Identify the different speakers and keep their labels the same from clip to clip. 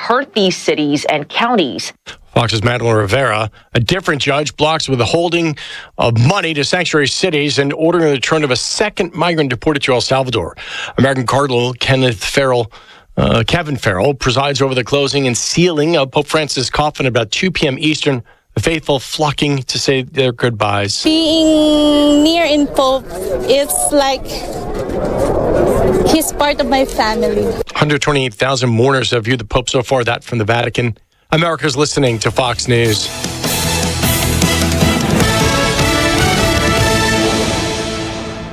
Speaker 1: hurt these cities and counties.
Speaker 2: Fox's Madeline Rivera. A different judge blocks withholding of money to sanctuary cities and ordering the return of a second migrant deported to El Salvador. American Cardinal Kevin Farrell presides over the closing and sealing of Pope Francis' coffin at about 2 p.m. Eastern. The faithful flocking to say their goodbyes.
Speaker 3: Being near in Pope, it's like he's part of my family.
Speaker 2: 128,000 mourners have viewed the Pope so far. That from the Vatican. America's listening to Fox News.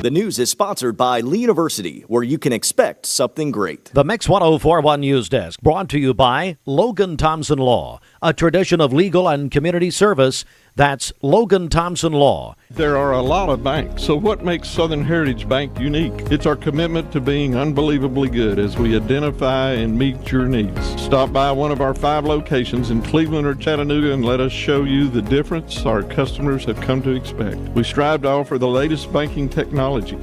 Speaker 4: The news is sponsored by Lee University, where you can expect something great.
Speaker 5: The Mix 1041 News Desk, brought to you by Logan Thompson Law, a tradition of legal and community service. That's Logan Thompson Law.
Speaker 6: There are a lot of banks, so what makes Southern Heritage Bank unique? It's our commitment to being unbelievably good as we identify and meet your needs. Stop by one of our 5 locations in Cleveland or Chattanooga and let us show you the difference our customers have come to expect. We strive to offer the latest banking technology,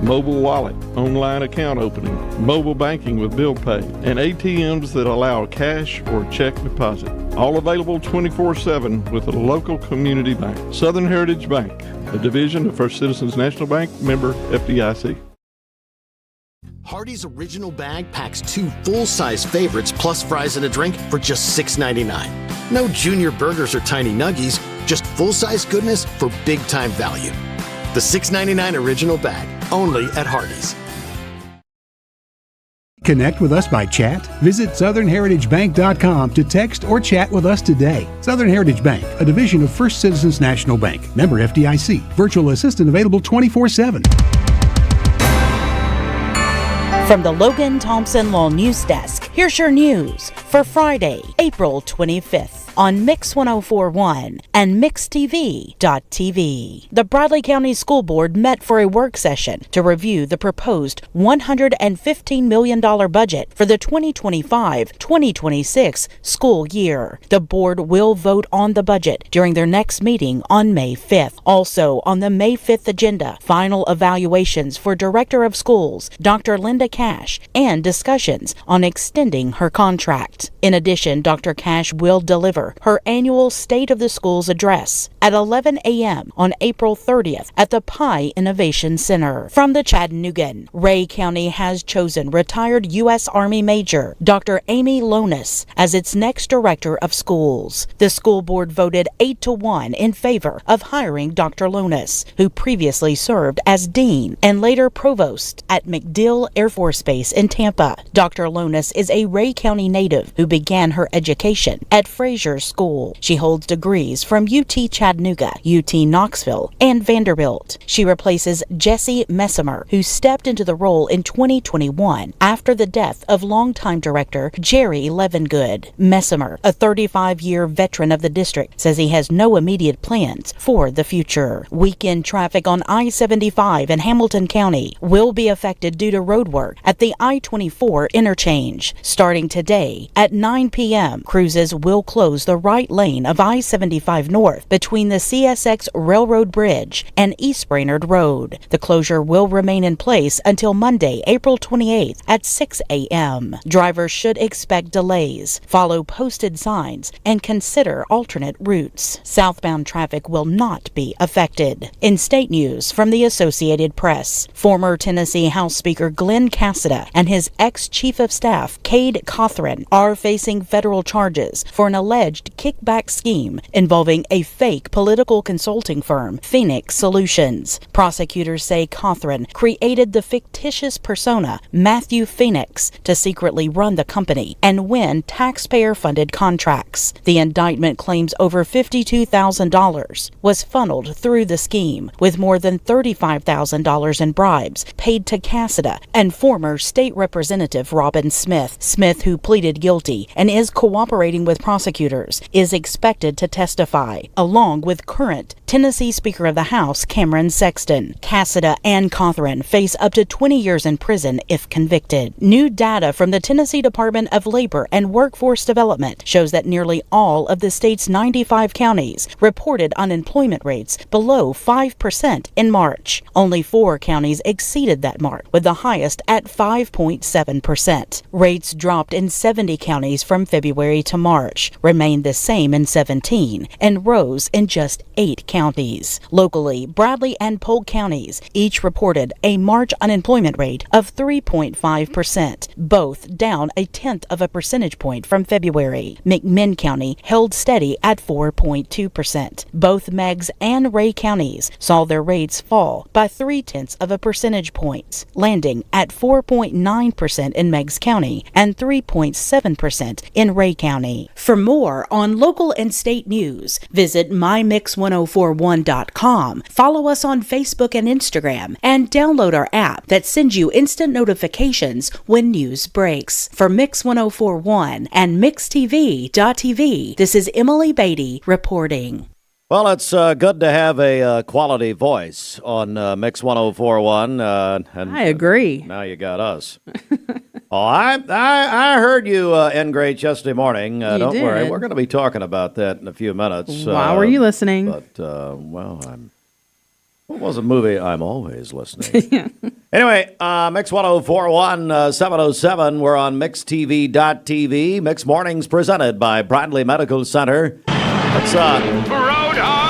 Speaker 6: mobile wallet, online account opening, mobile banking with bill pay, and ATMs that allow cash or check deposit. All available 24/7 with a local community bank. Southern Heritage Bank, a division of First Citizens National Bank, member FDIC.
Speaker 7: Hardee's original bag packs 2 full-size favorites plus fries and a drink for just $6.99. No junior burgers or tiny nuggies, just full-size goodness for big-time value. The $6.99 original bag, only at Hardee's.
Speaker 8: Connect with us by chat. Visit SouthernHeritageBank.com to text or chat with us today. Southern Heritage Bank, a division of First Citizens National Bank. Member FDIC. Virtual assistant available 24/7.
Speaker 9: From the Logan Thompson Law News Desk, here's your news for Friday, April 25th. On Mix 1041 and MixTV.tv. The Bradley County School Board met for a work session to review the proposed $115 million budget for the 2025-2026 school year. The board will vote on the budget during their next meeting on May 5th. Also on the May 5th agenda, final evaluations for Director of Schools, Dr. Linda Cash, and discussions on extending her contract. In addition, Dr. Cash will deliver her annual State of the Schools address at 11 a.m. on April 30th at the Pie Innovation Center. From the Chattanoogan, Ray County has chosen retired U.S. Army Major Dr. Amy Lonis as its next Director of Schools. The school board voted 8-1 in favor of hiring Dr. Lonis, who previously served as Dean and later Provost at MacDill Air Force Base in Tampa. Dr. Lonis is a Ray County native who began her education at Fraser School. She holds degrees from UT Chattanooga, UT Knoxville, and Vanderbilt. She replaces Jesse Messimer, who stepped into the role in 2021 after the death of longtime director Jerry Levengood. Messimer, a 35-year veteran of the district, says he has no immediate plans for the future. Weekend traffic on I-75 in Hamilton County will be affected due to road work at the I-24 interchange. Starting today at 9 p.m., cruises will close the right lane of I-75 North between the CSX Railroad Bridge and East Brainerd Road. The closure will remain in place until Monday, April 28th at 6 a.m. Drivers should expect delays, follow posted signs, and consider alternate routes. Southbound traffic will not be affected. In state news from the Associated Press, former Tennessee House Speaker Glenn Cassida and his ex-chief of staff, Cade Cothran, are facing federal charges for an alleged kickback scheme involving a fake political consulting firm, Phoenix Solutions. Prosecutors say Cothran created the fictitious persona Matthew Phoenix to secretly run the company and win taxpayer-funded contracts. The indictment claims over $52,000 was funneled through the scheme, with more than $35,000 in bribes paid to Cassida and former state representative Robin Smith. Smith, who pleaded guilty and is cooperating with prosecutors, is expected to testify, along with current Tennessee Speaker of the House Cameron Sexton. Cassida and Cawthron face up to 20 years in prison if convicted. New data from the Tennessee Department of Labor and Workforce Development shows that nearly all of the state's 95 counties reported unemployment rates below 5% in March. Only 4 counties exceeded that mark, with the highest at 5.7%. Rates dropped in 70 counties from February to March, remained the same in 17, and rose in just 8 counties. Locally, Bradley and Polk counties each reported a March unemployment rate of 3.5%, both down 0.1 percentage point from February. McMinn County held steady at 4.2%. Both Meigs and Ray counties saw their rates fall by 0.3 percentage points, landing at 4.9% in Meigs County and 3.7% in Ray County. For more on local and state news, visit mymix1041.com, follow us on Facebook and Instagram, and download our app that sends you instant notifications when news breaks. For Mix 1041 and MixTV.tv, this is Emily Beatty reporting.
Speaker 10: Well, it's good to have a quality voice on Mix 1041. And
Speaker 11: I agree.
Speaker 10: Now you got us. I heard you in grade yesterday morning. Don't
Speaker 11: did.
Speaker 10: worry, we're going to be talking about that in a few minutes.
Speaker 11: Why were you listening?
Speaker 10: But, what was a movie? I'm always listening. Anyway, Mix 1041, 707. We're on MixTV.tv. Mix Mornings presented by Bradley Medical Center. Let's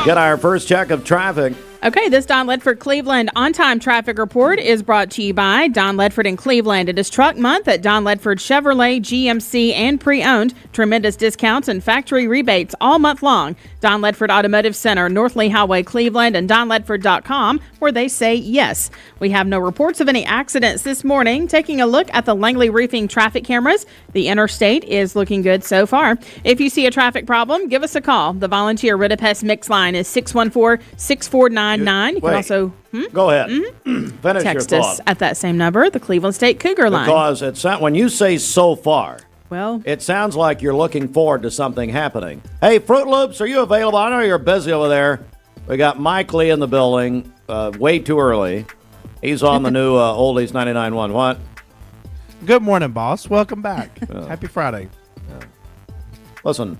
Speaker 10: get our first check of traffic.
Speaker 11: Okay, this Don Ledford Cleveland on-time traffic report is brought to you by Don Ledford in Cleveland. It is truck month at Don Ledford Chevrolet, GMC, and pre-owned. Tremendous discounts and factory rebates all month long. Don Ledford Automotive Center, North Lee Highway, Cleveland, and donledford.com, where they say yes. We have no reports of any accidents this morning. Taking a look at the Langley Roofing traffic cameras, the interstate is looking good so far. If you see a traffic problem, give us a call. The volunteer Ridipest Mix line is 614-649. You can also
Speaker 10: go ahead. Finish
Speaker 11: text
Speaker 10: your
Speaker 11: us
Speaker 10: thought.
Speaker 11: at that same number, the Cleveland State Cougar line.
Speaker 10: Because when you say so far,
Speaker 11: well,
Speaker 10: it sounds like you're looking forward to something happening. Hey, Fruit Loops, are you available? I know you're busy over there. We got Mike Lee in the building. Way too early. He's on the new Oldies 99.1. What?
Speaker 12: Good morning, boss. Welcome back. Happy Friday.
Speaker 10: Listen,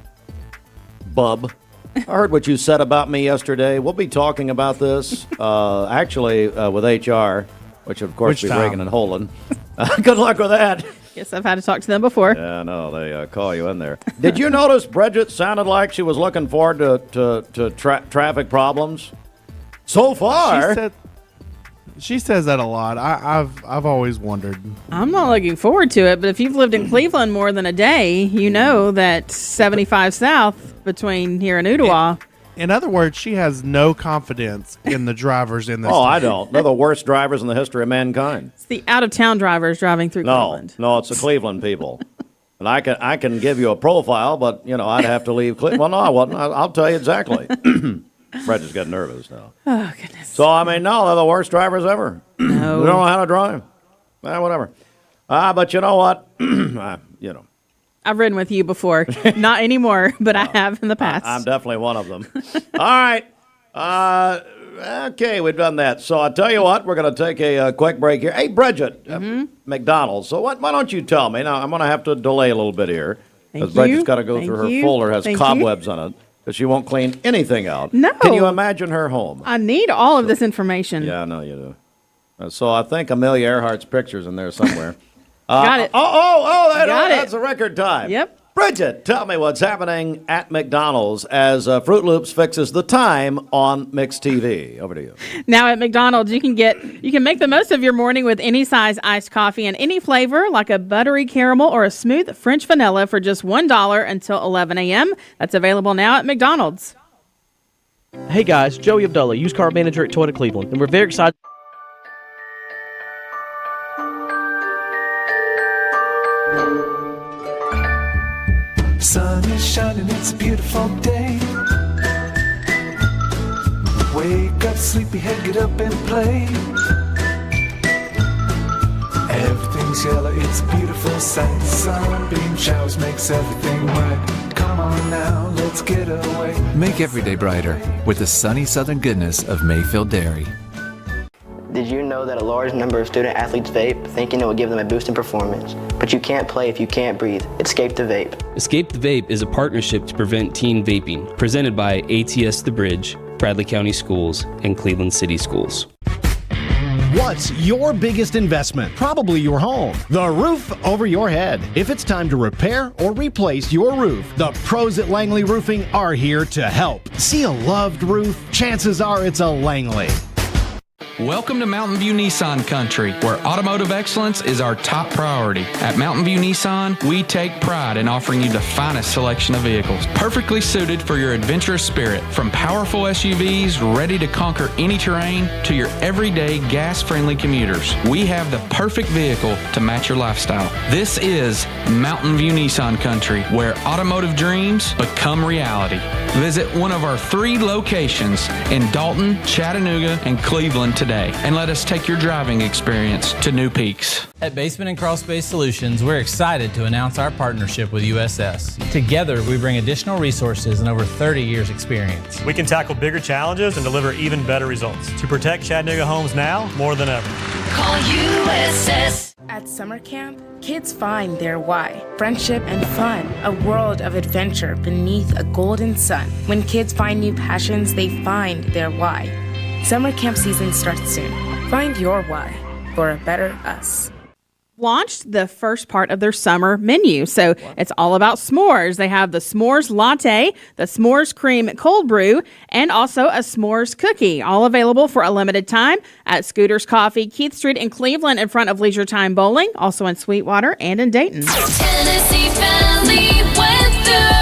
Speaker 10: bub. I heard what you said about me yesterday. We'll be talking about this, actually, with HR, which, of course, be Reagan and Holden. Good luck with that.
Speaker 11: Yes, I've had to talk to them before.
Speaker 10: Yeah, no, they call you in there. Did you notice Bridget sounded like she was looking forward to traffic problems? So far.
Speaker 12: She says that a lot. I've always wondered.
Speaker 11: I'm not looking forward to it, but if you've lived in Cleveland more than a day, you know that 75 South between here and Ottawa.
Speaker 12: In other words, she has no confidence in the drivers in this.
Speaker 10: Oh, I don't. They're the worst drivers in the history of mankind.
Speaker 11: It's the out-of-town drivers driving through Cleveland.
Speaker 10: No, it's the Cleveland people. And I can give you a profile, but, I'd have to leave Cleveland. Well, no, I wouldn't. I'll tell you exactly. Fred just got nervous now.
Speaker 11: Oh, goodness.
Speaker 10: So, no, they're the worst drivers ever.
Speaker 11: No.
Speaker 10: They don't know how to drive. Whatever. But you know what?
Speaker 11: I've ridden with you before. Not anymore, but I have in the past.
Speaker 10: I'm definitely one of them. All right. Okay, we've done that. So I'll tell you what, we're going to take a quick break here. Hey, Bridget, McDonald's. So why don't you tell me? Now, I'm going to have to delay a little bit here. Because Bridget's got to go through her folder. Has cobwebs on it. Because she won't clean anything out.
Speaker 11: No.
Speaker 10: Can you imagine her home?
Speaker 11: I need all of this information.
Speaker 10: Yeah, I know you do. So I think Amelia Earhart's picture's in there somewhere.
Speaker 11: Got it.
Speaker 10: That's a record time.
Speaker 11: Yep.
Speaker 10: Bridget, tell me what's happening at McDonald's as Fruit Loops fixes the time on Mix TV. Over to you.
Speaker 11: Now at McDonald's, you can make the most of your morning with any size iced coffee and any flavor, like a buttery caramel or a smooth French vanilla for just $1 until 11 a.m. That's available now at McDonald's.
Speaker 13: Hey guys, Joey Abdullah, used car manager at Toyota Cleveland, and we're very excited.
Speaker 14: Sun is shining, it's a beautiful day. Wake up, sleepyhead, get up and play. Everything's Sky's yellow, it's a beautiful sight. Sunbeam showers makes everything right. Come on now, let's get away.
Speaker 15: Make every day brighter with the sunny southern goodness of Mayfield Dairy.
Speaker 16: Did you know that a large number of student athletes vape, thinking it will give them a boost in performance? But you can't play if you can't breathe. Escape the vape.
Speaker 17: Escape the Vape is a partnership to prevent teen vaping, presented by ATS The Bridge, Bradley County Schools, and Cleveland City Schools.
Speaker 18: What's your biggest investment? Probably your home. The roof over your head. If it's time to repair or replace your roof, the pros at Langley Roofing are here to help. See a loved roof? Chances are it's a Langley.
Speaker 19: Welcome to Mountain View Nissan Country, where automotive excellence is our top priority. At Mountain View Nissan, we take pride in offering you the finest selection of vehicles, perfectly suited for your adventurous spirit. From powerful SUVs ready to conquer any terrain to your everyday gas-friendly commuters, we have the perfect vehicle to match your lifestyle. This is Mountain View Nissan Country, where automotive dreams become reality. Visit one of our 3 locations in Dalton, Chattanooga, and Cleveland today, and let us take your driving experience to new peaks.
Speaker 20: At Basement and Crawl Space Solutions, we're excited to announce our partnership with USS. Together, we bring additional resources and over 30 years experience.
Speaker 21: We can tackle bigger challenges and deliver even better results to protect Chattanooga homes now more than ever.
Speaker 22: Call USS.
Speaker 23: At summer camp, kids find their why. Friendship and fun, a world of adventure beneath a golden sun. When kids find new passions, they find their why. Summer camp season starts soon. Find your why for a better us.
Speaker 11: Launched the first part of their summer menu. So it's all about s'mores. They have the s'mores latte, the s'mores cream cold brew, and also a s'mores cookie, all available for a limited time at Scooter's Coffee, Keith Street in Cleveland in front of Leisure Time Bowling, also in Sweetwater and in Dayton.
Speaker 22: Tennessee Valley weather.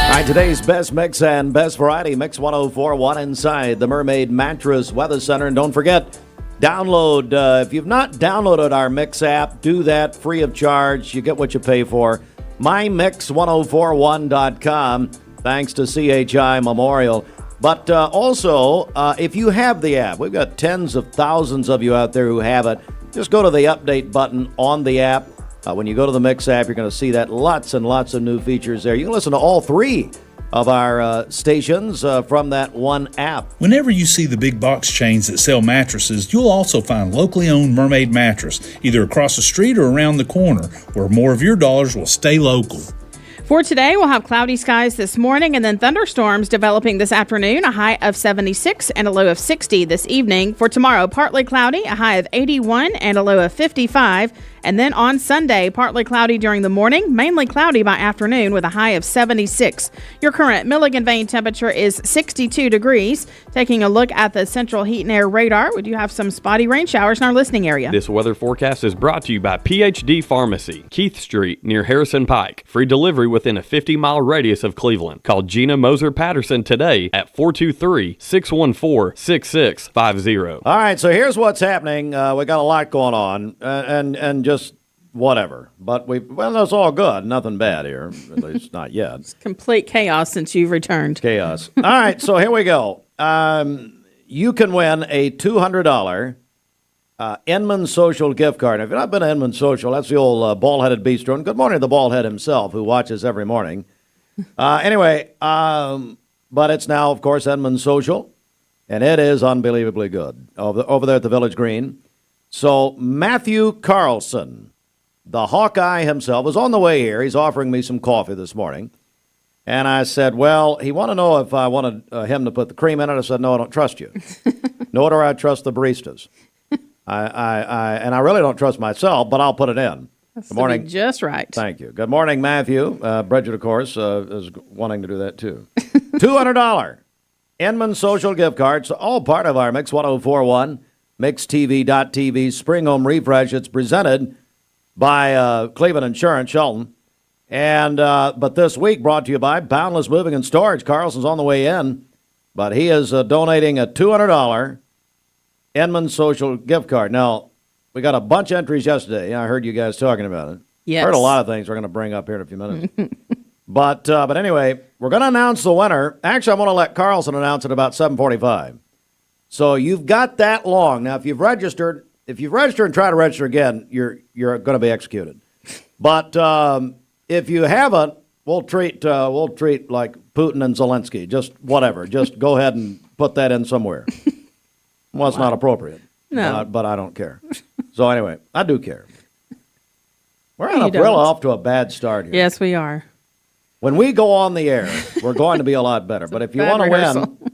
Speaker 10: All right, today's best mix and best variety, Mix 104.1 inside the Mermaid Mattress Weather Center. And don't forget, download, if you've not downloaded our Mix app, do that free of charge. You get what you pay for. MyMix1041.com, thanks to CHI Memorial. But also, if you have the app, we've got tens of thousands of you out there who have it. Just go to the update button on the app. When you go to the Mix app, you're going to see that lots and lots of new features there. You can listen to all 3 of our stations from that one app.
Speaker 24: Whenever you see the big box chains that sell mattresses, you'll also find locally owned Mermaid Mattress, either across the street or around the corner, where more of your dollars will stay local.
Speaker 11: For today, we'll have cloudy skies this morning and then thunderstorms developing this afternoon, a high of 76 and a low of 60 this evening. For tomorrow, partly cloudy, a high of 81 and a low of 55. And then on Sunday, partly cloudy during the morning, mainly cloudy by afternoon with a high of 76. Your current Milligan Vane temperature is 62 degrees. Taking a look at the central heat and air radar, we do have some spotty rain showers in our listening area.
Speaker 25: This weather forecast is brought to you by PhD Pharmacy, Keith Street near Harrison Pike. Free delivery within a 50-mile radius of Cleveland. Call Gina Moser Patterson today at 423-614-6650.
Speaker 10: All right, so here's what's happening. We got a lot going on, and just whatever. But that's all good. Nothing bad here, at least not yet.
Speaker 11: It's complete chaos since you've returned.
Speaker 10: Chaos. All right, so here we go. You can win a $200 Inman Social gift card. If you've not been to Inman Social, that's the old bald-headed bistro. And good morning to the bald-head himself, who watches every morning. Anyway, but it's now, of course, Inman Social, and it is unbelievably good over there at the Village Green. So Matthew Carlson, the Hawkeye himself, was on the way here. He's offering me some coffee this morning. And I said, well, he wanted to know if I wanted him to put the cream in it. I said, no, I don't trust you. Nor do I trust the baristas. And I really don't trust myself, but I'll put it in.
Speaker 11: That's
Speaker 10: Good morning.
Speaker 11: to be just right.
Speaker 10: Thank you. Good morning, Matthew. Bridget, of course, is wanting to do that, too. $200 Inman Social gift cards, all part of our Mix 104.1 MixTV.TV Spring Home Refresh. It's presented by Cleveland Insurance, Shelton. And but this week brought to you by Boundless Moving and Storage. Carlson's on the way in, but he is donating a $200 Inman Social gift card. Now, we got a bunch of entries yesterday. I heard you guys talking about it.
Speaker 11: Yes.
Speaker 10: Heard a lot of things we're going to bring up here in a few minutes. But anyway, we're going to announce the winner. Actually, I'm going to let Carlson announce it about 7:45. So you've got that long. Now, if you've registered and try to register again, you're going to be executed. But if you haven't, we'll treat like Putin and Zelensky. Just whatever. Just go ahead and put that in somewhere. Well, it's not appropriate.
Speaker 11: No.
Speaker 10: But I don't care. So anyway, I do care. We're
Speaker 11: You
Speaker 10: really
Speaker 11: don't.
Speaker 10: off to a bad start here.
Speaker 11: Yes, we are.
Speaker 10: When we go on the air, we're going to be a lot better. But if you
Speaker 11: bad
Speaker 10: want to
Speaker 11: rehearsal.
Speaker 10: win,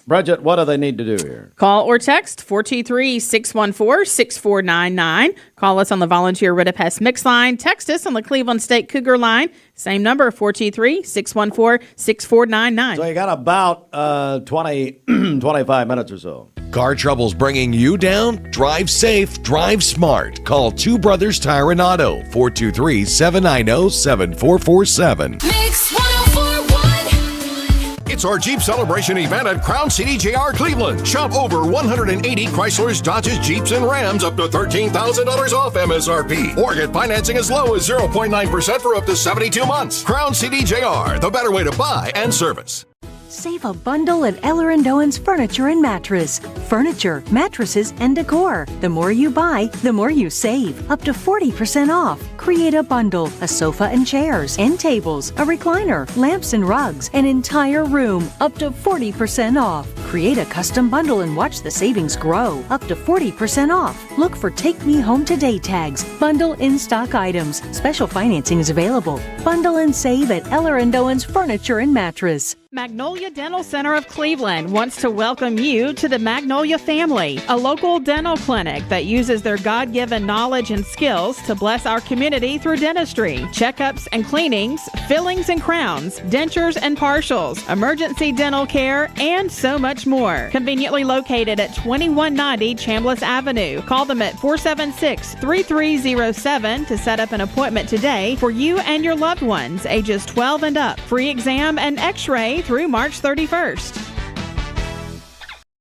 Speaker 10: Bridget, what do they need to do here?
Speaker 11: Call or text 423-614-6499. Call us on the Volunteer Ridipest Mix line. Text us on the Cleveland State Cougar line. Same number, 423-614-6499.
Speaker 10: So you got about 25 minutes or so.
Speaker 1: Car trouble's bringing you down? Drive safe, drive smart. Call Two Brothers Tire and Auto, 423-790-7447.
Speaker 22: Mix 1041.
Speaker 2: It's our Jeep Celebration event at Crown City JR Cleveland. Shop over 180 Chryslers, Dodges, Jeeps, and Rams up to $13,000 off MSRP. Or get financing as low as 0.9% for up to 72 months. Crown City JR, the better way to buy and service.
Speaker 3: Save a bundle at Eller & Owen's Furniture and Mattress. Furniture, mattresses, and decor. The more you buy, the more you save. Up to 40% off. Create a bundle, a sofa and chairs, end tables, a recliner, lamps and rugs, an entire room. Up to 40% off. Create a custom bundle and watch the savings grow. Up to 40% off. Look for Take Me Home Today tags. Bundle in-stock items. Special financing is available. Bundle and save at Eller & Owen's Furniture and Mattress.
Speaker 11: Magnolia Dental Center of Cleveland wants to welcome you to the Magnolia family, a local dental clinic that uses their God-given knowledge and skills to bless our community through dentistry, checkups and cleanings, fillings and crowns, dentures and partials, emergency dental care, and so much more. Conveniently located at 2190 Chambliss Avenue. Call them at 476-3307 to set up an appointment today for you and your loved ones, ages 12 and up. Free exam and x-ray through March 31st.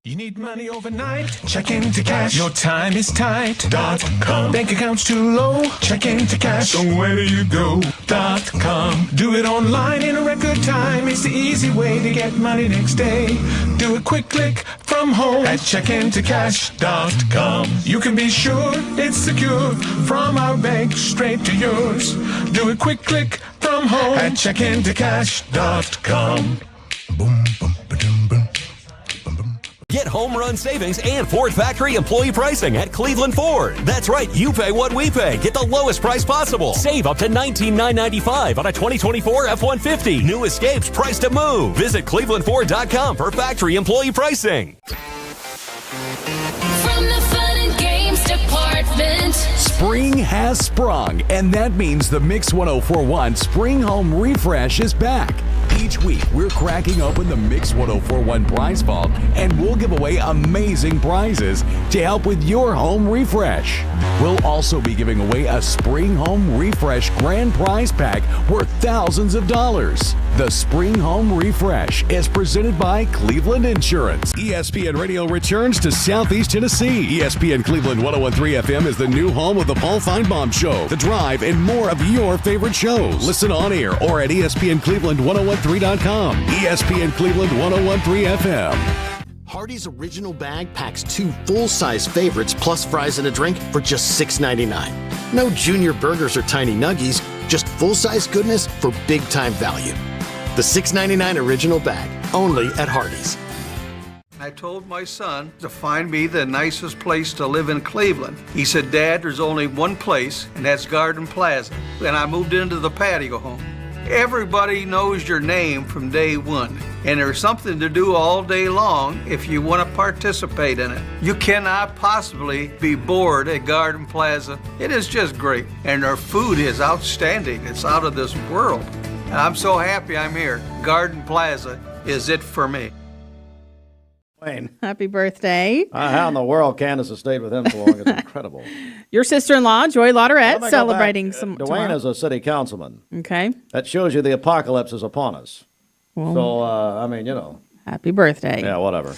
Speaker 14: You need money overnight? Check into cash. Your time is tight. .com. Bank accounts too low? Check into cash. So where do you go? .com. Do it online in a record time. It's the easy way to get money next day. Do a quick click from home at checkintocash.com. You can be sure it's secure from our bank straight to yours. Do a quick click from home at checkintocash.com. Boom, boom, ba-dum, boom.
Speaker 4: Get home run savings and Ford factory employee pricing at Cleveland Ford. That's right, you pay what we pay. Get the lowest price possible. Save up to $19,995 on a 2024 F-150. New Escapes priced to move. Visit clevelandford.com for factory employee pricing.
Speaker 22: From the fun and games department.
Speaker 1: Spring has sprung, and that means the Mix 1041 Spring Home Refresh is back. Each week, we're cracking open the Mix 1041 prize vault, and we'll give away amazing prizes to help with your home refresh. We'll also be giving away a Spring Home Refresh grand prize pack worth thousands of dollars. The Spring Home Refresh is presented by Cleveland Insurance. ESPN Radio returns to Southeast Tennessee. ESPN Cleveland 101.3 FM is the new home of the Paul Feinbaum Show, The Drive, and more of your favorite shows. Listen on air or at ESPNCleveland1013.com. ESPN Cleveland 101.3 FM.
Speaker 7: Hardee's original bag packs 2 full-size favorites plus fries and a drink for just $6.99. No junior burgers or tiny nuggies, just full-size goodness for big-time value. The $6.99 original bag, only at Hardee's.
Speaker 5: I told my son to find me the nicest place to live in Cleveland. He said, Dad, there's only one place, and that's Garden Plaza. And I moved into the patio home. Everybody knows your name from day one, and there's something to do all day long if you want to participate in it. You cannot possibly be bored at Garden Plaza. It is just great, and their food is outstanding. It's out of this world. And I'm so happy I'm here. Garden Plaza is it for me.
Speaker 10: Wayne.
Speaker 11: Happy birthday.
Speaker 10: How in the world Candace has stayed with him so long? It's incredible.
Speaker 11: Your sister-in-law, Joy Lauderette,
Speaker 10: Let me go
Speaker 11: celebrating
Speaker 10: back.
Speaker 11: some
Speaker 10: Dwayne
Speaker 11: tomorrow.
Speaker 10: is a city councilman.
Speaker 11: Okay.
Speaker 10: That shows you the apocalypse is upon us.
Speaker 11: Well,
Speaker 10: So, I mean, you know.
Speaker 11: Happy birthday.
Speaker 10: Yeah, whatever.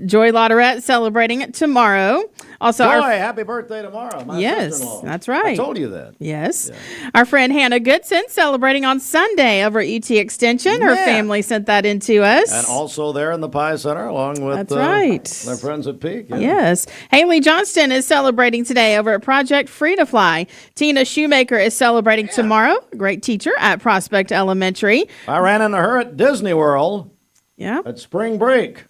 Speaker 11: Joy Lauderette celebrating it tomorrow. Also,
Speaker 10: Joy, happy birthday tomorrow. My sister-in-law.
Speaker 11: That's right.
Speaker 10: I told you that.
Speaker 11: Yes. Yeah. Our friend Hannah Goodson celebrating on Sunday over at UT Extension. Her family sent that in to us.
Speaker 10: And also there in the Pie Center along with their friends at Peak. Yeah.
Speaker 11: Yes. Haley Johnston is celebrating today over at Project Free to Fly. Tina Shoemaker is celebrating tomorrow. Great teacher at Prospect Elementary.
Speaker 10: I ran into her at Disney World.
Speaker 11: Yeah.
Speaker 10: At spring break.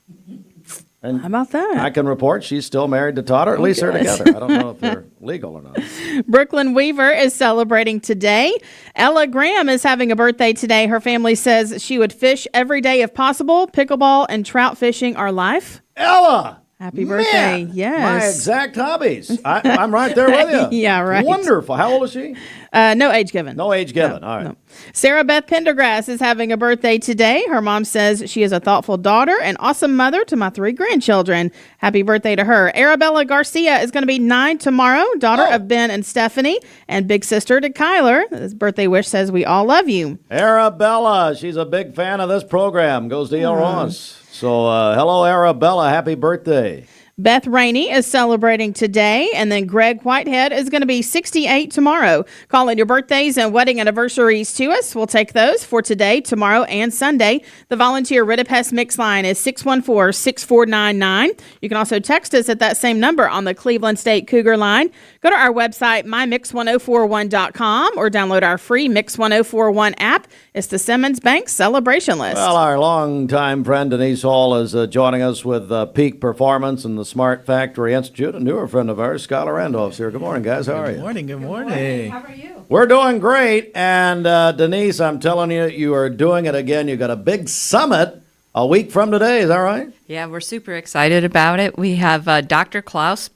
Speaker 10: And
Speaker 11: how about that?
Speaker 10: I can report she's still married to Todd, or at least they're together. I don't know if they're legal or not.
Speaker 11: Brooklyn Weaver is celebrating today. Ella Graham is having a birthday today. Her family says she would fish every day if possible. Pickleball and trout fishing are life.
Speaker 10: Ella!
Speaker 11: Happy birthday.
Speaker 10: Man,
Speaker 11: yes.
Speaker 10: My exact hobbies. I'm right there with you.
Speaker 11: Yeah, right.
Speaker 10: Wonderful. How old is she?
Speaker 11: No age given.
Speaker 10: No age given. All right.
Speaker 11: No. Sarah Beth Pendergrass is having a birthday today. Her mom says she is a thoughtful daughter and awesome mother to my 3 grandchildren. Happy birthday to her. Arabella Garcia is going to be 9 tomorrow, daughter of Ben and Stephanie, and big sister to Kyler. His birthday wish says we all love you.
Speaker 10: Arabella, she's a big fan of this program. Goes to El Ross. So, hello, Arabella. Happy birthday.
Speaker 11: Beth Rainey is celebrating today, and then Greg Whitehead is going to be 68 tomorrow. Call in your birthdays and wedding anniversaries to us. We'll take those for today, tomorrow, and Sunday. The volunteer Ridipest Mix line is 614-6499. You can also text us at that same number on the Cleveland State Cougar line. Go to our website, mymix1041.com, or download our free Mix 1041 app. It's the Simmons Bank Celebration List.
Speaker 10: Well, our longtime friend Denise Hall is joining us with Peak Performance and the Smart Factory Institute. A newer friend of ours, Skylar Randolph's here. Good morning, guys. How are you?
Speaker 6: Good morning. Good morning.
Speaker 22: How are you?
Speaker 10: We're doing great. And Denise, I'm telling you, you are doing it again. You got a big summit a week from today. Is that right?
Speaker 8: Yeah, we're super excited about it. We have Dr. Klaus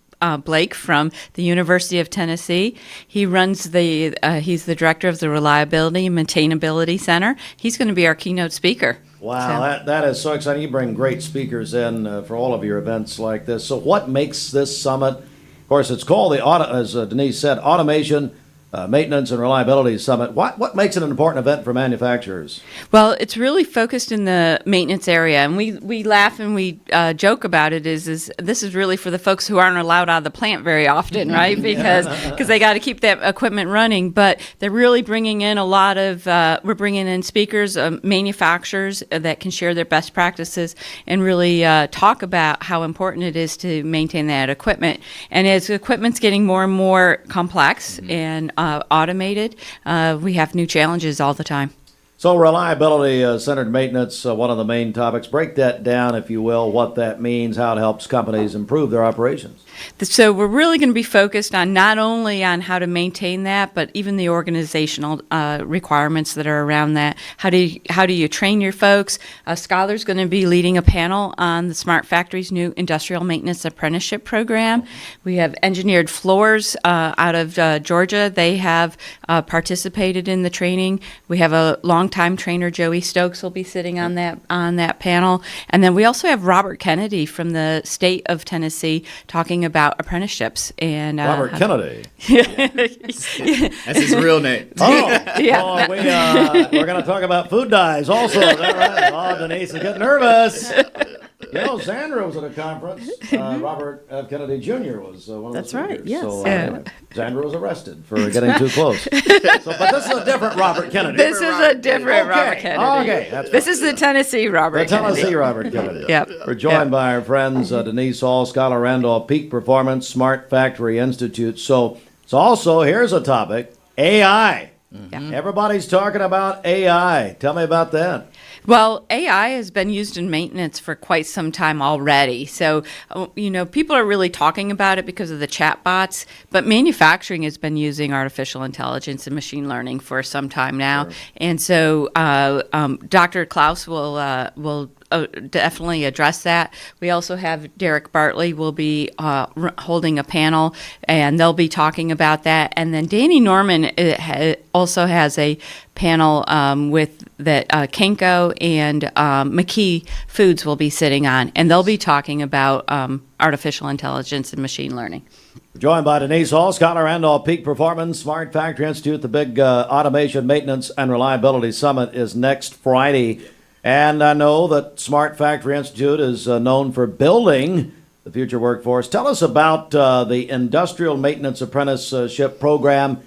Speaker 8: Blake from the University of Tennessee. He runs he's the director of the Reliability and Maintainability Center. He's going to be our keynote speaker.
Speaker 10: Wow, that is so exciting. You bring great speakers in for all of your events like this. So what makes this summit? Of course, it's called as Denise said, Automation, Maintenance and Reliability Summit. What makes it an important event for manufacturers?
Speaker 8: Well, it's really focused in the maintenance area, and we laugh and we joke about it. Is this is really for the folks who aren't allowed out of the plant very often, right? Because they got to keep that equipment running. But they're really bringing in a lot of we're bringing in speakers, manufacturers that can share their best practices and really talk about how important it is to maintain that equipment. And as equipment's getting more and more complex and automated, we have new challenges all the time.
Speaker 10: So reliability-centered maintenance, one of the main topics. Break that down, if you will, what that means, how it helps companies improve their operations.
Speaker 8: So we're really going to be focused on not only on how to maintain that, but even the organizational requirements that are around that. How do you train your folks? Skylar's going to be leading a panel on the Smart Factory's new industrial maintenance apprenticeship program. We have Engineered Floors out of Georgia. They have participated in the training. We have a longtime trainer, Joey Stokes, will be sitting on that panel. And then we also have Robert Kennedy from the state of Tennessee talking about apprenticeships and
Speaker 10: Robert Kennedy.
Speaker 6: That's his real name.
Speaker 8: Yeah.
Speaker 10: We're going to talk about food dyes also. Is that right? Oh, Denise is getting nervous. You know, Xandra was at a conference. Robert F. Kennedy Jr. was one of the speakers.
Speaker 11: That's right, yes.
Speaker 10: So Xandra was arrested for getting too close. But this is a different Robert Kennedy.
Speaker 8: This is a different Robert Kennedy.
Speaker 10: Okay. That's
Speaker 8: this is the Tennessee Robert Kennedy.
Speaker 10: The Tennessee Robert Kennedy.
Speaker 8: Yep.
Speaker 10: We're joined by our friends Denise Hall, Skylar Randolph, Peak Performance, Smart Factory Institute. So also, here's a topic, AI. Mm-hmm. Everybody's talking about AI. Tell me about that.
Speaker 8: Well, AI has been used in maintenance for quite some time already. So, people are really talking about it because of the chatbots, but manufacturing has been using artificial intelligence and machine learning for some time now. Sure. And so Dr. Klaus will definitely address that. We also have Derek Bartley will be holding a panel, and they'll be talking about that. And then Danny Norman also has a panel with that Kenko and McKee Foods will be sitting on, and they'll be talking about artificial intelligence and machine learning.
Speaker 10: Joined by Denise Hall, Skylar Randolph, Peak Performance, Smart Factory Institute. The big Automation, Maintenance, and Reliability Summit is next Friday. And I know that Smart Factory Institute is known for building the future workforce. Tell us about the Industrial Maintenance Apprenticeship Program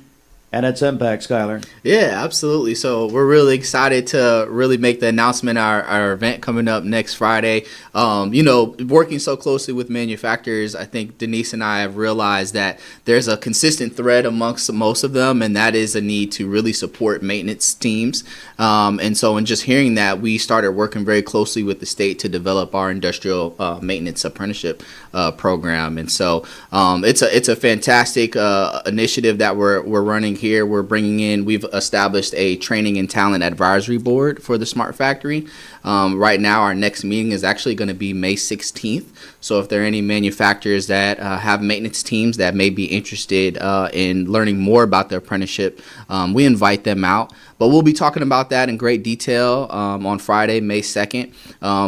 Speaker 10: and its impact, Skylar.
Speaker 6: Yeah, absolutely. So we're really excited to really make the announcement, our event coming up next Friday. Working so closely with manufacturers, I think Denise and I have realized that there's a consistent thread amongst most of them, and that is a need to really support maintenance teams. And so in just hearing that, we started working very closely with the state to develop our industrial maintenance apprenticeship program. And so it's a fantastic initiative that we're running here. We've established a training and talent advisory board for the Smart Factory. Right now, our next meeting is actually going to be May 16th. So if there are any manufacturers that have maintenance teams that may be interested in learning more about the apprenticeship, we invite them out. But we'll be talking about that in great detail on Friday, May 2nd.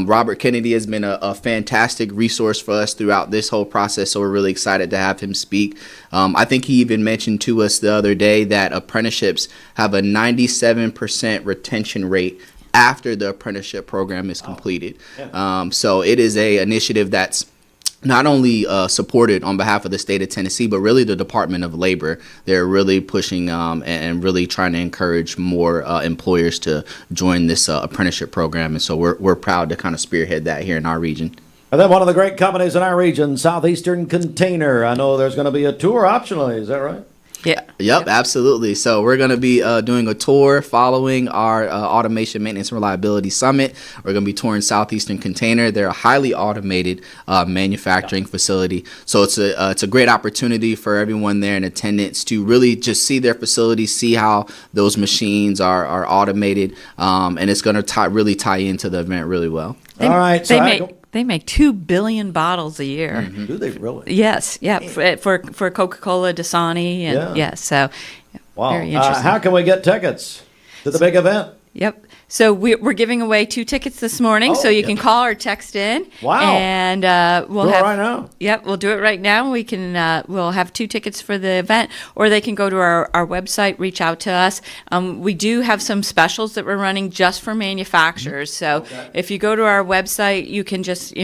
Speaker 6: Robert Kennedy has been a fantastic resource for us throughout this whole process, so we're really excited to have him speak. I think he even mentioned to us the other day that apprenticeships have a 97% retention rate after the apprenticeship program is completed. So it is an initiative that's not only supported on behalf of the state of Tennessee, but really the Department of Labor. They're really pushing and really trying to encourage more employers to join this apprenticeship program. And so we're proud to kind of spearhead that here in our region.
Speaker 10: And then one of the great companies in our region, Southeastern Container. I know there's going to be a tour optionally. Is that right?
Speaker 8: Yeah.
Speaker 6: Yep, absolutely. So we're going to be doing a tour following our Automation Maintenance and Reliability Summit. We're going to be touring Southeastern Container. They're a highly automated manufacturing facility. So it's a great opportunity for everyone there in attendance to really just see their facility, see how those machines are automated, and it's going to really tie into the event really well.
Speaker 10: All right.
Speaker 8: They make 2 billion bottles a year.
Speaker 10: Mm-hmm. Do they really?
Speaker 8: Yes, yeah, for Coca-Cola, Dasani, and yes, so
Speaker 10: wow.
Speaker 8: Very interesting.
Speaker 10: How can we get tickets to the big event?
Speaker 8: Yep. So we're giving away 2 tickets this morning, so you can call or text in.
Speaker 10: Wow.
Speaker 8: And we'll
Speaker 10: do
Speaker 8: have
Speaker 10: it right now.
Speaker 8: Yep, we'll do it right now. We can we'll have 2 tickets for the event, or they can go to our website, reach out to us. We do have some specials that we're running just for manufacturers. So if you go to our website, you can just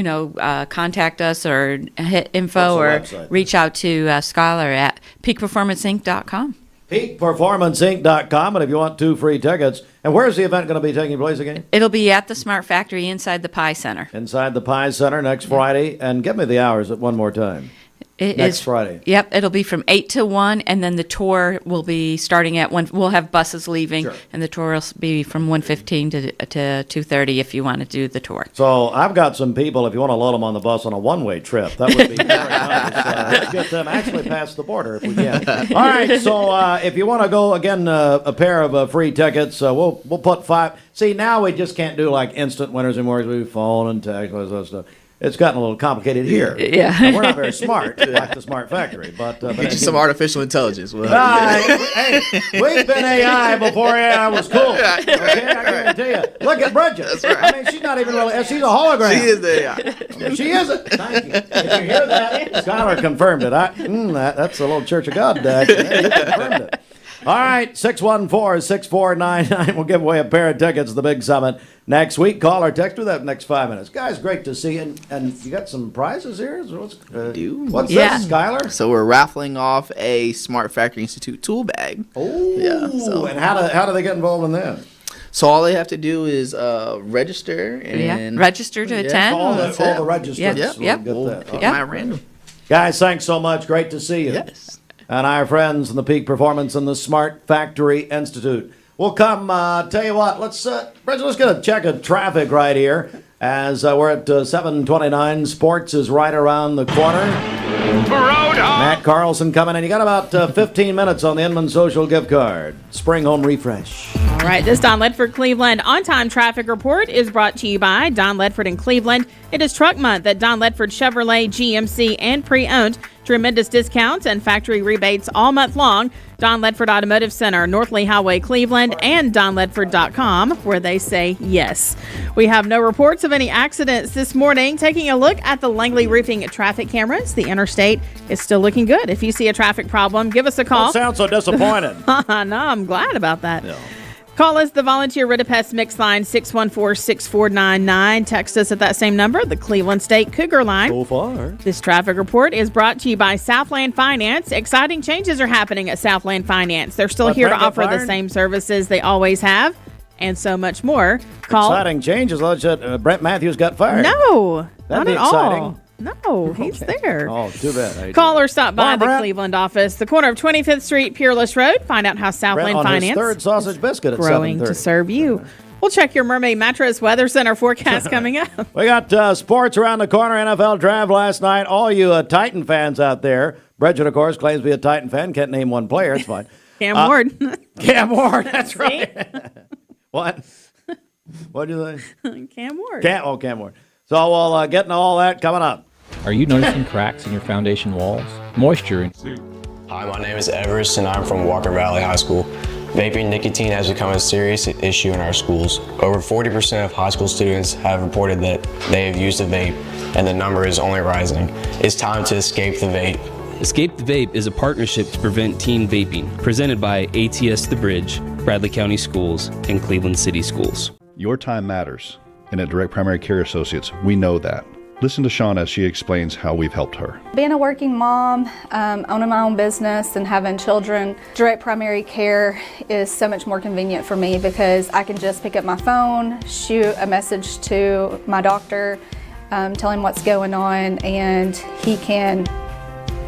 Speaker 8: contact us or hit info or
Speaker 10: website?
Speaker 8: reach out to Skylar at peakperformanceinc.com.
Speaker 10: peakperformanceinc.com, and if you want 2 free tickets. And where's the event going to be taking place again?
Speaker 8: It'll be at the Smart Factory inside the Pie Center.
Speaker 10: Inside the Pie Center next Friday. And give me the hours one more time. Next Friday.
Speaker 8: Yep, it'll be from 8 to 1, and then the tour will be starting at 1. We'll have buses leaving, and the tour will be from 1:15 to 2:30 if you want to do the tour.
Speaker 10: So I've got some people, if you want to load them on the bus on a one-way trip, that would be very nice. Let's get them actually past the border if we can. All right, so if you want to go, again, a pair of free tickets, we'll put 5. See, now we just can't do like instant winners anymore. We phone and text, all that stuff. It's gotten a little complicated here.
Speaker 8: Yeah.
Speaker 10: And we're not very smart, like the Smart Factory. But
Speaker 6: get you some artificial intelligence.
Speaker 10: Hey, we've been AI before AI was cool. Okay, I guarantee you. Look at Bridget. That's right. I mean, she's not even really. She's a hologram.
Speaker 6: She is the AI.
Speaker 10: She isn't. Thank you. Did you hear that? Skylar confirmed it. That's a little Church of God. Actually. He confirmed it. All right, 614-6499. We'll give away a pair of tickets to the big summit next week. Call or text with that next 5 minutes. Guys, great to see you. And you got some prizes here? What's this, Skylar?
Speaker 6: So we're raffling off a Smart Factory Institute tool bag.
Speaker 10: Oh, yeah. And how do they get involved in that?
Speaker 6: So all they have to do is register and
Speaker 8: register to attend.
Speaker 10: All the registrants.
Speaker 8: Yep.
Speaker 6: Random.
Speaker 10: Guys, thanks so much. Great to see you.
Speaker 6: Yes.
Speaker 10: And our friends in the Peak Performance and the Smart Factory Institute. We'll come, tell you what, let's get a check of traffic right here as we're at 729. Sports is right around the corner. Matt Carlson coming in. You got about 15 minutes on the Inman Social gift card. Spring Home Refresh.
Speaker 11: All right, this Don Ledford Cleveland on-time traffic report is brought to you by Don Ledford in Cleveland. It is Truck Month at Don Ledford Chevrolet, GMC, and pre-owned. Tremendous discounts and factory rebates all month long. Don Ledford Automotive Center, North Lee Highway, Cleveland, and donledford.com, where they say yes. We have no reports of any accidents this morning. Taking a look at the Langley Roofing traffic cameras, the interstate is still looking good. If you see a traffic problem, give us a call.
Speaker 10: Don't sound so disappointed.
Speaker 11: No, I'm glad about that.
Speaker 10: No.
Speaker 11: Call us, the Volunteer Rid of Pest Mix line, 614-6499. Text us at that same number, the Cleveland State Cougar line.
Speaker 10: So far.
Speaker 11: This traffic report is brought to you by Southland Finance. Exciting changes are happening at Southland Finance. They're still here to offer the same services they always have and so much more.
Speaker 10: Exciting changes. Brent Matthews got fired.
Speaker 11: No,
Speaker 10: That'd
Speaker 11: not
Speaker 10: be
Speaker 11: at
Speaker 10: exciting.
Speaker 11: all. No, he's there.
Speaker 10: Oh, too bad.
Speaker 11: Call or stop by the
Speaker 10: Brent.
Speaker 11: Cleveland office, the corner of 25th Street, Peerless Road. Find out how Southland
Speaker 10: Brent on his
Speaker 11: Finance
Speaker 10: third sausage biscuit at
Speaker 11: growing
Speaker 10: 7:30.
Speaker 11: to serve you. We'll check your Mermaid Mattress Weather Center forecast coming up.
Speaker 10: We got sports around the corner. NFL draft last night. All you Titan fans out there. Bridget, of course, claims to be a Titan fan. Can't name one player. It's fine.
Speaker 11: Cam Ward.
Speaker 10: Cam Ward. That's right. What? What did you say?
Speaker 11: Cam Ward.
Speaker 10: Cam Ward. So we'll get into all that coming up.
Speaker 9: Are you noticing cracks in your foundation walls? Moisture.
Speaker 12: Hi, my name is Everest, and I'm from Walker Valley High School. Vaping nicotine has become a serious issue in our schools. Over 40% of high school students have reported that they have used a vape, and the number is only rising. It's time to escape the vape.
Speaker 17: Escape the Vape is a partnership to prevent teen vaping, presented by ATS The Bridge, Bradley County Schools, and Cleveland City Schools.
Speaker 13: Your time matters, and at Direct Primary Care Associates, we know that. Listen to Shauna as she explains how we've helped her.
Speaker 15: Being a working mom, owning my own business and having children, Direct Primary Care is so much more convenient for me because I can just pick up my phone, shoot a message to my doctor, tell him what's going on, and he can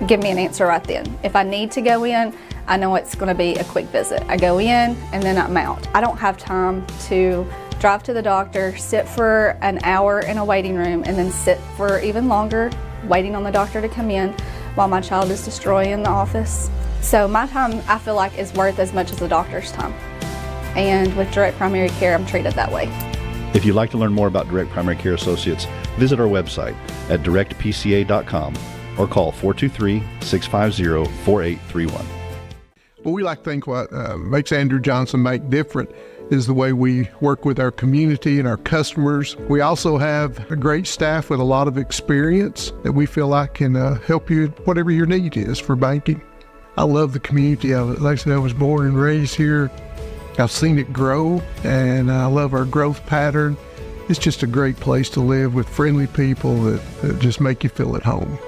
Speaker 15: give me an answer right then. If I need to go in, I know it's going to be a quick visit. I go in and then I'm out. I don't have time to drive to the doctor, sit for an hour in a waiting room, and then sit for even longer waiting on the doctor to come in while my child is destroying the office. So my time, I feel like, is worth as much as the doctor's time. And with Direct Primary Care, I'm treated that way.
Speaker 13: If you'd like to learn more about Direct Primary Care Associates, visit our website at directpca.com or call 423-650-4831.
Speaker 16: Well, we like to think what makes Andrew Johnson make different is the way we work with our community and our customers. We also have a great staff with a lot of experience that we feel like can help you whatever your need is for banking. I love the community of it. Like I said, I was born and raised here. I've seen it grow, and I love our growth pattern. It's just a great place to live with friendly people that just make you feel at home.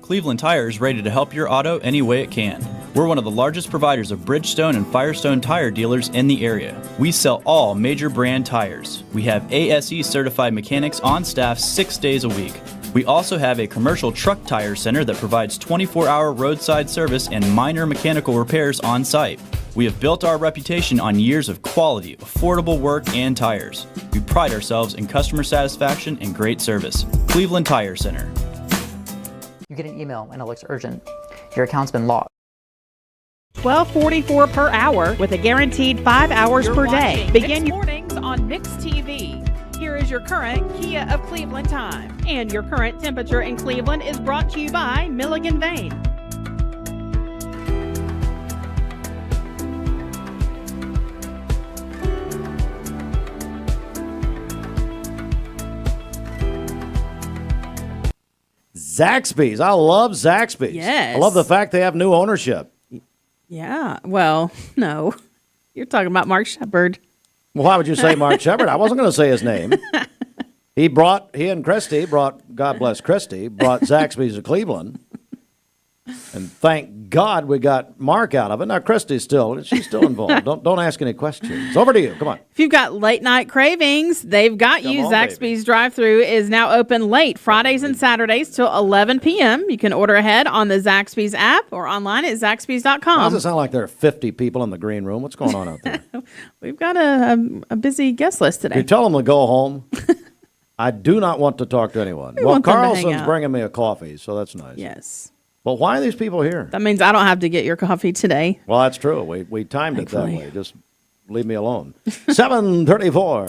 Speaker 26: Cleveland Tire is ready to help your auto any way it can. We're one of the largest providers of Bridgestone and Firestone tire dealers in the area. We sell all major brand tires. We have ASE certified mechanics on staff 6 days a week. We also have a commercial truck tire center that provides 24-hour roadside service and minor mechanical repairs on site. We have built our reputation on years of quality, affordable work and tires. We pride ourselves in customer satisfaction and great service. Cleveland Tire Center.
Speaker 27: You get an email and it looks urgent. Your account's been locked.
Speaker 11: $12.44 per hour with a guaranteed 5 hours per day. Begin your
Speaker 28: mornings on Mix TV.
Speaker 11: Here is your current Kia of Cleveland time. And your current temperature in Cleveland is brought to you by Milligan Vane.
Speaker 10: Zaxby's. I love Zaxby's.
Speaker 11: Yes.
Speaker 10: I love the fact they have new ownership.
Speaker 11: Yeah. Well, no. You're talking about Mark Shepard.
Speaker 10: Well, why would you say Mark Shepard? I wasn't going to say his name. He and Christy brought, God bless Christy, brought Zaxby's to Cleveland. And thank God we got Mark out of it. Now, she's still involved. Don't ask any questions. Over to you. Come on.
Speaker 11: If you've got late night cravings, they've got you. Zaxby's drive-thru is now open late Fridays and Saturdays till 11 p.m. You can order ahead on the Zaxby's app or online at zaxby's.com.
Speaker 10: Why does it sound like there are 50 people in the green room? What's going on out there?
Speaker 11: We've got a busy guest list today.
Speaker 10: You tell them to go home. I do not want to talk to anyone. Well, Carlson's bringing me a coffee, so that's nice.
Speaker 11: Yes.
Speaker 10: Well, why are these people here?
Speaker 11: That means I don't have to get your coffee today.
Speaker 10: Well, that's true. We timed it that way. Just leave me alone. 7:34.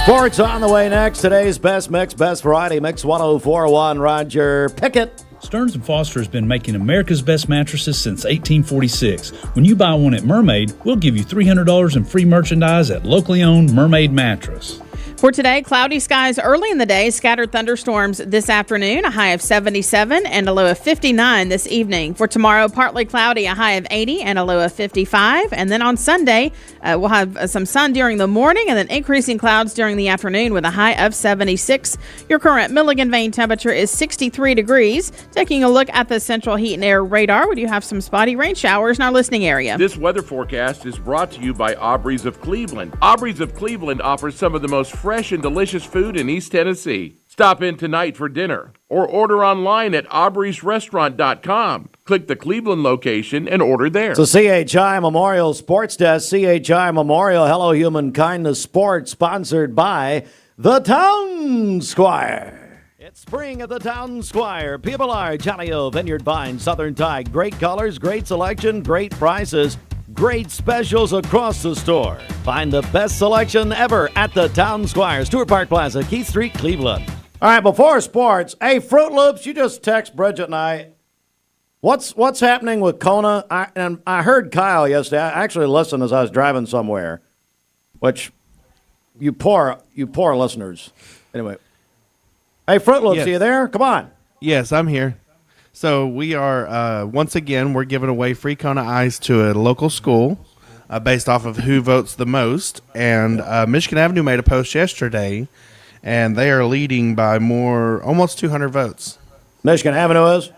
Speaker 10: Sports on the way next. Today's best mix, best variety, Mix 104.1. Roger Pickett.
Speaker 24: Stearns & Foster has been making America's best mattresses since 1846. When you buy one at Mermaid, we'll give you $300 in free merchandise at locally owned Mermaid Mattress.
Speaker 11: For today, cloudy skies early in the day, scattered thunderstorms this afternoon, a high of 77 and a low of 59 this evening. For tomorrow, partly cloudy, a high of 80 and a low of 55. And then on Sunday, we'll have some sun during the morning and then increasing clouds during the afternoon with a high of 76. Your current Milligan vane temperature is 63 degrees. Taking a look at the central heat and air radar, we do have some spotty rain showers in our listening area.
Speaker 2: This weather forecast is brought to you by Aubrey's of Cleveland. Aubrey's of Cleveland offers some of the most fresh and delicious food in East Tennessee. Stop in tonight for dinner or order online at aubreysrestaurant.com. Click the Cleveland location and order there.
Speaker 10: So CHI Memorial Sports Desk, CHI Memorial Hello Human Kindness Sports, sponsored by the Town Squire. It's spring at the Town Squire. People are Jaleo, Vineyard Vine, Southern Tide. Great colors, great selection, great prices. Great specials across the store. Find the best selection ever at the Town Squire, Stewart Park Plaza, Keith Street, Cleveland. All right, before sports, hey, Fruit Loops, you just text Bridget and I. What's happening with Kona? I heard Kyle yesterday. I actually listened as I was driving somewhere, which you poor listeners. Anyway, hey, Fruit Loops, are you there? Come on.
Speaker 3: Yes, I'm here. So we are, once again, we're giving away free Kona Ice to a local school based off of who votes the most. And Michigan Avenue made a post yesterday, and they are leading by almost 200 votes.
Speaker 10: Michigan Avenue is?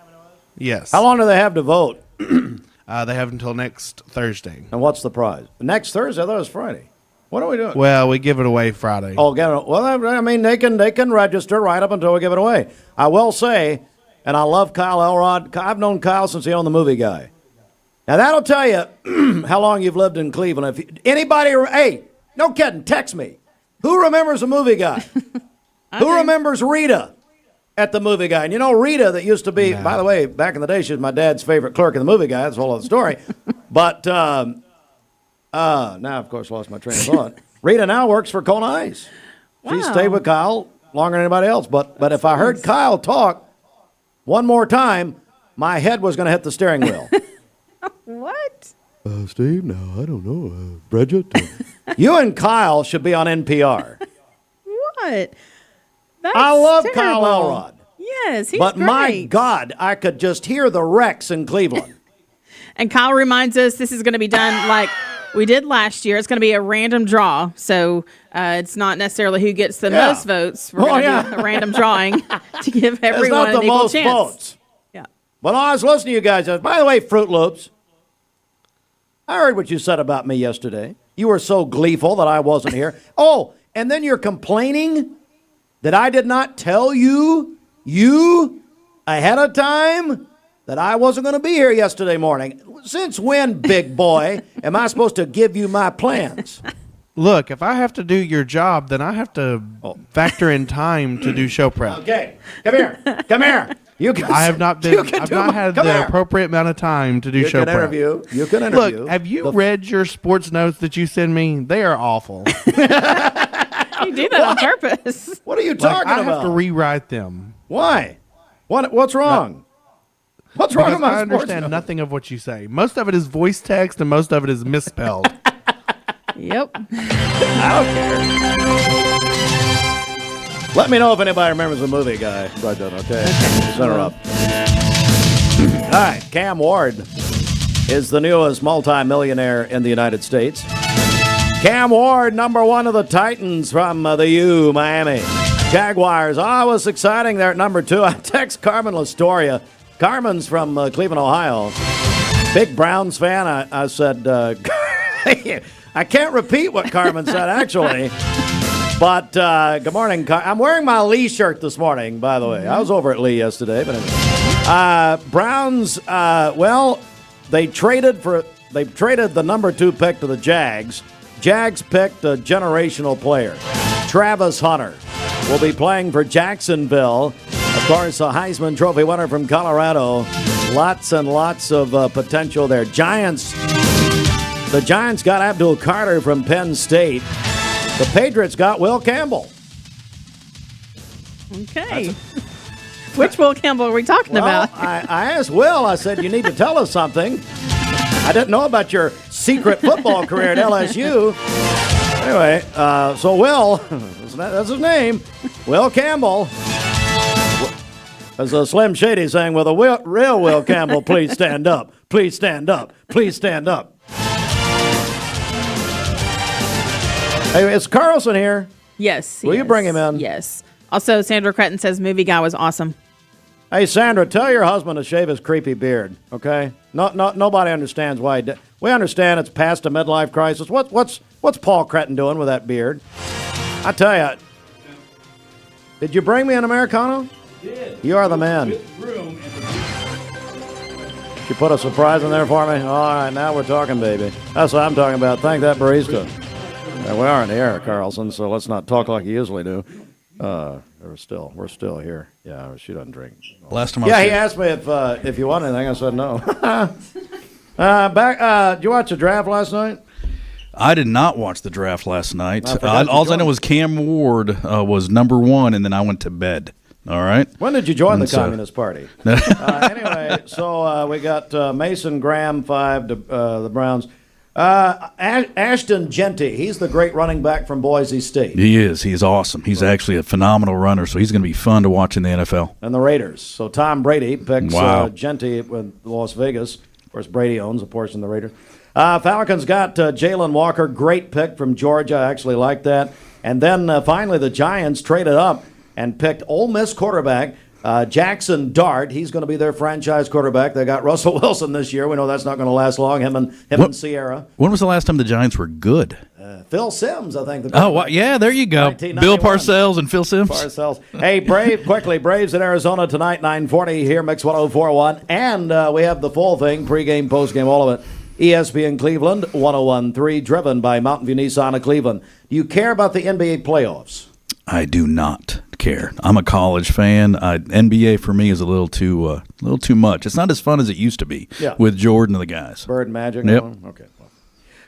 Speaker 3: Yes.
Speaker 10: How long do they have to vote?
Speaker 3: They have until next Thursday.
Speaker 10: And what's the prize? Next Thursday? I thought it was Friday. What are we doing?
Speaker 3: Well, we give it away Friday.
Speaker 10: Oh, well, I mean, they can register right up until we give it away. I will say... And I love Kyle Elrod. I've known Kyle since he owned the Movie Guy. Now, that'll tell you how long you've lived in Cleveland. Hey, no kidding, text me. Who remembers the Movie Guy? Who remembers Rita at the Movie Guy? And you know, Rita that used to be, by the way, back in the day, she was my dad's favorite clerk in the Movie Guy. That's a whole other story. But now, of course, lost my train of thought. Rita now works for Kona Ice. Wow. She stayed with Kyle longer than anybody else. But if I heard Kyle talk one more time, my head was going to hit the steering wheel.
Speaker 11: What?
Speaker 10: Steve, no, I don't know. Bridget? You and Kyle should be on NPR.
Speaker 11: What? That's
Speaker 10: I love
Speaker 11: terrible.
Speaker 10: Kyle Elrod.
Speaker 11: Yes, he's
Speaker 10: But
Speaker 11: great.
Speaker 10: my God, I could just hear the wrecks in Cleveland.
Speaker 11: And Kyle reminds us this is going to be done like we did last year. It's going to be a random draw. So it's not necessarily who gets the most votes. We're going to do a random drawing to give everyone
Speaker 10: It's not the
Speaker 11: an equal
Speaker 10: most
Speaker 11: chance.
Speaker 10: votes.
Speaker 11: Yeah.
Speaker 10: But I was listening to you guys. By the way, Fruit Loops, I heard what you said about me yesterday. You were so gleeful that I wasn't here. Oh, and then you're complaining that I did not tell you ahead of time that I wasn't going to be here yesterday morning. Since when, big boy, am I supposed to give you my plans?
Speaker 3: Look, if I have to do your job, then I have to factor in time to do show prep.
Speaker 10: Okay, come here.
Speaker 3: I have not been. I've not had the appropriate amount of time to do show prep.
Speaker 10: You can interview.
Speaker 3: Look, have you read your sports notes that you send me? They are awful.
Speaker 11: You do that on purpose.
Speaker 10: What are you talking about?
Speaker 3: I have to rewrite them.
Speaker 10: Why? What's wrong? What's wrong with my
Speaker 3: I understand nothing of what you say. Most of it is voice text, and most of it is misspelled.
Speaker 11: Yep.
Speaker 10: I don't care. Let me know if anybody remembers the Movie Guy. Okay. Set her up. All right. Cam Ward is the newest multimillionaire in the United States. Cam Ward, number one of the Titans from the U, Miami. Jaguars. Oh, it was exciting there at number two. I text Carmen Lastoria. Carmen's from Cleveland, Ohio. Big Browns fan. I said, I can't repeat what Carmen said, actually. But good morning. I'm wearing my Lee shirt this morning, by the way. I was over at Lee yesterday. But anyway. Browns, they traded the number 2 pick to the Jags. Jags picked a generational player. Travis Hunter will be playing for Jacksonville. Of course, a Heisman Trophy winner from Colorado. Lots and lots of potential there. The Giants got Abdul Carter from Penn State. The Patriots got Will Campbell.
Speaker 11: Okay. Which Will Campbell are we talking about?
Speaker 10: I asked Will, I said, you need to tell us something. I didn't know about your secret football career at LSU. Anyway, so Will, that's his name, Will Campbell. As Slim Shady saying, well, the real Will Campbell, please stand up. Please stand up. Please stand up. Hey, it's Carlson here.
Speaker 11: Yes.
Speaker 10: Will you bring him in?
Speaker 11: Yes. Also, Sandra Cretton says movie guy was awesome.
Speaker 10: Hey, Sandra, tell your husband to shave his creepy beard, okay? Nobody understands why he did. We understand it's past a midlife crisis. What's Paul Cretton doing with that beard? I tell you, did you bring me an Americano?
Speaker 4: Did.
Speaker 10: You are the man. You put a surprise in there for me? All right, now we're talking, baby. That's what I'm talking about. Thank that barista. We are in the air, Carlson, so let's not talk like you usually do. We're still here. Yeah, she doesn't drink.
Speaker 4: Last time
Speaker 10: he asked me if you want anything. I said no. Did you watch the draft last night?
Speaker 4: I did not watch the draft last night.
Speaker 10: I
Speaker 4: know was Cam Ward was number one, and then I went to bed. All right.
Speaker 10: When did you join the Communist Party? Anyway, so we got Mason Graham 5 to the Browns. Ashton Genty, he's the great running back from Boise State.
Speaker 4: He is. He's awesome. He's actually a phenomenal runner, so he's going to be fun to watch in the NFL.
Speaker 10: And the Raiders. So Tom Brady picks Genty with Las Vegas. Of course, Brady owns a portion of the Raiders. Falcons got Jalen Walker, great pick from Georgia. I actually like that. And then finally the Giants traded up and picked Ole Miss quarterback Jackson Dart. He's going to be their franchise quarterback. They got Russell Wilson this year. We know that's not going to last long, him and Sierra.
Speaker 4: When was the last time the Giants were good?
Speaker 10: Phil Simms, I think.
Speaker 4: Yeah, there you go. Bill Parcells and Phil Simms.
Speaker 10: Hey, Braves in Arizona tonight, 9:40 here, Mix 104.1. And we have the full thing, pregame, postgame, all of it. ESPN Cleveland, 101.3, driven by Mountain View Nissan of Cleveland. Do you care about the NBA playoffs?
Speaker 4: I do not care. I'm a college fan. NBA for me is a little too much. It's not as fun as it used to be with Jordan and the guys.
Speaker 10: Bird and Magic.
Speaker 4: Yep.
Speaker 10: Okay.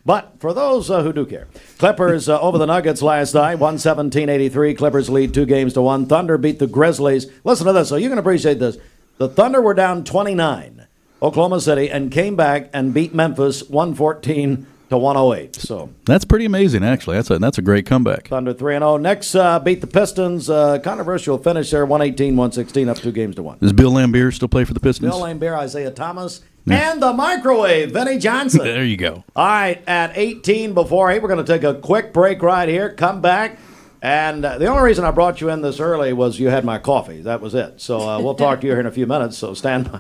Speaker 10: But for those who do care, Clippers over the Nuggets last night, 117-83. Clippers lead 2-1. Thunder beat the Grizzlies. Listen to this, so you can appreciate this. The Thunder were down 29, Oklahoma City, and came back and beat Memphis 114-108. So
Speaker 4: that's pretty amazing, actually. That's a great comeback.
Speaker 10: Thunder 3-0. Next, beat the Pistons. Controversial finish there, 118-116, up 2-1.
Speaker 4: Does Bill Laimbeer still play for the Pistons?
Speaker 10: Bill Laimbeer, Isaiah Thomas, and the microwave, Vinny Johnson.
Speaker 4: There you go.
Speaker 10: All right, at 18 before 8, we're going to take a quick break right here, come back. And the only reason I brought you in this early was you had my coffee. That was it. So we'll talk to you here in a few minutes, so stand by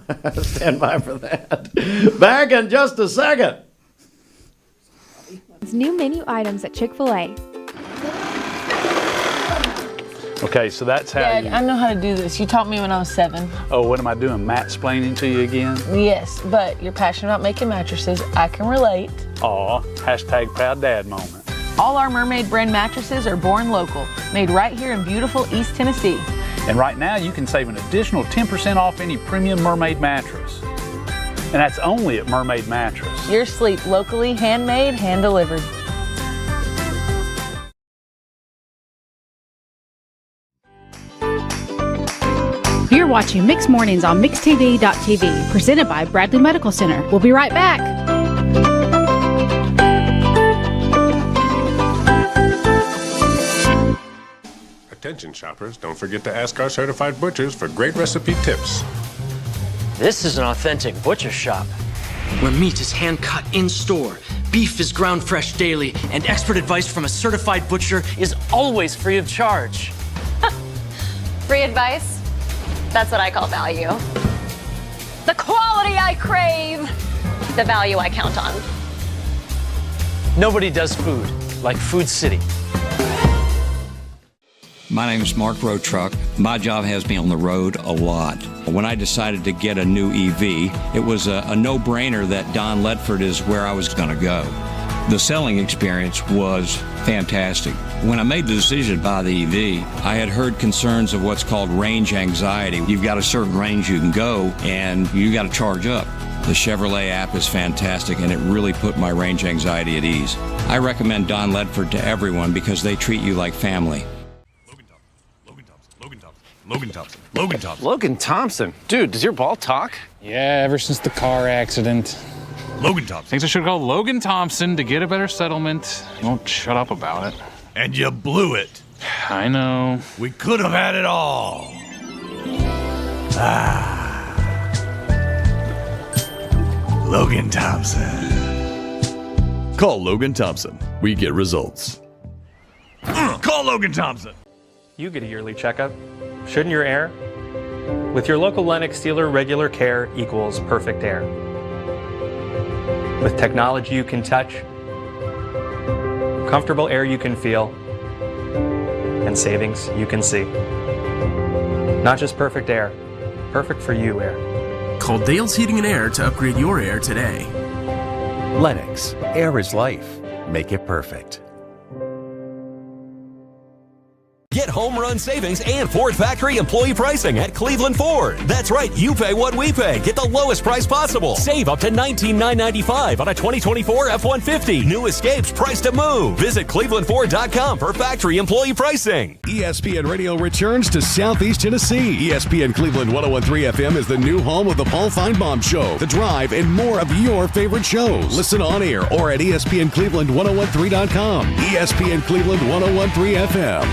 Speaker 10: for that. Back in just a second.
Speaker 14: New menu items at Chick-fil-A.
Speaker 18: Okay, so that's how
Speaker 19: Dad, I know how to do this. You taught me when I was 7.
Speaker 18: Oh, what am I doing, matt-splaining to you again?
Speaker 19: Yes, but you're passionate about making mattresses. I can relate.
Speaker 18: Aw, #proud dad moment.
Speaker 19: All our Mermaid brand mattresses are born local, made right here in beautiful East Tennessee.
Speaker 18: And right now, you can save an additional 10% off any premium Mermaid mattress. And that's only at Mermaid Mattress.
Speaker 19: Your sleep locally, handmade, hand-delivered.
Speaker 20: You're watching Mix Mornings on MixTV.tv, presented by Bradley Medical Center. We'll be right back.
Speaker 21: Attention shoppers, don't forget to ask our certified butchers for great recipe tips.
Speaker 23: This is an authentic butcher shop, where meat is hand-cut in-store, beef is ground fresh daily, and expert advice from a certified butcher is always free of charge.
Speaker 25: Free advice? That's what I call value. The quality I crave, the value I count on.
Speaker 23: Nobody does food like Food City.
Speaker 29: My name is Mark Roadtruck. My job has me on the road a lot. When I decided to get a new EV, it was a no-brainer that Don Ledford is where I was going to go. The selling experience was fantastic. When I made the decision to buy the EV, I had heard concerns of what's called range anxiety. You've got a certain range you can go, and you got to charge up. The Chevrolet app is fantastic, and it really put my range anxiety at ease. I recommend Don Ledford to everyone because they treat you like family.
Speaker 23: Logan Thompson. Dude, does your ball talk?
Speaker 30: Yeah, ever since the car accident.
Speaker 1: Logan Thompson.
Speaker 18: Thinks I should call Logan Thompson to get a better settlement. He won't shut up about it.
Speaker 1: And you blew it.
Speaker 18: I know.
Speaker 1: We could have had it all. Logan Thompson.
Speaker 5: Call Logan Thompson. We get results.
Speaker 1: Call Logan Thompson.
Speaker 6: You get a yearly checkup. Shouldn't your air? With your local Lennox dealer, regular care equals perfect air. With technology you can touch, comfortable air you can feel, and savings you can see. Not just perfect air, perfect for you air.
Speaker 7: Call Dale's Heating and Air to upgrade your air today.
Speaker 8: Lennox, air is life. Make it perfect.
Speaker 9: Get home run savings and Ford factory employee pricing at Cleveland Ford. That's right, you pay what we pay. Get the lowest price possible. Save up to $19,995 on a 2024 F-150. New Escapes priced to move. Visit clevelandford.com for factory employee pricing.
Speaker 12: ESPN Radio returns to Southeast Tennessee. ESPN Cleveland 101.3 FM is the new home of the Paul Feinbaum Show, The Drive, and more of your favorite shows. Listen on air or at ESPNCleveland1013.com. ESPN Cleveland 101.3 FM.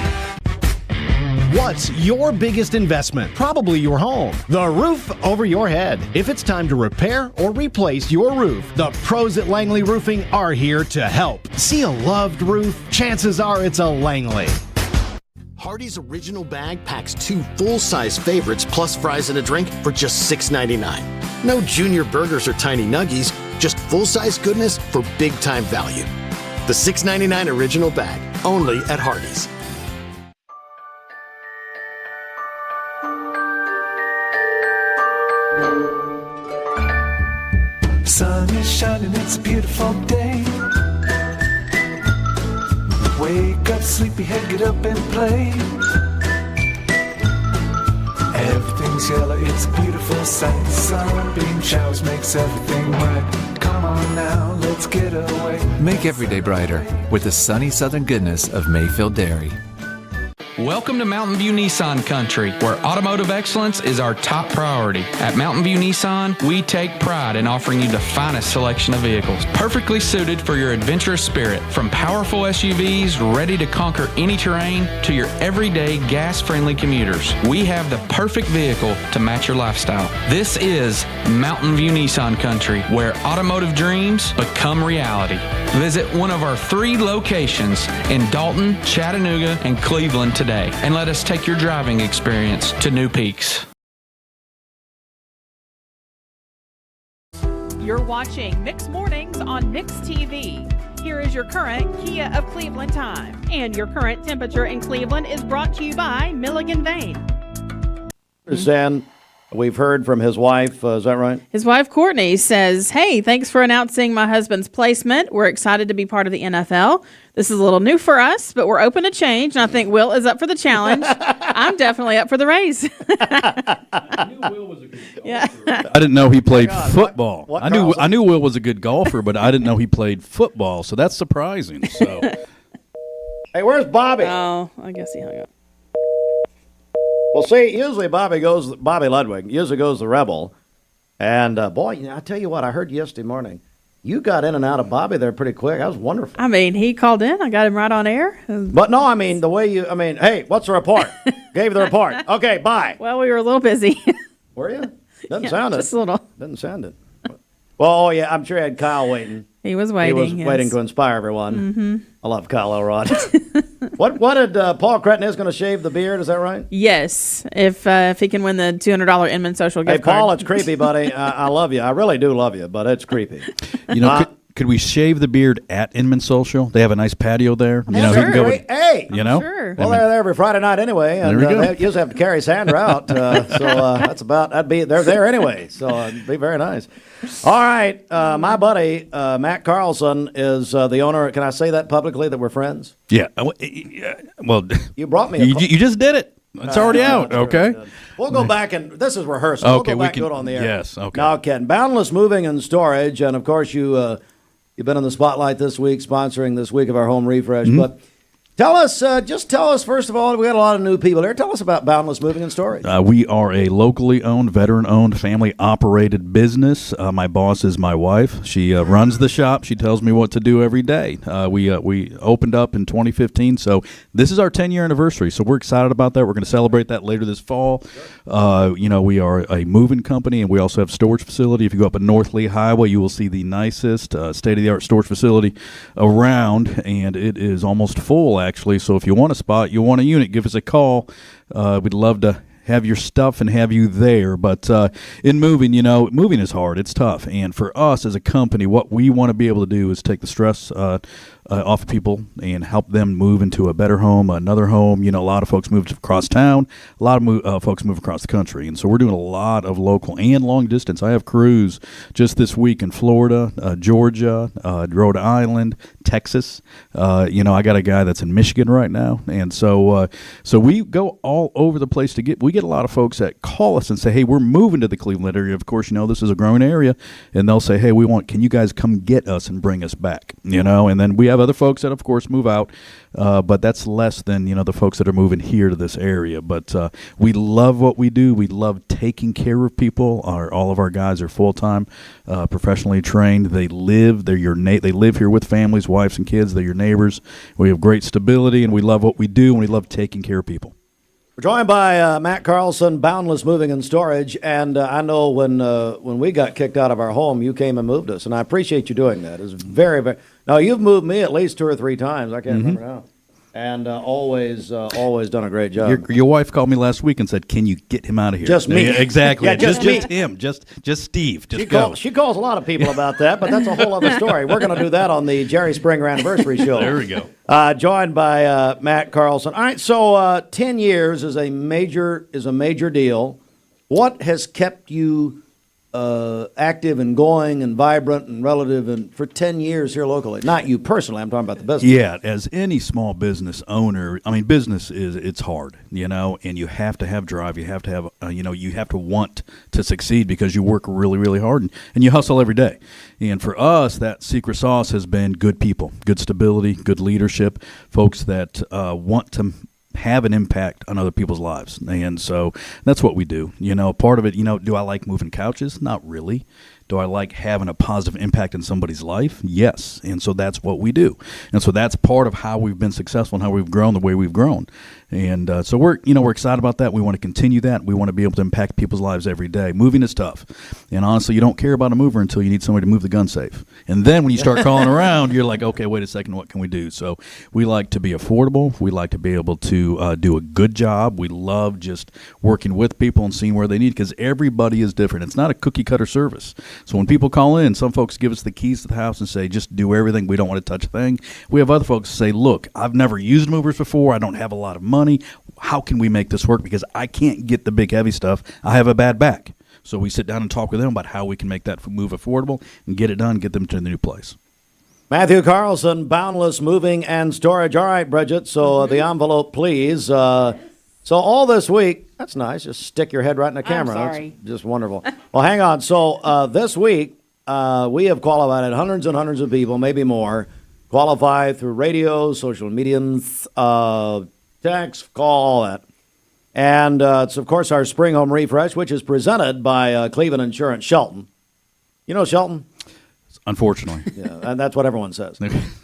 Speaker 17: What's your biggest investment? Probably your home. The roof over your head. If it's time to repair or replace your roof, the pros at Langley Roofing are here to help. See a loved roof? Chances are it's a Langley.
Speaker 22: Hardee's Original Bag packs 2 full-size favorites plus fries and a drink for just $6.99. No junior burgers or tiny nuggies, just full-size goodness for big-time value. The $6.99 Original Bag, only at Hardee's.
Speaker 30: Sun is shining, it's a beautiful day. Wake up, sleepyhead, get up and play. Everything's yellow, it's a beautiful sight. Sunbeam showers makes everything right. Come on now, let's get away.
Speaker 31: Make every day brighter with the sunny southern goodness of Mayfield Dairy.
Speaker 32: Welcome to Mountain View Nissan Country, where automotive excellence is our top priority. At Mountain View Nissan, we take pride in offering you the finest selection of vehicles, perfectly suited for your adventurous spirit. From powerful SUVs ready to conquer any terrain to your everyday gas-friendly commuters, we have the perfect vehicle to match your lifestyle. This is Mountain View Nissan Country, where automotive dreams become reality. Visit one of our 3 locations in Dalton, Chattanooga, and Cleveland today, and let us take your driving experience to new peaks.
Speaker 11: You're watching Mix Mornings on Mix TV. Here is your current Kia of Cleveland time. And your current temperature in Cleveland is brought to you by Milligan Vane.
Speaker 10: And we've heard from his wife, is that right?
Speaker 11: His wife, Courtney, says, "Hey, thanks for announcing my husband's placement. We're excited to be part of the NFL. This is a little new for us, but we're open to change, and I think Will is up for the challenge. I'm definitely up for the race."
Speaker 4: I didn't know he played football.
Speaker 10: What,
Speaker 4: I knew Will was a good golfer, but I didn't know he played football, so that's surprising. So,
Speaker 10: hey, where's Bobby?
Speaker 11: Oh, I guess he hung up.
Speaker 10: Well, see, usually Bobby Ludwig usually goes the Rebel. And, boy, I tell you what, I heard yesterday morning, you got in and out of Bobby there pretty quick. That was wonderful.
Speaker 11: I mean, he called in. I got him right on air.
Speaker 10: But no, I mean, the way hey, what's the report? Gave the report. Okay, bye.
Speaker 11: Well, we were a little busy.
Speaker 10: Were you? Doesn't sound it.
Speaker 11: Just a little.
Speaker 10: Doesn't sound it. Well, oh, yeah, I'm sure he had Kyle waiting.
Speaker 11: He was waiting.
Speaker 10: He was waiting to inspire everyone.
Speaker 11: Mm-hmm.
Speaker 10: I love Kyle Elrod. What did Paul Cretton is going to shave the beard? Is that right?
Speaker 11: Yes, if he can win the $200 Inman Social gift card.
Speaker 10: Hey, Paul, it's creepy, buddy. I love you. I really do love you, but it's creepy.
Speaker 4: you know, could we shave the beard at Inman Social? They have a nice patio there. You know,
Speaker 10: sure.
Speaker 4: he can go with,
Speaker 10: hey,
Speaker 4: you know,
Speaker 11: sure.
Speaker 10: Well, they're there every Friday night anyway, and
Speaker 4: There we go.
Speaker 10: they usually have to carry Sandra out. They're there anyway, so it'd be very nice. All right, my buddy Matt Carlson is the owner. Can I say that publicly that we're friends?
Speaker 4: Yeah. Well,
Speaker 10: you brought me.
Speaker 4: You just did it. It's already out. Okay.
Speaker 10: We'll go back and this is rehearsal.
Speaker 4: Okay,
Speaker 10: we'll go back and do it on the air.
Speaker 4: Yes. Okay.
Speaker 10: Now, Ken, Boundless Moving and Storage, and of course you've been in the spotlight this week, sponsoring this week of our home refresh.
Speaker 4: Mm-hmm.
Speaker 10: But Just tell us, first of all, we got a lot of new people here. Tell us about Boundless Moving and Storage.
Speaker 4: We are a locally owned, veteran-owned, family-operated business. My boss is my wife. She runs the shop. She tells me what to do every day. We opened up in 2015, so this is our 10-year anniversary, so we're excited about that. We're going to celebrate that later this fall. We are a moving company, and we also have a storage facility. If you go up a North Lee Highway, you will see the nicest state-of-the-art storage facility around, and it is almost full, actually. So if you want a spot, you want a unit, give us a call. We'd love to have your stuff and have you there. But in moving, moving is hard. It's tough. And for us as a company, what we want to be able to do is take the stress off of people and help them move into a better home, another home. A lot of folks move across town. A lot of folks move across the country. And so we're doing a lot of local and long distance. I have crews just this week in Florida, Georgia, Rhode Island, Texas. I got a guy that's in Michigan right now. And so we go all over the place we get a lot of folks that call us and say, hey, we're moving to the Cleveland area. Of course, this is a growing area. And they'll say, hey, can you guys come get us and bring us back? And then we have other folks that, of course, move out, but that's less than, the folks that are moving here to this area. But we love what we do. We love taking care of people. All of our guys are full-time, professionally trained. They live here with families, wives and kids. They're your neighbors. We have great stability, and we love what we do, and we love taking care of people.
Speaker 10: We're joined by Matt Carlson, Boundless Moving and Storage, and I know when we got kicked out of our home, you came and moved us, and I appreciate you doing that. It's very, very. Now you've moved me at least 2 or 3 times. I can't remember now, and always done a great job.
Speaker 4: Your wife called me last week and said, "Can you get him out of here?"
Speaker 10: Just me,
Speaker 4: exactly.
Speaker 10: Yeah, just
Speaker 4: him, just Steve.
Speaker 10: She calls a lot of people about that, but that's a whole other story. We're going to do that on the Jerry Springer Anniversary Show.
Speaker 4: There we go.
Speaker 10: Joined by Matt Carlson. All right, so 10 years is a major deal. What has kept you active and going and vibrant and relative and for 10 years here locally? Not you personally. I'm talking about the business.
Speaker 4: Yeah, as any small business owner, business it's hard, and you have to have drive. You have to have, you have to want to succeed because you work really, really hard and you hustle every day. And for us, that secret sauce has been good people, good stability, good leadership, folks that want to have an impact on other people's lives. And so that's what we do. Part of it, do I like moving couches? Not really. Do I like having a positive impact in somebody's life? Yes. And so that's what we do. And so that's part of how we've been successful and how we've grown the way we've grown. And so we're excited about that. We want to continue that. We want to be able to impact people's lives every day. Moving is tough. And honestly, you don't care about a mover until you need somebody to move the gun safe. And then when you start calling around, you're like, okay, wait a second, what can we do? So we like to be affordable. We like to be able to do a good job. We love just working with people and seeing where they need, because everybody is different. It's not a cookie cutter service. So when people call in, some folks give us the keys to the house and say, just do everything. We don't want to touch a thing. We have other folks say, look, I've never used movers before. I don't have a lot of money. How can we make this work? Because I can't get the big heavy stuff. I have a bad back. So we sit down and talk with them about how we can make that move affordable and get it done, get them to the new place.
Speaker 10: Matthew Carlson, Boundless Moving and Storage. All right, Bridget, so the envelope, please. So all this week, that's nice. Just stick your head right in the camera.
Speaker 11: I'm sorry.
Speaker 10: That's just wonderful. Well, hang on. So this week, we have qualified hundreds and hundreds of people, maybe more, qualify through radio, social media, text, call, all that. And it's, of course, our Spring Home Refresh, which is presented by Cleveland Insurance Shelton. You know Shelton?
Speaker 4: Unfortunately.
Speaker 10: Yeah, and that's what everyone says.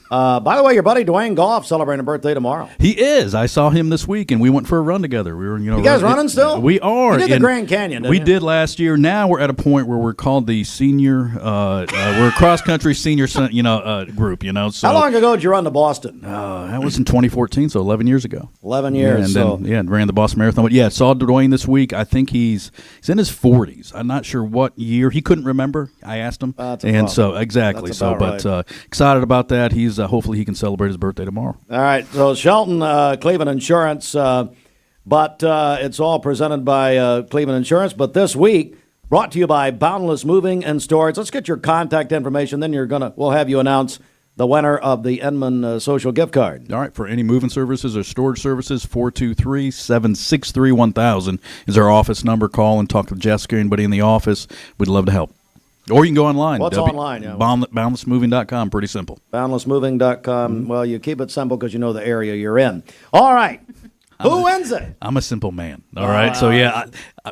Speaker 10: By the way, your buddy Dwayne Goff celebrating a birthday tomorrow.
Speaker 4: He is. I saw him this week, and we went for a run together. We were,
Speaker 10: you guys running still?
Speaker 4: We are.
Speaker 10: You did the Grand Canyon, didn't
Speaker 4: we
Speaker 10: you?
Speaker 4: did last year. Now we're at a point where we're called the senior. We're a cross country senior, group. So
Speaker 10: how long ago did you run to Boston?
Speaker 4: That was in 2014, so 11 years ago.
Speaker 10: 11 years.
Speaker 4: Then ran the Boston Marathon. But yeah, saw Dwayne this week. I think he's in his 40s. I'm not sure what year. He couldn't remember. I asked him, exactly.
Speaker 10: That's about right.
Speaker 4: Excited about that. He's hopefully he can celebrate his birthday tomorrow.
Speaker 10: All right. So Shelton, Cleveland Insurance, but it's all presented by Cleveland Insurance. But this week, brought to you by Boundless Moving and Storage. Let's get your contact information. Then we'll have you announce the winner of the Edmund Social Gift Card.
Speaker 4: All right. For any moving services or storage services, 423-763-1000 is our office number. Call and talk to Jessica. Anybody in the office, we'd love to help. Or you can go online.
Speaker 10: What's online? Yeah.
Speaker 4: Boundlessmoving.com. Pretty simple.
Speaker 10: Boundlessmoving.com. Well, you keep it simple because you know the area you're in. All right. Who wins it?
Speaker 4: I'm a simple man. All right. So,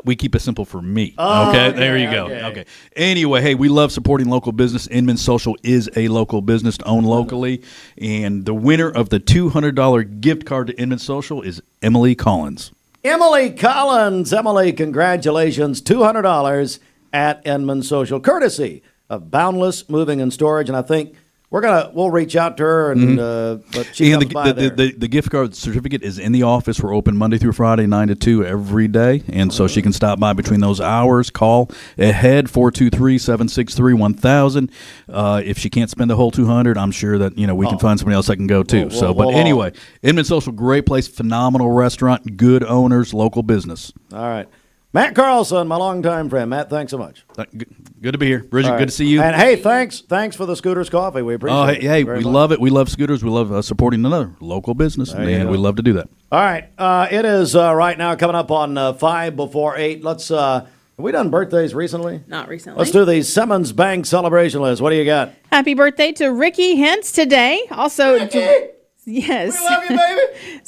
Speaker 4: we keep it simple for me.
Speaker 10: Oh,
Speaker 4: okay. There you go. Okay. Anyway, hey, we love supporting local business. Inman Social is a local business owned locally. And the winner of the $200 gift card to Inman Social is Emily Collins.
Speaker 10: Emily Collins. Emily, congratulations. $200 at Inman Social, courtesy of Boundless Moving and Storage. And I think we'll reach out to her, and but she comes by there.
Speaker 4: The gift card certificate is in the office. We're open Monday through Friday, 9 to 2 every day, and so she can stop by between those hours. Call ahead 423-763-1000. If she can't spend the whole $200, I'm sure that we can find somebody else that can go too. Anyway, Inman Social, great place, phenomenal restaurant, good owners, local business.
Speaker 10: All right. Matt Carlson, my longtime friend. Matt, thanks so much.
Speaker 4: Good to be here. Bridget, good to see you.
Speaker 10: And, hey, thanks for the Scooters Coffee. We appreciate it.
Speaker 4: Hey, we love it. We love Scooters. We love supporting another local business, and we love to do that.
Speaker 10: All right. It is right now coming up on 5 before 8. Let's have we done birthdays recently?
Speaker 11: Not recently.
Speaker 10: Let's do the Simmons Bank celebration list. What do you got?
Speaker 11: Happy birthday to Ricky Hintz today. Also,
Speaker 10: Ricky!
Speaker 11: Yes.
Speaker 10: We love you, baby.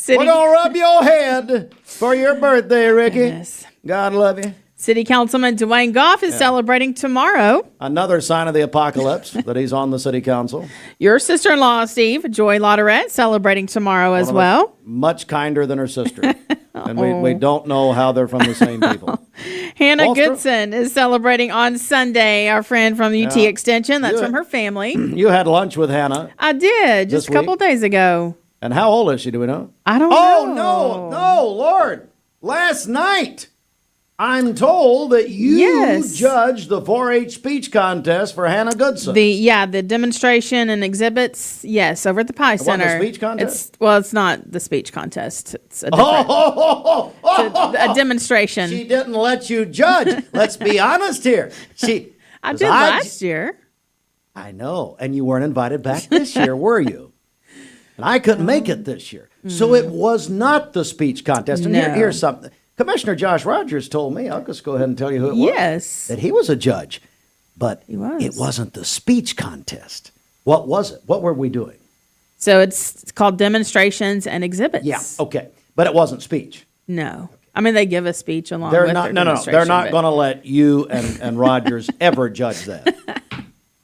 Speaker 10: We're going to rub your head for your birthday, Ricky.
Speaker 11: Yes.
Speaker 10: God love you.
Speaker 11: City Councilman Dwayne Goff is celebrating tomorrow.
Speaker 10: Another sign of the apocalypse that he's on the city council.
Speaker 11: Your sister-in-law, Steve, Joy Lauderette, celebrating tomorrow as well.
Speaker 10: Much kinder than her sister. And we don't know how they're from the same people.
Speaker 11: Hannah Goodson is celebrating on Sunday, our friend from UT Extension. That's from her family.
Speaker 10: You had lunch with Hannah.
Speaker 11: I did, just a couple days ago.
Speaker 10: And how old is she, do we know?
Speaker 11: I don't know.
Speaker 10: No, Lord. Last night, I'm told that you judged the 4-H speech contest for Hannah Goodson.
Speaker 11: The demonstration and exhibits, over at the Pie Center.
Speaker 10: The speech contest?
Speaker 11: It's not the speech contest. It's a different, it's a demonstration.
Speaker 10: She didn't let you judge. Let's be honest here.
Speaker 11: I did last year.
Speaker 10: I know, and you weren't invited back this year, were you? And I couldn't make it this year. So it was not the speech contest. And here's something. Commissioner Josh Rogers told me, I'll just go ahead and tell you who it was.
Speaker 11: Yes.
Speaker 10: That he was a judge. But it wasn't the speech contest. What was it? What were we doing?
Speaker 11: So it's called demonstrations and exhibits.
Speaker 10: Yeah, okay. But it wasn't speech.
Speaker 11: No. I mean, they give a speech along with their demonstration.
Speaker 10: They're not going to let you and Rogers ever judge that.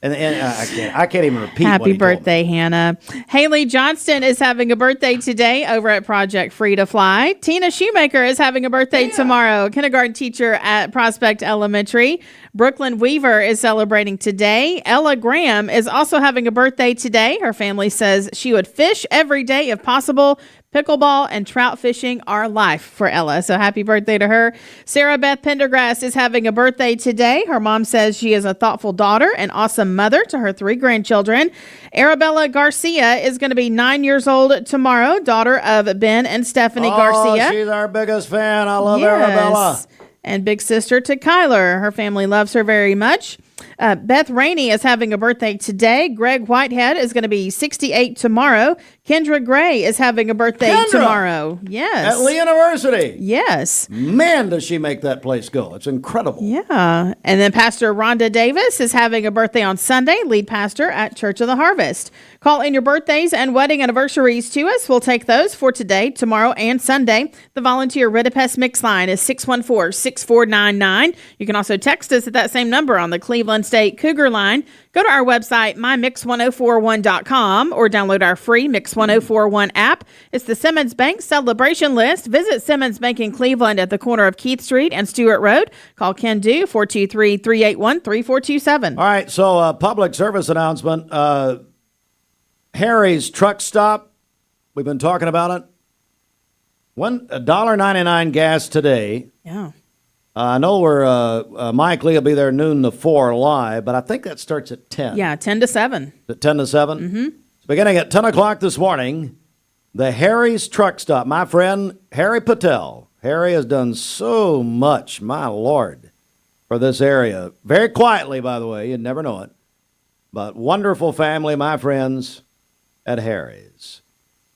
Speaker 10: And I can't even repeat what he
Speaker 11: Happy birthday, Hannah. Haley Johnston is having a birthday today over at Project Free to Fly. Tina Shoemaker is having a birthday tomorrow, kindergarten teacher at Prospect Elementary. Brooklyn Weaver is celebrating today. Ella Graham is also having a birthday today. Her family says she would fish every day if possible. Pickleball and trout fishing are life for Ella. So happy birthday to her. Sarah Beth Pendergrass is having a birthday today. Her mom says she is a thoughtful daughter and awesome mother to her 3 grandchildren. Arabella Garcia is going to be 9 years old tomorrow, daughter of Ben and Stephanie Garcia.
Speaker 10: She's our biggest fan. I love Arabella.
Speaker 11: And big sister to Kyler. Her family loves her very much. Beth Rainey is having a birthday today. Greg Whitehead is going to be 68 tomorrow. Kendra Gray is having a birthday tomorrow. Yes.
Speaker 10: At Lee University.
Speaker 11: Yes.
Speaker 10: Man, does she make that place go. It's incredible.
Speaker 11: Yeah. And then Pastor Rhonda Davis is having a birthday on Sunday, lead pastor at Church of the Harvest. Call in your birthdays and wedding anniversaries to us. We'll take those for today, tomorrow, and Sunday. The volunteer Ridipest Mix line is 614-6499. You can also text us at that same number on the Cleveland State Cougar line. Go to our website, mymix1041.com, or download our free Mix 1041 app. It's the Simmons Bank celebration list. Visit Simmons Bank in Cleveland at the corner of Keith Street and Stewart Road. Call Ken Du, 423-381-3427.
Speaker 10: All right, so public service announcement. Harry's Truck Stop. We've been talking about it. $1.99 gas today.
Speaker 11: Yeah.
Speaker 10: I know Mike Lee will be there noon to 4 live, but I think that starts at 10.
Speaker 11: Yeah, 10 to 7.
Speaker 10: At 10 to 7? Mm-hmm. Beginning at 10 o'clock this morning, the Harry's Truck Stop. My friend, Harry Patel. Harry has done so much, my Lord, for this area. Very quietly, by the way. You'd never know it. But wonderful family, my friends, at Harry's.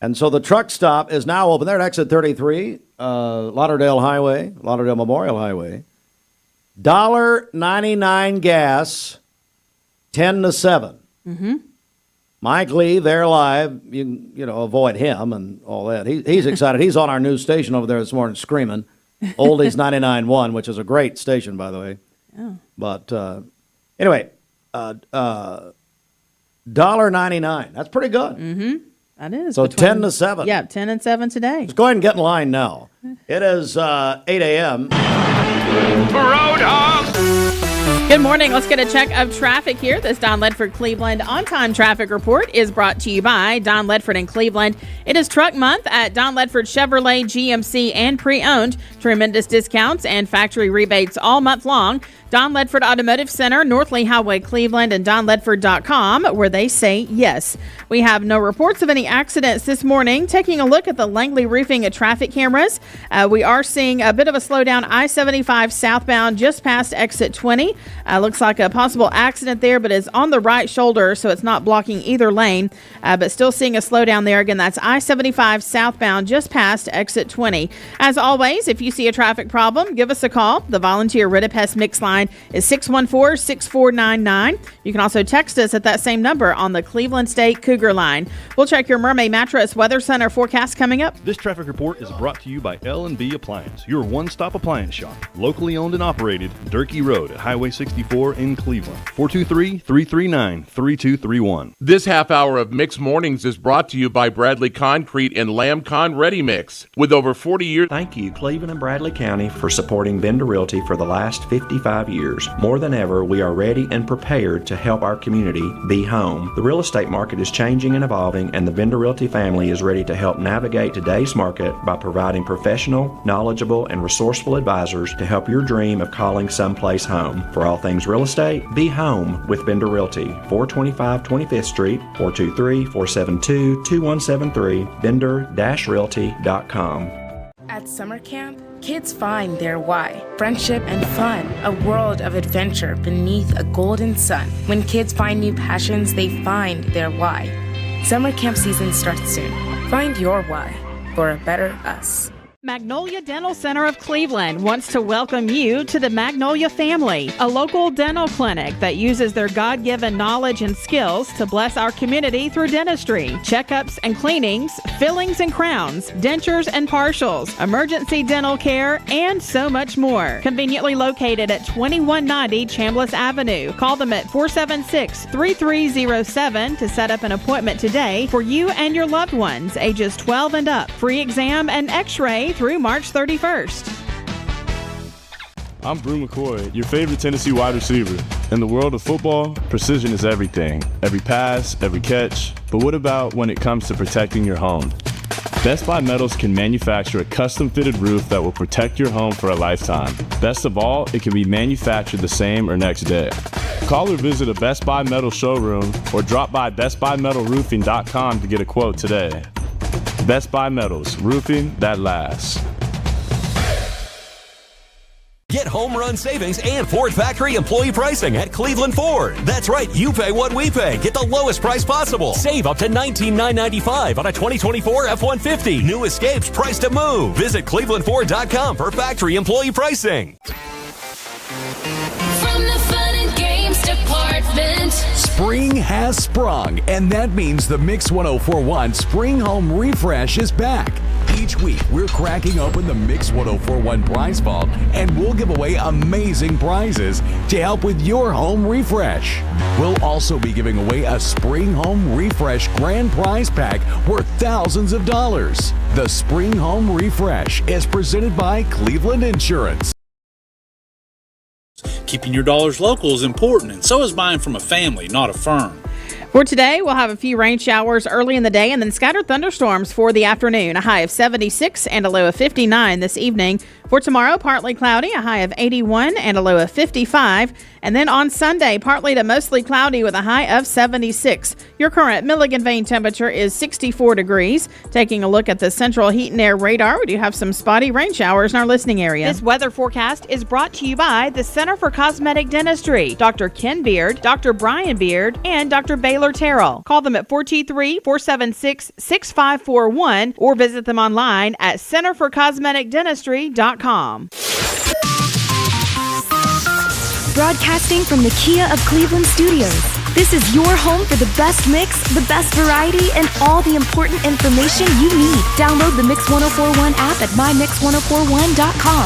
Speaker 10: And so the truck stop is now open. They're at exit 33, Lauderdale Memorial Highway. $1.99 gas, 10-7. Mm-hmm. Mike Lee, they're live. You know, avoid him and all that. He's excited. He's on our news station over there this morning screaming. Oldies 99.1, which is a great station, by the way. Oh. But anyway, $1.99. That's pretty good.
Speaker 11: Mm-hmm. That is.
Speaker 10: So 10-7.
Speaker 11: Yeah, 10 and 7 today.
Speaker 10: Let's go ahead and get in line now. It is 8 a.m.
Speaker 11: Roadhouse. Good morning. Let's get a check of traffic here. This Don Ledford Cleveland on-time traffic report is brought to you by Don Ledford in Cleveland. It is Truck Month at Don Ledford Chevrolet, GMC, and pre-owned. Tremendous discounts and factory rebates all month long. Don Ledford Automotive Center, North Lee Highway, Cleveland, and donledford.com, where they say yes. We have no reports of any accidents this morning. Taking a look at the Langley Roofing traffic cameras, we are seeing a bit of a slowdown I-75 southbound just past exit 20. Looks like a possible accident there, but it's on the right shoulder, so it's not blocking either lane. But still seeing a slowdown there. Again, that's I-75 southbound just past exit 20. As always, if you see a traffic problem, give us a call. The volunteer Ridipest Mix line is 614-6499. You can also text us at that same number on the Cleveland State Cougar line. We'll check your Mermaid Mattress Weather Center forecast coming up.
Speaker 2: This traffic report is brought to you by L&B Appliance, your one-stop appliance shop. Locally owned and operated, Durkee Road at Highway 64 in Cleveland. 423-339-3231.
Speaker 3: This half hour of Mix Mornings is brought to you by Bradley Concrete and Lamcon Ready Mix. With over 40 years.
Speaker 13: Thank you, Cleveland and Bradley County, for supporting Vendor Realty for the last 55 years. More than ever, we are ready and prepared to help our community be home. The real estate market is changing and evolving, and the Vendor Realty family is ready to help navigate today's market by providing professional, knowledgeable, and resourceful advisors to help your dream of calling someplace home. For all things real estate, be home with Vendor Realty. 425 25th Street, 423-472-2173, vendor-realty.com.
Speaker 14: At summer camp, kids find their why. Friendship and fun, a world of adventure beneath a golden sun. When kids find new passions, they find their why. Summer camp season starts soon. Find your why for a better us.
Speaker 11: Magnolia Dental Center of Cleveland wants to welcome you to the Magnolia family, a local dental clinic that uses their God-given knowledge and skills to bless our community through dentistry, checkups and cleanings, fillings and crowns, dentures and partials, emergency dental care, and so much more. Conveniently located at 2190 Chambliss Avenue. Call them at 476-3307 to set up an appointment today for you and your loved ones, ages 12 and up. Free exam and x-ray through March 31st.
Speaker 15: I'm Brew McCoy, your favorite Tennessee wide receiver. In the world of football, precision is everything. Every pass, every catch. But what about when it comes to protecting your home? Best Buy Metals can manufacture a custom-fitted roof that will protect your home for a lifetime. Best of all, it can be manufactured the same or next day. Call or visit a Best Buy Metal showroom or drop by bestbuymetalroofing.com to get a quote today. Best Buy Metals, roofing that lasts.
Speaker 9: Get home run savings and Ford factory employee pricing at Cleveland Ford. That's right, you pay what we pay. Get the lowest price possible. Save up to $19,995 on a 2024 F-150. New Escapes priced to move. Visit clevelandford.com for factory employee pricing.
Speaker 16: From the fun and games department.
Speaker 12: Spring has sprung, and that means the Mix 1041 Spring Home Refresh is back. Each week, we're cracking open the Mix 1041 prize vault, and we'll give away amazing prizes to help with your home refresh. We'll also be giving away a Spring Home Refresh grand prize pack worth thousands of dollars. The Spring Home Refresh is presented by Cleveland Insurance.
Speaker 19: Keeping your dollars local is important, and so is buying from a family, not a firm.
Speaker 11: For today, we'll have a few rain showers early in the day and then scattered thunderstorms for the afternoon. A high of 76 and a low of 59 this evening. For tomorrow, partly cloudy, a high of 81 and a low of 55. And then on Sunday, partly to mostly cloudy with a high of 76. Your current Milligan Vane temperature is 64 degrees. Taking a look at the central heat and air radar, we do have some spotty rain showers in our listening area. This weather forecast is brought to you by the Center for Cosmetic Dentistry, Dr. Ken Beard, Dr. Brian Beard, and Dr. Baylor Terrell. Call them at 423-476-6541 or visit them online at centerforcosmeticdentistry.com.
Speaker 20: Broadcasting from the Kia of Cleveland studios,
Speaker 1: This is your home for the best mix, the best variety, and all the important information you need. Download the Mix 1041 app at mymix1041.com.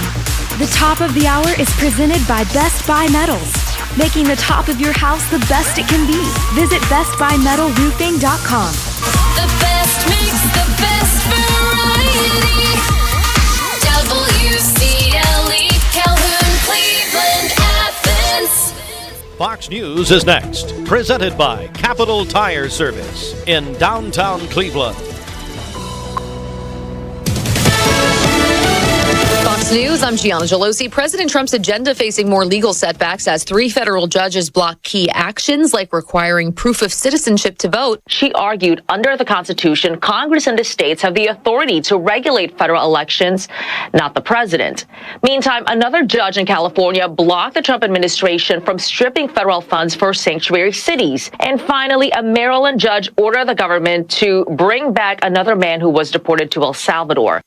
Speaker 1: The top of the hour is presented by Best Buy Metals, making the top of your house the best it can be. Visit bestbuymetalroofing.com.
Speaker 16: The best mix, the best variety. WCLE, Calhoun, Cleveland, Athens.
Speaker 10: Fox News is next, presented by Capital Tire Service in downtown Cleveland.
Speaker 5: Fox News, I'm Gianna Gelosi. President Trump's agenda facing more legal setbacks as 3 federal judges block key actions like requiring proof of citizenship to vote. She argued under the Constitution, Congress and the states have the authority to regulate federal elections, not the president. Meantime, another judge in California blocked the Trump administration from stripping federal funds for sanctuary cities. And finally, a Maryland judge ordered the government to bring back another man who was deported to El Salvador.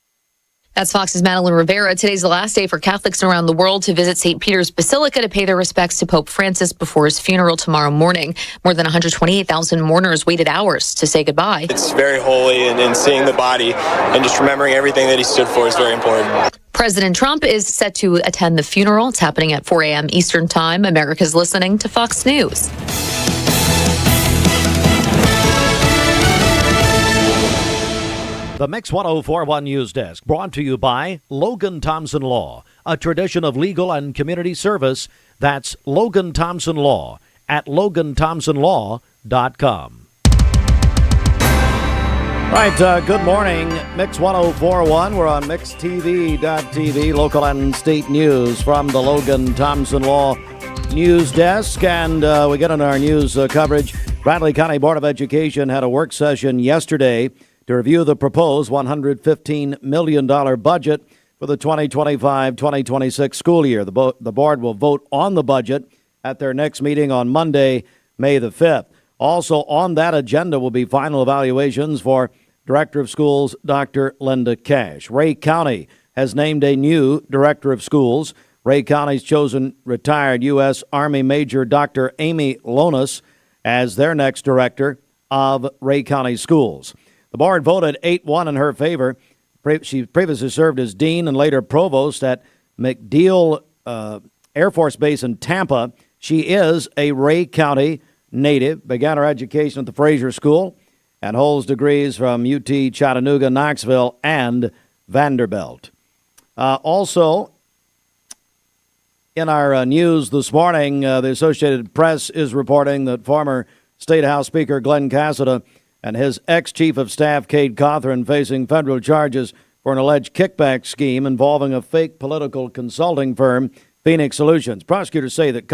Speaker 5: That's Fox's Madeline Rivera. Today's the last day for Catholics around the world to visit St. Peter's Basilica to pay their respects to Pope Francis before his funeral tomorrow morning. More than 128,000 mourners waited hours to say goodbye.
Speaker 18: It's very holy, and seeing the body and just remembering everything that he stood for is very important.
Speaker 5: President Trump is set to attend the funeral. It's happening at 4 a.m. Eastern Time. America's listening to Fox News.
Speaker 10: The Mix 1041 News Desk, brought to you by Logan Thompson Law, a tradition of legal and community service. That's Logan Thompson Law at LoganThompsonLaw.com. Right, good morning, Mix 1041. We're on MixTV.tv, local and state news from the Logan Thompson Law News Desk. And we get on our news coverage. Bradley County Board of Education had a work session yesterday to review the proposed $115 million budget for the 2025-2026 school year. The board will vote on the budget at their next meeting on Monday, May the 5th. Also on that agenda will be final evaluations for Director of Schools Dr. Linda Cash. Ray County has named a new Director of Schools. Ray County's chosen retired U.S. Army Major Dr. Amy Lonas as their next Director of Ray County Schools. The board voted 8-1 in her favor. She previously served as dean and later provost at MacDill Air Force Base in Tampa. She is a Ray County native, began her education at the Fraser School, and holds degrees from UT Chattanooga, Knoxville, and Vanderbilt. Also, in our news this morning, the Associated Press is reporting that former State House Speaker Glenn Cassada and his ex-chief of staff, Cade Cothran, facing federal charges for an alleged kickback scheme involving a fake political consulting firm, Phoenix Solutions. Prosecutors say that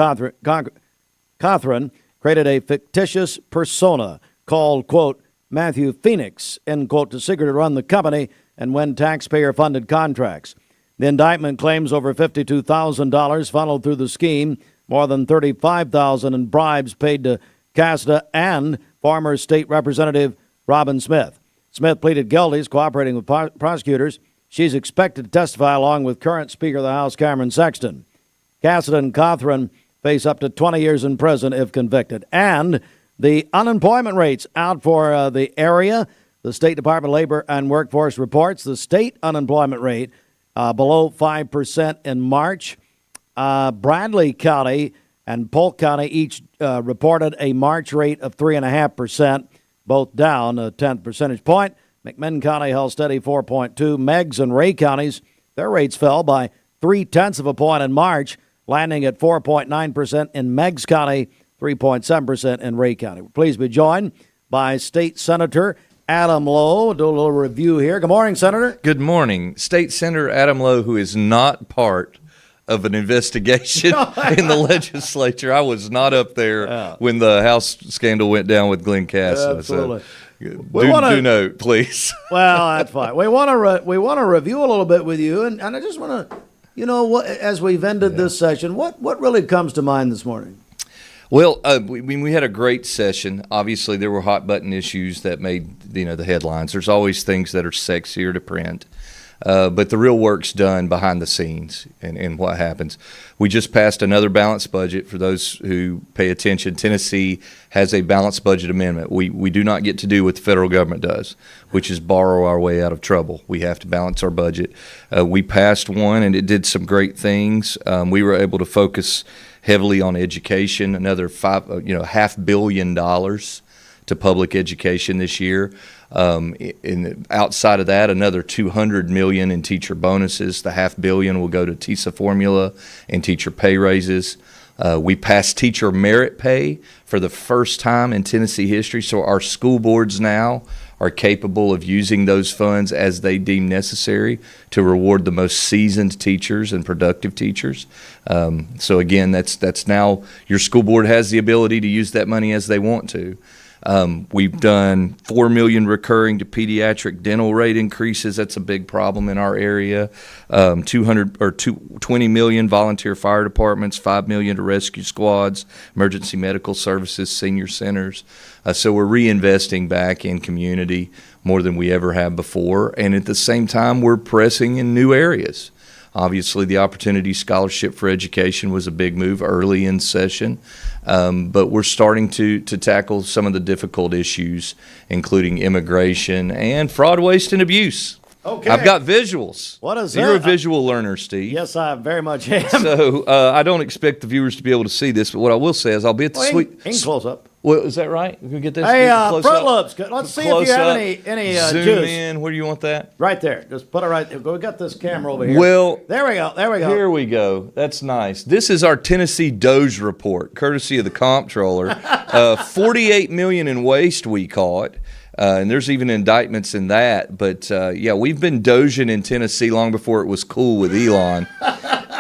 Speaker 10: Cothran created a fictitious persona called, quote, Matthew Phoenix, end quote, to secretly run the company and win taxpayer-funded contracts. The indictment claims over $52,000 funneled through the scheme, more than $35,000 in bribes paid to Cassada and former state representative Robin Smith. Smith pleaded guilty, is cooperating with prosecutors. She's expected to testify along with current Speaker of the House Cameron Sexton. Cassada and Cothran face up to 20 years in prison if convicted. And the unemployment rates out for the area. The State Department of Labor and Workforce reports the state unemployment rate below 5% in March. Bradley County and Polk County each reported a March rate of 3.5%, both down a 10th percentage point. McMinn County held steady 4.2. Meigs and Ray counties, their rates fell by 0.3 of a point in March, landing at 4.9% in Meigs County, 3.7% in Ray County. We're pleased to be joined by State Senator Adam Lowe. We'll do a little review here. Good morning, Senator.
Speaker 20: Good morning. State Senator Adam Lowe, who is not part of an investigation in the legislature. I was not up there when the House scandal went down with Glenn Cassada.
Speaker 10: Absolutely.
Speaker 20: So do note, please.
Speaker 10: Well, that's fine. We want to review a little bit with you, and I just want to, as we've ended this session, what really comes to mind this morning?
Speaker 20: Well, we had a great session. Obviously, there were hot button issues that made the headlines. There's always things that are sexier to print. But the real work's done behind the scenes and what happens. We just passed another balanced budget. For those who pay attention, Tennessee has a balanced budget amendment. We do not get to do what the federal government does, which is borrow our way out of trouble. We have to balance our budget. We passed one, and it did some great things. We were able to focus heavily on education, another $500 million to public education this year. Outside of that, another $200 million in teacher bonuses. The $500 million will go to TISA formula and teacher pay raises. We passed teacher merit pay for the first time in Tennessee history, so our school boards now are capable of using those funds as they deem necessary to reward the most seasoned teachers and productive teachers. So again, that's now your school board has the ability to use that money as they want to. We've done $4 million recurring to pediatric dental rate increases. That's a big problem in our area. $20 million volunteer fire departments, $5 million to rescue squads, emergency medical services, senior centers. So we're reinvesting back in community more than we ever have before, and at the same time, we're pressing in new areas. Obviously, the Opportunity Scholarship for Education was a big move early in session, but we're starting to tackle some of the difficult issues, including immigration and fraud, waste, and abuse.
Speaker 10: Okay.
Speaker 20: I've got visuals.
Speaker 10: What is
Speaker 20: You're
Speaker 10: that?
Speaker 20: a visual learner, Steve.
Speaker 10: Yes, I very much am.
Speaker 20: So I don't expect the viewers to be able to see this, but what I will say is I'll be at the
Speaker 10: In close up.
Speaker 20: Well, is that right? We can get this.
Speaker 10: Hey,
Speaker 20: close
Speaker 10: Front
Speaker 20: up?
Speaker 10: Loops. Let's see if you have any
Speaker 20: Zoom
Speaker 10: juice.
Speaker 20: in. Where do you want that?
Speaker 10: Right there. Just put it right there. We got this camera over here.
Speaker 20: Well,
Speaker 10: there we go. There we go.
Speaker 20: Here we go. That's nice. This is our Tennessee Doge report, courtesy of the comptroller. $48 million in waste we caught. And there's even indictments in that. But, yeah, we've been doging in Tennessee long before it was cool with Elon.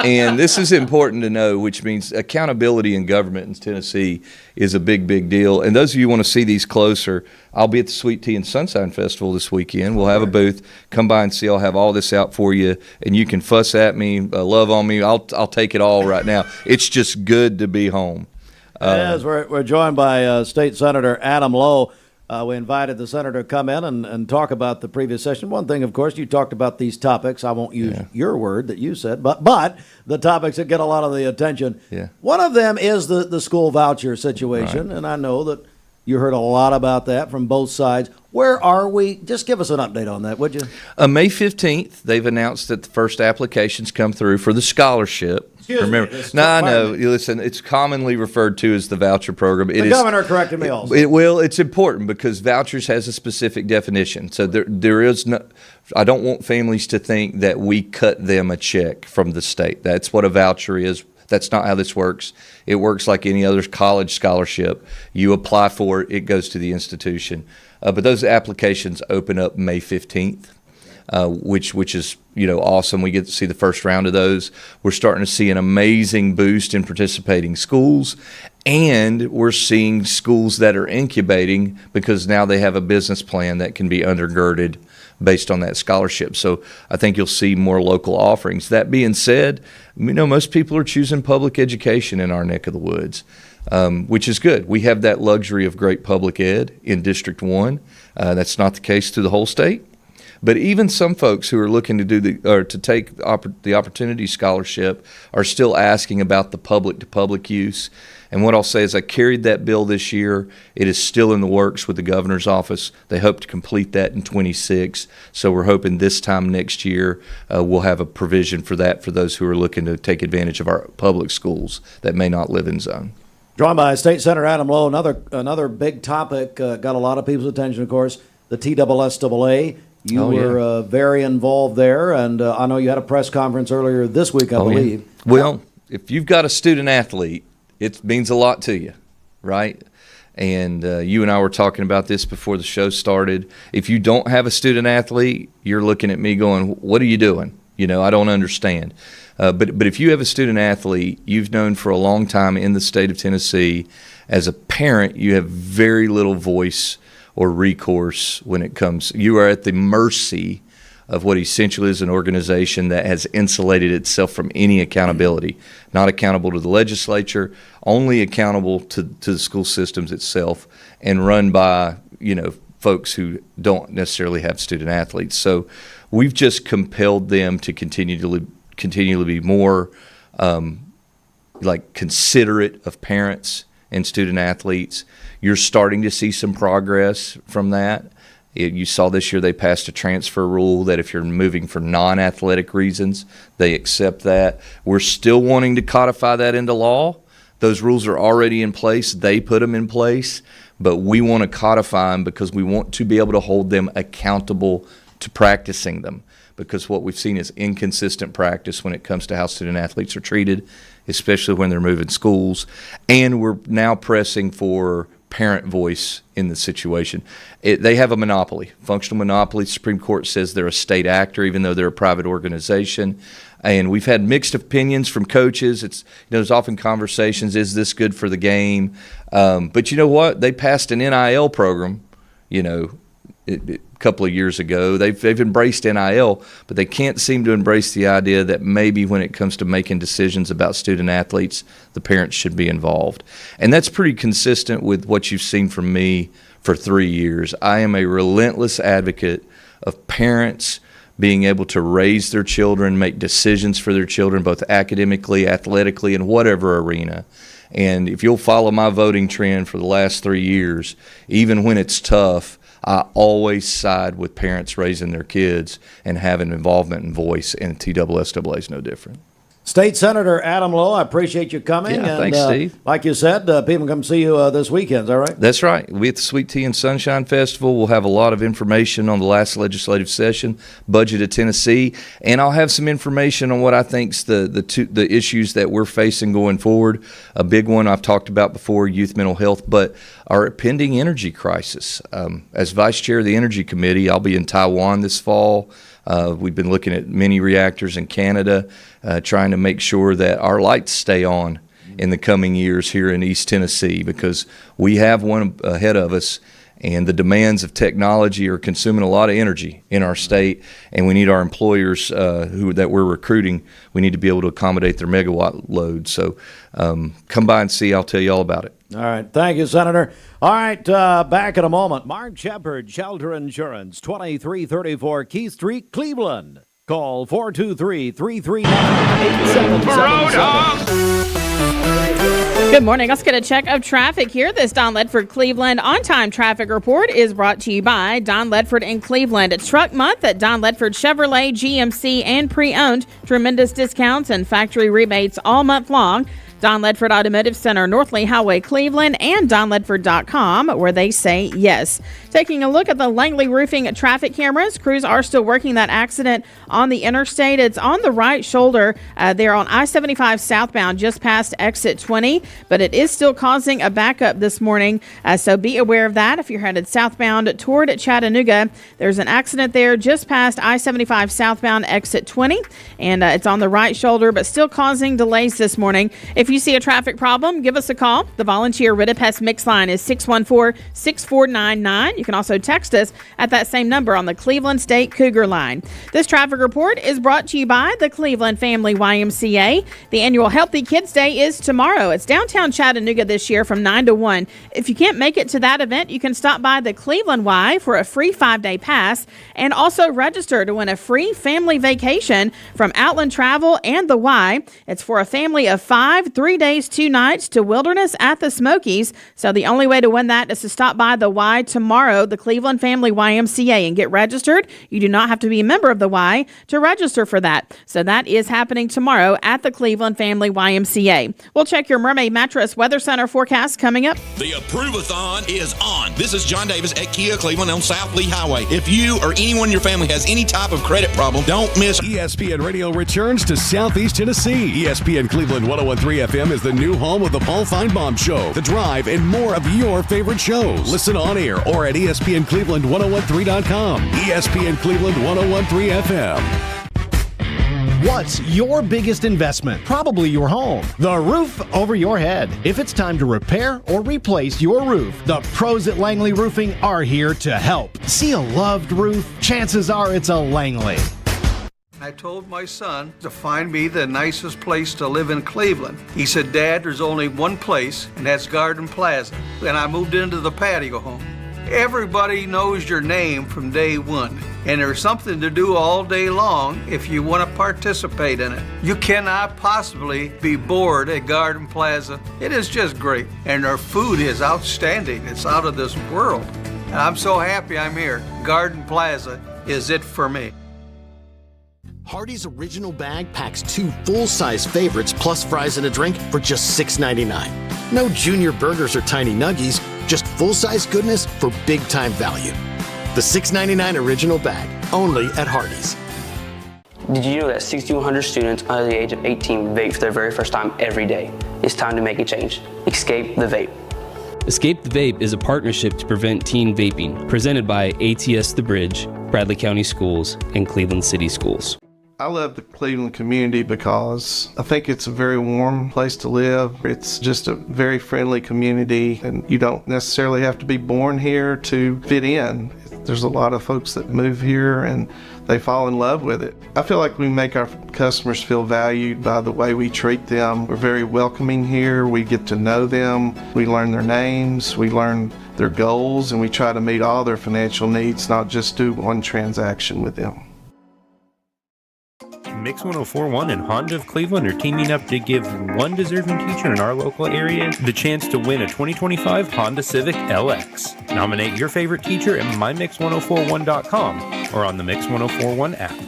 Speaker 20: And this is important to know, which means accountability in government in Tennessee is a big, big deal. And those of you who want to see these closer, I'll be at the Sweet Tea and Sunshine Festival this weekend. We'll have a booth. Come by and see. I'll have all this out for you. And you can fuss at me, love on me. I'll take it all right now. It's just good to be home.
Speaker 10: As we're joined by State Senator Adam Lowe. We invited the senator to come in and talk about the previous session. One thing, of course, you talked about these topics. I won't use your word that you said, but the topics that get a lot of the attention.
Speaker 20: Yeah.
Speaker 10: One of them is the school voucher situation, and I know that you heard a lot about that from both sides. Where are we? Just give us an update on that, would you?
Speaker 20: May 15th, they've announced that the first applications come through for the scholarship. Remember, I know. Listen, it's commonly referred to as the voucher program.
Speaker 10: The governor corrected me also.
Speaker 20: It's important because vouchers has a specific definition. So there is no. I don't want families to think that we cut them a check from the state. That's what a voucher is. That's not how this works. It works like any other college scholarship. You apply for it, it goes to the institution. But those applications open up May 15th. Which is awesome. We get to see the first round of those. We're starting to see an amazing boost in participating schools, and we're seeing schools that are incubating because now they have a business plan that can be undergirded based on that scholarship. So I think you'll see more local offerings. That being said, most people are choosing public education in our neck of the woods, which is good. We have that luxury of great public ed in District 1. That's not the case through the whole state. But even some folks who are looking to take the Opportunity Scholarship are still asking about the public-to-public use. And what I'll say is I carried that bill this year. It is still in the works with the governor's office. They hope to complete that in 26. So we're hoping this time next year we'll have a provision for that for those who are looking to take advantage of our public schools that may not live in zone.
Speaker 10: Joined by State Senator Adam Lowe, another big topic, got a lot of people's attention, of course, the TSSAA. You were very involved there, and I know you had a press conference earlier this week, I believe.
Speaker 20: Yeah. Well, if you've got a student athlete, it means a lot to you, right? And you and I were talking about this before the show started. If you don't have a student athlete, you're looking at me going, what are you doing? I don't understand. But if you have a student athlete you've known for a long time in the state of Tennessee, as a parent, you have very little voice or recourse when it comes. You are at the mercy of what essentially is an organization that has insulated itself from any accountability, not accountable to the legislature, only accountable to the school systems itself, and run by folks who don't necessarily have student athletes. So we've just compelled them to continually be more considerate of parents and student athletes. You're starting to see some progress from that. You saw this year they passed a transfer rule that if you're moving for non-athletic reasons, they accept that. We're still wanting to codify that into law. Those rules are already in place. They put them in place, but we want to codify them because we want to be able to hold them accountable to practicing them, because what we've seen is inconsistent practice when it comes to how student athletes are treated, especially when they're moving schools. And we're now pressing for parent voice in the situation. They have a monopoly, functional monopoly. Supreme Court says they're a state actor, even though they're a private organization. And we've had mixed opinions from coaches. There's often conversations, is this good for the game? But you know what? They passed an NIL program, a couple of years ago. They've embraced NIL, but they can't seem to embrace the idea that maybe when it comes to making decisions about student athletes, the parents should be involved. And that's pretty consistent with what you've seen from me for 3 years. I am a relentless advocate of parents being able to raise their children, make decisions for their children, both academically, athletically, in whatever arena. And if you'll follow my voting trend for the last 3 years, even when it's tough, I always side with parents raising their kids and having involvement and voice, and TSSAA is no different.
Speaker 10: State Senator Adam Lowe, I appreciate you coming.
Speaker 20: Yeah,
Speaker 10: and,
Speaker 20: thanks, Steve.
Speaker 10: Like you said, people come see you this weekend, is that right?
Speaker 20: That's right. We'll be at the Sweet Tea and Sunshine Festival. We'll have a lot of information on the last legislative session, budget of Tennessee, and I'll have some information on what I think's the issues that we're facing going forward. A big one I've talked about before, youth mental health, but our pending energy crisis. As Vice Chair of the Energy Committee, I'll be in Taiwan this fall. We've been looking at mini reactors in Canada, trying to make sure that our lights stay on in the coming years here in East Tennessee, because we have one ahead of us, and the demands of technology are consuming a lot of energy in our state, and we need our employers that we're recruiting, we need to be able to accommodate their megawatt load. So come by and see. I'll tell you all about it.
Speaker 10: All right. Thank you, Senator. All right. Back in a moment. Mark Shepard, Shelter Insurance, 2334 Key Street, Cleveland. Call 423-339-8777.
Speaker 11: Good morning. Let's get a check of traffic here. This Don Ledford Cleveland on-time traffic report is brought to you by Don Ledford in Cleveland. It's Truck Month at Don Ledford Chevrolet, GMC, and pre-owned. Tremendous discounts and factory rebates all month long. Don Ledford Automotive Center, North Lee Highway, Cleveland, and donledford.com, where they say yes. Taking a look at the Langley Roofing traffic cameras, crews are still working that accident on the interstate. It's on the right shoulder. They're on I-75 southbound, just past exit 20, but it is still causing a backup this morning, so be aware of that. If you're headed southbound toward Chattanooga, there's an accident there just past I-75 southbound, exit 20, and it's on the right shoulder, but still causing delays this morning. If you see a traffic problem, give us a call. The volunteer Ridipest mix line is 614-6499. You can also text us at that same number on the Cleveland State Cougar line. This traffic report is brought to you by the Cleveland Family YMCA. The annual Healthy Kids Day is tomorrow. It's downtown Chattanooga this year from 9 to 1. If you can't make it to that event, you can stop by the Cleveland Y for a free 5-day pass and also register to win a free family vacation from Outland Travel and the Y. It's for a family of 5, 3 days, 2 nights to Wilderness at the Smokies. So the only way to win that is to stop by the Y tomorrow, the Cleveland Family YMCA, and get registered. You do not have to be a member of the Y to register for that. So that is happening tomorrow at the Cleveland Family YMCA. We'll check your Mermaid Mattress Weather Center forecast coming up.
Speaker 6: The Approve-a-thon is on. This is John Davis at Kia Cleveland on South Lee Highway. If you or anyone in your family has any type of credit problem, don't miss.
Speaker 12: ESPN Radio returns to Southeast Tennessee. ESPN Cleveland 101.3 FM is the new home of the Paul Feinbaum Show, The Drive, and more of your favorite shows. Listen on air or at ESPNCleveland1013.com. ESPN Cleveland 101.3 FM.
Speaker 7: What's your biggest investment? Probably your home. The roof over your head. If it's time to repair or replace your roof, the pros at Langley Roofing are here to help. See a loved roof? Chances are it's a Langley.
Speaker 8: I told my son to find me the nicest place to live in Cleveland. He said, Dad, there's only one place, and that's Garden Plaza. And I moved into the patio home. Everybody knows your name from day one, and there's something to do all day long if you want to participate in it. You cannot possibly be bored at Garden Plaza. It is just great, and their food is outstanding. It's out of this world. And I'm so happy I'm here. Garden Plaza is it for me.
Speaker 17: Hardee's Original Bag packs 2 full-size favorites plus fries and a drink for just $6.99. No junior burgers or tiny nuggies, just full-size goodness for big-time value. The $6.99 Original Bag, only at Hardee's.
Speaker 21: Did you know that 6,100 students under the age of 18 vape for their very first time every day? It's time to make a change. Escape the vape.
Speaker 22: Escape the Vape is a partnership to prevent teen vaping, presented by ATS The Bridge, Bradley County Schools, and Cleveland City Schools.
Speaker 23: I love the Cleveland community because I think it's a very warm place to live. It's just a very friendly community, and you don't necessarily have to be born here to fit in. There's a lot of folks that move here and they fall in love with it. I feel like we make our customers feel valued by the way we treat them. We're very welcoming here. We get to know them. We learn their names. We learn their goals, and we try to meet all their financial needs, not just do one transaction with them.
Speaker 24: Mix 104.1 and Honda of Cleveland are teaming up to give one deserving teacher in our local area the chance to win a 2025 Honda Civic LX. Nominate your favorite teacher at mymix1041.com or on the Mix 1041 app.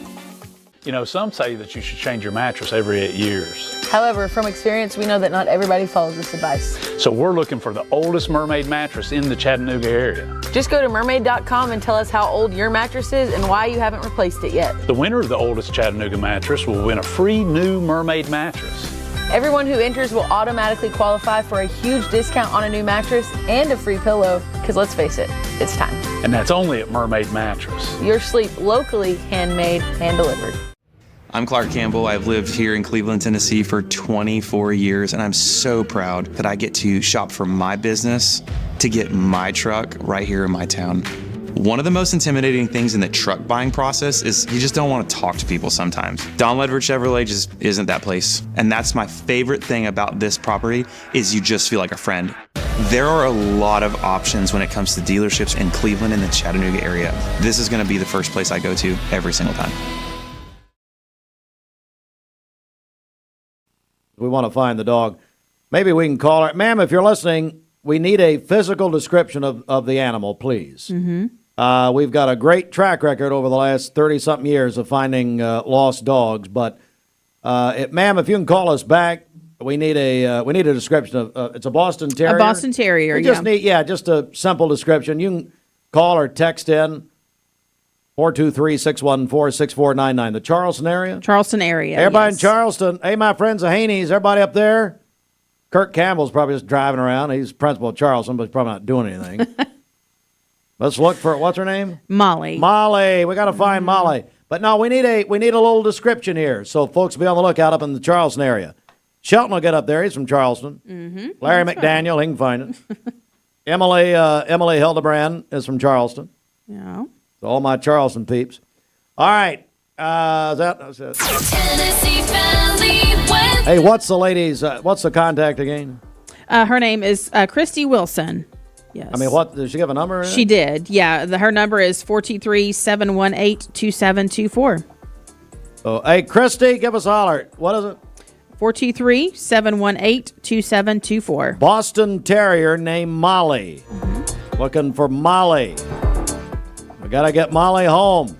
Speaker 19: You know, some say that you should change your mattress every 8 years.
Speaker 25: However, from experience, we know that not everybody follows this advice.
Speaker 19: So we're looking for the oldest Mermaid mattress in the Chattanooga area.
Speaker 25: Just go to mermaid.com and tell us how old your mattress is and why you haven't replaced it yet.
Speaker 19: The winner of the oldest Chattanooga mattress will win a free new Mermaid mattress.
Speaker 25: Everyone who enters will automatically qualify for a huge discount on a new mattress and a free pillow, because let's face it, it's time.
Speaker 19: And that's only at Mermaid Mattress.
Speaker 25: Your sleep locally handmade, hand delivered.
Speaker 26: I'm Clark Campbell. I've lived here in Cleveland, Tennessee for 24 years, and I'm so proud that I get to shop for my business to get my truck right here in my town. One of the most intimidating things in the truck buying process is you just don't want to talk to people sometimes. Don Ledford Chevrolet just isn't that place. And that's my favorite thing about this property is you just feel like a friend. There are a lot of options when it comes to dealerships in Cleveland and the Chattanooga area. This is going to be the first place I go to every single time.
Speaker 10: We want to find the dog. Maybe we can call her. Ma'am, if you're listening, we need a physical description of the animal, please.
Speaker 11: Mm-hmm.
Speaker 10: We've got a great track record over the last 30-something years of finding lost dogs. But, ma'am, if you can call us back, we need a description of it's a Boston Terrier.
Speaker 11: A Boston Terrier,
Speaker 10: we just need just a simple description. You can call or text in 423-614-6499. The Charleston area?
Speaker 11: Charleston area,
Speaker 10: Everybody
Speaker 11: yes.
Speaker 10: in Charleston. Hey, my friends of Haney's, everybody up there? Kirk Campbell's probably just driving around. He's principal of Charleston, but he's probably not doing anything. Let's look for, what's her name?
Speaker 11: Molly.
Speaker 10: Molly. We got to find Molly. But no, we need a little description here, so folks be on the lookout up in the Charleston area. Shelton will get up there. He's from Charleston.
Speaker 11: Mm-hmm.
Speaker 10: Larry McDaniel, he can find it. Emily Hildebrand is from Charleston.
Speaker 11: Yeah.
Speaker 10: So all my Charleston peeps. All right. That's it.
Speaker 16: Tennessee Valley Weather.
Speaker 10: Hey, what's the contact again?
Speaker 11: Her name is Christy Wilson. Yes.
Speaker 10: I mean, what, did she give a number? In
Speaker 11: She
Speaker 10: it?
Speaker 11: did, yeah. Her number is 423-718-2724.
Speaker 10: Oh, hey, Christy, give us a holler. What is it?
Speaker 11: 423-718-2724.
Speaker 10: Boston Terrier named Molly.
Speaker 11: Mm-hmm.
Speaker 10: Looking for Molly. We got to get Molly home.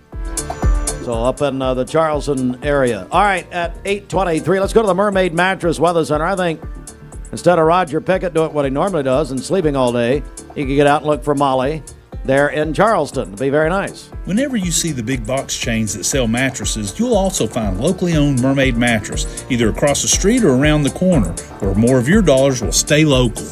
Speaker 10: So up in the Charleston area. All right, at 8:23, let's go to the Mermaid Mattress Weather Center. I think instead of Roger Pickett doing what he normally does and sleeping all day, he could get out and look for Molly there in Charleston. It'd be very nice.
Speaker 19: Whenever you see the big box chains that sell mattresses, you'll also find locally owned Mermaid Mattress, either across the street or around the corner, where more of your dollars will stay local.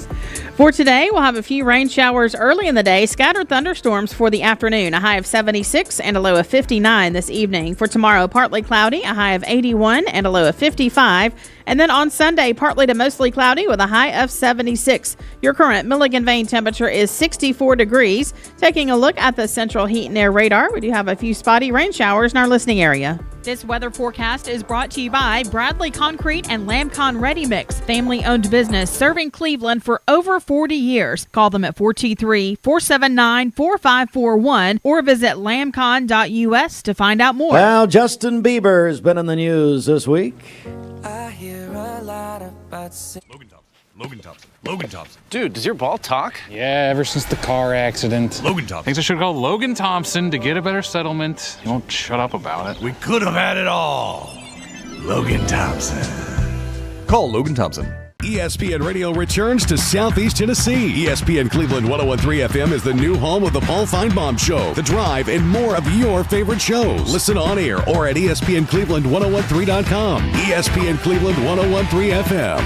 Speaker 11: For today, we'll have a few rain showers early in the day, scattered thunderstorms for the afternoon, a high of 76 and a low of 59 this evening. For tomorrow, partly cloudy, a high of 81 and a low of 55. And then on Sunday, partly to mostly cloudy with a high of 76. Your current Milligan Vane temperature is 64 degrees. Taking a look at the central heat and air radar, we do have a few spotty rain showers in our listening area. This weather forecast is brought to you by Bradley Concrete and Lamcon Ready Mix, family-owned business serving Cleveland for over 40 years. Call them at 423-479-4541 or visit lamcon.us to find out more.
Speaker 10: Well, Justin Bieber has been in the news this week.
Speaker 2: I hear a lot about
Speaker 3: Logan Thompson.
Speaker 2: Dude, does your ball talk?
Speaker 3: Yeah, ever since the car accident. Logan Thompson. Thinks I should call Logan Thompson to get a better settlement. He won't shut up about it. We could have had it all. Logan Thompson.
Speaker 4: Call Logan Thompson.
Speaker 12: ESPN Radio returns to Southeast Tennessee. ESPN Cleveland 101.3 FM is the new home of the Paul Feinbaum Show, The Drive, and more of your favorite shows. Listen on air or at ESPNCleveland1013.com. ESPN Cleveland 101.3 FM.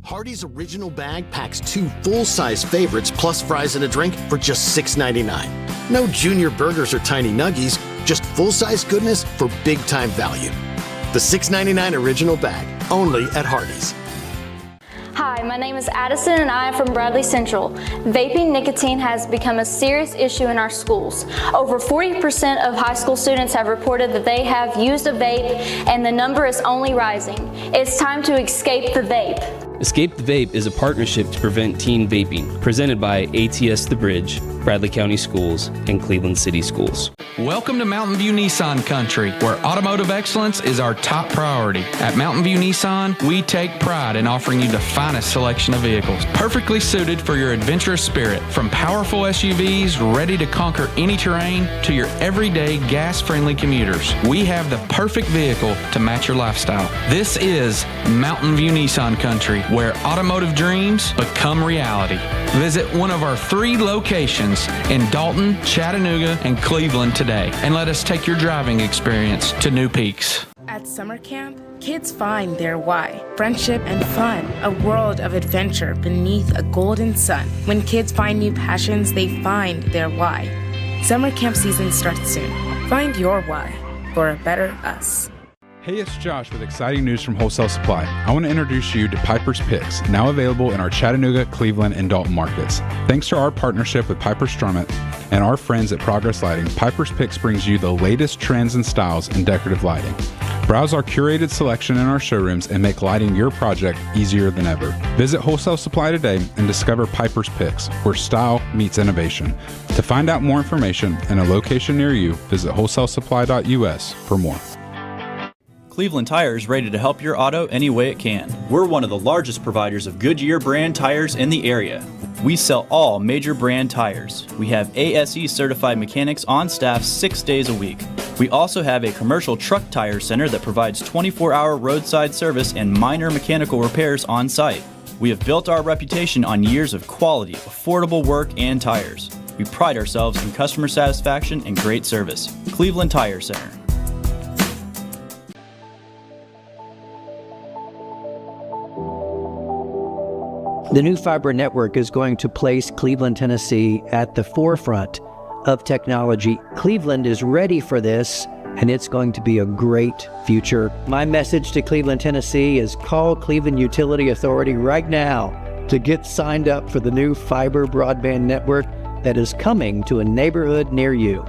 Speaker 17: Hardee's original bag packs 2 full-size favorites plus fries and a drink for just $6.99. No junior burgers or tiny nuggies, just full-size goodness for big-time value. The $6.99 original bag, only at Hardee's.
Speaker 13: Hi, my name is Addison and I am from Bradley Central. Vaping nicotine has become a serious issue in our schools. Over 40% of high school students have reported that they have used a vape, and the number is only rising. It's time to escape the vape.
Speaker 22: Escape the Vape is a partnership to prevent teen vaping, presented by ATS The Bridge, Bradley County Schools, and Cleveland City Schools.
Speaker 14: Welcome to Mountain View Nissan Country, where automotive excellence is our top priority. At Mountain View Nissan, we take pride in offering you the finest selection of vehicles, perfectly suited for your adventurous spirit. From powerful SUVs ready to conquer any terrain to your everyday gas-friendly commuters, we have the perfect vehicle to match your lifestyle. This is Mountain View Nissan Country, where automotive dreams become reality. Visit one of our 3 locations in Dalton, Chattanooga, and Cleveland today, and let us take your driving experience to new peaks.
Speaker 15: At summer camp, kids find their why. Friendship and fun, a world of adventure beneath a golden sun. When kids find new passions, they find their why. Summer camp season starts soon. Find your why for a better us.
Speaker 27: Hey, it's Josh with exciting news from Wholesale Supply. I want to introduce you to Piper's Picks, now available in our Chattanooga, Cleveland, and Dalton markets. Thanks to our partnership with Piper Strummett and our friends at Progress Lighting, Piper's Picks brings you the latest trends and styles in decorative lighting. Browse our curated selection in our showrooms and make lighting your project easier than ever. Visit Wholesale Supply today and discover Piper's Picks, where style meets innovation. To find out more information and a location near you, visit wholesalesupply.us for more.
Speaker 28: Cleveland Tire is ready to help your auto any way it can. We're one of the largest providers of Goodyear brand tires in the area. We sell all major brand tires. We have ASE certified mechanics on staff 6 days a week. We also have a commercial truck tire center that provides 24-hour roadside service and minor mechanical repairs on site. We have built our reputation on years of quality, affordable work and tires. We pride ourselves in customer satisfaction and great service. Cleveland Tire Center.
Speaker 29: The new fiber network is going to place Cleveland, Tennessee at the forefront of technology. Cleveland is ready for this, and it's going to be a great future. My message to Cleveland, Tennessee is call Cleveland Utility Authority right now to get signed up for the new fiber broadband network that is coming to a neighborhood near you.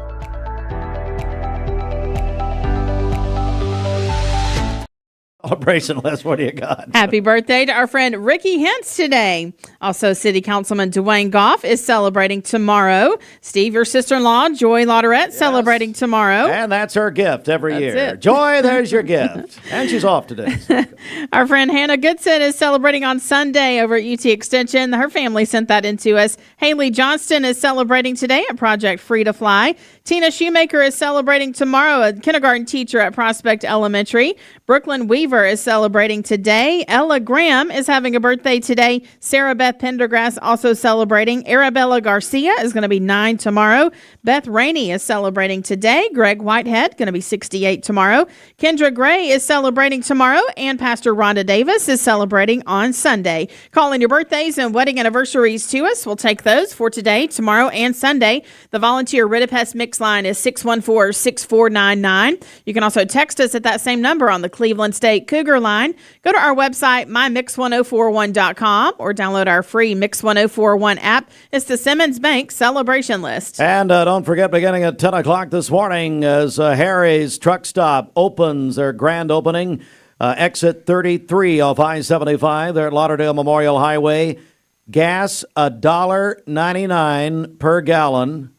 Speaker 10: Operation Les, what do you got?
Speaker 11: Happy birthday to our friend Ricky Hentz today. Also, City Councilman Dwayne Goff is celebrating tomorrow. Steve, your sister-in-law, Joy Lauderette, celebrating tomorrow.
Speaker 10: And that's her gift every year.
Speaker 11: It.
Speaker 10: Joy, there's your gift. And she's off today. So.
Speaker 11: Our friend Hannah Goodson is celebrating on Sunday over at UT Extension. Her family sent that in to us. Haley Johnston is celebrating today at Project Free to Fly. Tina Shoemaker is celebrating tomorrow, a kindergarten teacher at Prospect Elementary. Brooklyn Weaver is celebrating today. Ella Graham is having a birthday today. Sarah Beth Pendergrass also celebrating. Arabella Garcia is going to be 9 tomorrow. Beth Rainey is celebrating today. Greg Whitehead going to be 68 tomorrow. Kendra Gray is celebrating tomorrow. And Pastor Rhonda Davis is celebrating on Sunday. Calling your birthdays and wedding anniversaries to us. We'll take those for today, tomorrow, and Sunday. The volunteer Ridipest Mix line is 614-6499. You can also text us at that same number on the Cleveland State Cougar Cougar line. Go to our website, mymix1041.com, or download our free Mix 1041 app. It's the Simmons Bank celebration list.
Speaker 10: And don't forget, beginning at 10 o'clock this morning, as Harry's Truck Stop opens their grand opening, exit 33 off I-75 there at Lauderdale Memorial Highway. Gas, $1.99 per gallon,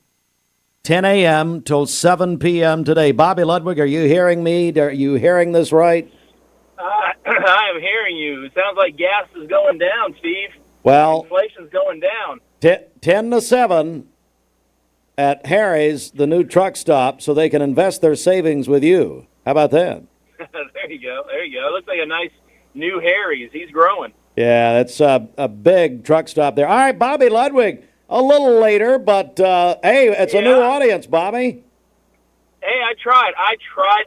Speaker 10: 10 a.m. till 7 p.m. today. Bobby Ludwig, are you hearing me? Are you hearing this right?
Speaker 1: I am hearing you. It sounds like gas is going down, Steve.
Speaker 10: Well,
Speaker 1: Inflation's going down.
Speaker 10: 10 to 7 at Harry's, the new truck stop, so they can invest their savings with you. How about that?
Speaker 1: There you go. There you go. It looks like a nice new Harry's. He's growing.
Speaker 10: Yeah, that's a big truck stop there. All right, Bobby Ludwig, a little later, but hey, it's a new audience, Bobby.
Speaker 1: Hey, I tried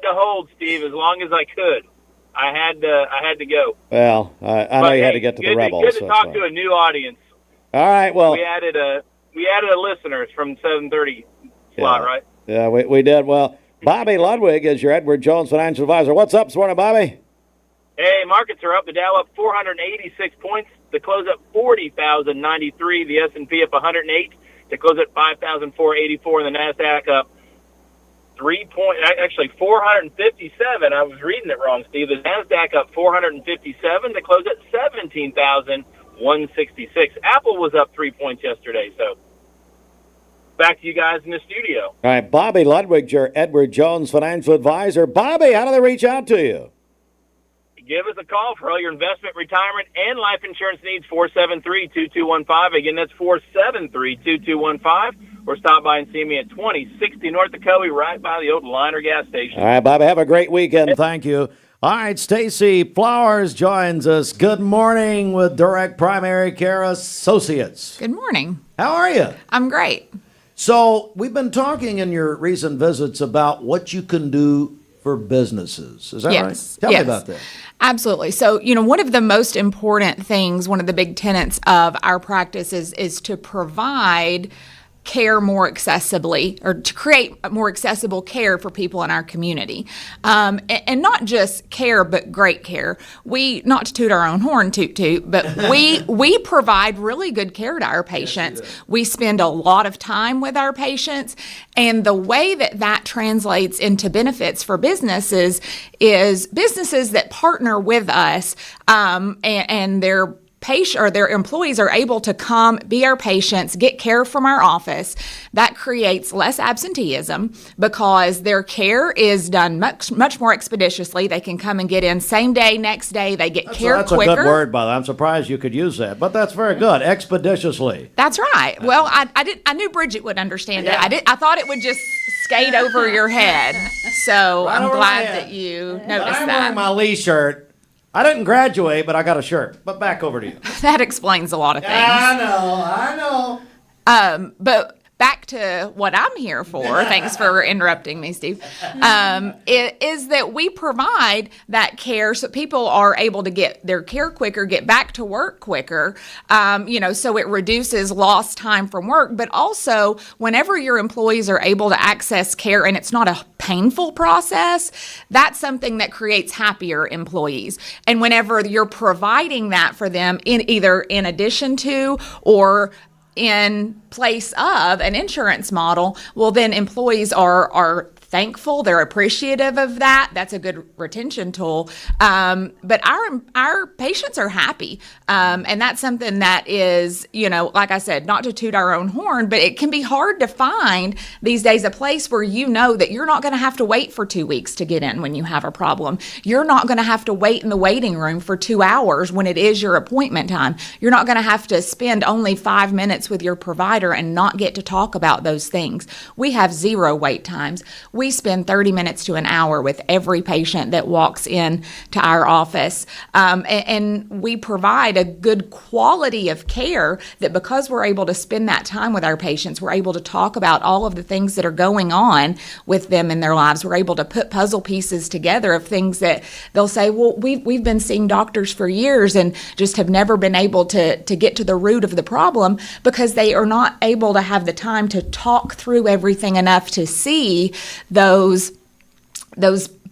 Speaker 1: to hold, Steve, as long as I could. I had to go.
Speaker 10: Well, I know you had to get to the Rebels.
Speaker 1: Good to talk to a new audience.
Speaker 10: All right, well,
Speaker 1: we added a listeners from 7:30 slot, right?
Speaker 10: Yeah, we did. Well, Bobby Ludwig is your Edward Jones financial advisor. What's up this morning, Bobby?
Speaker 1: Hey, markets are up. The Dow up 486 points to close at 40,093. The S&P up 108 to close at 5,484. And the Nasdaq up 457. I was reading it wrong, Steve. The Nasdaq up 457 to close at 17,166. Apple was up 3 points yesterday. So back to you guys in the studio.
Speaker 10: All right, Bobby Ludwig, your Edward Jones financial advisor. Bobby, how do they reach out to you?
Speaker 1: Give us a call for all your investment, retirement, and life insurance needs, 473-2215. Again, that's 473-2215. Or stop by and see me at 2060 North Dakota, right by the old Liner gas station.
Speaker 10: All right, Bobby, have a great weekend. Thank you. All right, Stacy Flowers joins us. Good morning with Direct Primary Care Associates.
Speaker 5: Good morning.
Speaker 10: How are you?
Speaker 5: I'm great.
Speaker 10: So we've been talking in your recent visits about what you can do for businesses. Is that right? Tell me about that.
Speaker 5: Absolutely. So, one of the most important things, one of the big tenets of our practice is to provide care more accessibly, or to create more accessible care for people in our community. And not just care, but great care. We, not to toot our own horn, but we provide really good care to our patients. Yes, we spend a lot of time with our patients, and the way that translates into benefits for businesses is businesses that partner with us, and their patient or their employees are able to come, be our patients, get care from our office. That creates less absenteeism because their care is done much more expeditiously. They can come and get in same day, next day. They get care quicker.
Speaker 10: That's a good word, by the way. I'm surprised you could use that, but that's very good. Expeditiously.
Speaker 5: That's right. Well, I knew Bridget would understand it. I thought it would just skate over your head. So
Speaker 10: Right
Speaker 5: I'm
Speaker 10: over
Speaker 5: glad
Speaker 10: my head.
Speaker 5: that you noticed
Speaker 10: I'm
Speaker 5: that.
Speaker 10: wearing my Lee shirt. I didn't graduate, but I got a shirt. But back over to you.
Speaker 5: That explains a lot of things.
Speaker 10: I know.
Speaker 5: But back to what I'm here for, thanks for interrupting me, Steve, is that we provide that care so people are able to get their care quicker, get back to work quicker, so it reduces lost time from work. But also, whenever your employees are able to access care and it's not a painful process, that's something that creates happier employees. And whenever you're providing that for them in addition to or in place of an insurance model, well, then employees are thankful, they're appreciative of that. That's a good retention tool. But our patients are happy. And that's something that is, like I said, not to toot our own horn, but it can be hard to find these days a place where that you're not going to have to wait for 2 weeks to get in when you have a problem. You're not going to have to wait in the waiting room for 2 hours when it is your appointment time. You're not going to have to spend only 5 minutes with your provider and not get to talk about those things. We have 0 wait times. We spend 30 minutes to an hour with every patient that walks in to our office. And we provide a good quality of care that because we're able to spend that time with our patients, we're able to talk about all of the things that are going on with them in their lives. We're able to put puzzle pieces together of things that they'll say, well, we've been seeing doctors for years and just have never been able to get to the root of the problem because they are not able to have the time to talk through everything enough to see those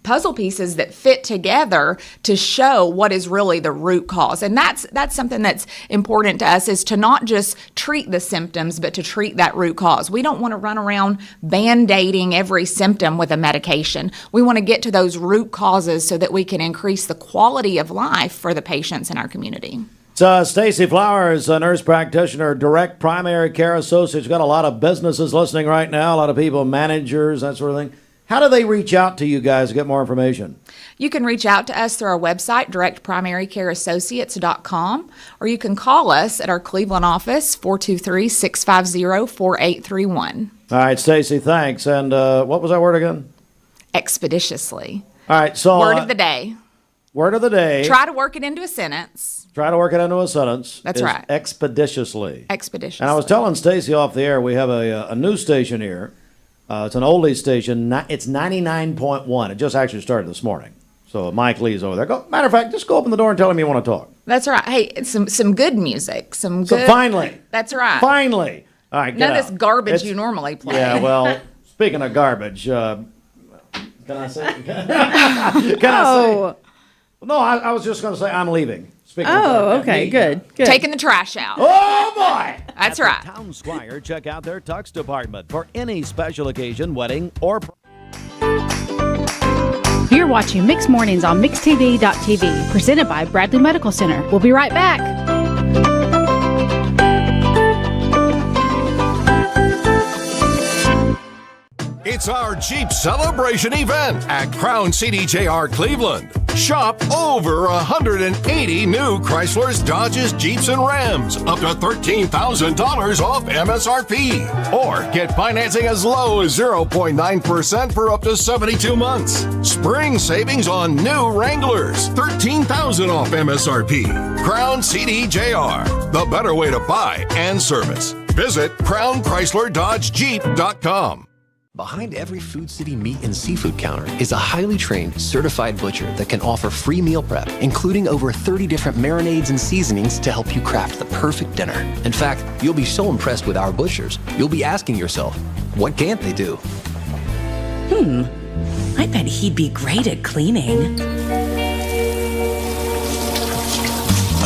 Speaker 5: puzzle pieces that fit together to show what is really the root cause. And that's something that's important to us, is to not just treat the symptoms, but to treat that root cause. We don't want to run around band-aiding every symptom with a medication. We want to get to those root causes so that we can increase the quality of life for the patients in our community.
Speaker 10: Stacy Flowers, a nurse practitioner, direct primary care associate. She's got a lot of businesses listening right now, a lot of people, managers, that sort of thing. How do they reach out to you guys to get more information?
Speaker 5: You can reach out to us through our website, directprimarycareassociates.com, or you can call us at our Cleveland office, 423-650-4831.
Speaker 10: All right, Stacy, thanks. And what was that word again?
Speaker 5: Expeditiously.
Speaker 10: All right, so
Speaker 5: word of the day.
Speaker 10: Word of the day.
Speaker 5: Try to work it into a sentence.
Speaker 10: Try to work it into a sentence.
Speaker 5: That's right.
Speaker 10: Expeditiously.
Speaker 5: Expeditiously.
Speaker 10: And I was telling Stacy off the air, we have a news station here. It's an oldie station. It's 99.1. It just actually started this morning. So Mike Lee's over there. Matter of fact, just go open the door and tell him you want to talk.
Speaker 5: That's right. Hey, it's some good music. So
Speaker 10: finally.
Speaker 5: That's right.
Speaker 10: Finally. All right,
Speaker 5: none of this garbage you normally play.
Speaker 10: Yeah, well, speaking of garbage, can I say? Can I say? No, I was just going to say I'm leaving.
Speaker 11: Okay, good.
Speaker 5: Taking the trash out.
Speaker 10: Oh, boy.
Speaker 5: That's
Speaker 10: At
Speaker 5: right.
Speaker 10: the Town Squire, check out their tux department for any special occasion, wedding, or...
Speaker 6: You're watching Mix Mornings on MixTV.tv, presented by Bradley Medical Center. We'll be right back.
Speaker 7: It's our Jeep Celebration event at Crown CDJR Cleveland. Shop over 180 new Chryslers, Dodges, Jeeps, and Rams, up to $13,000 off MSRP. Or get financing as low as 0.9% for up to 72 months. Spring savings on new Wranglers, $13,000 off MSRP. Crown CDJR, the better way to buy and service. Visit CrownChryslerDodgeJeep.com.
Speaker 8: Behind every Food City meat and seafood counter is a highly trained, certified butcher that can offer free meal prep, including over 30 different marinades and seasonings to help you craft the perfect dinner. In fact, you'll be so impressed with our butchers, you'll be asking yourself, what can't they do?
Speaker 9: I bet he'd be great at cleaning.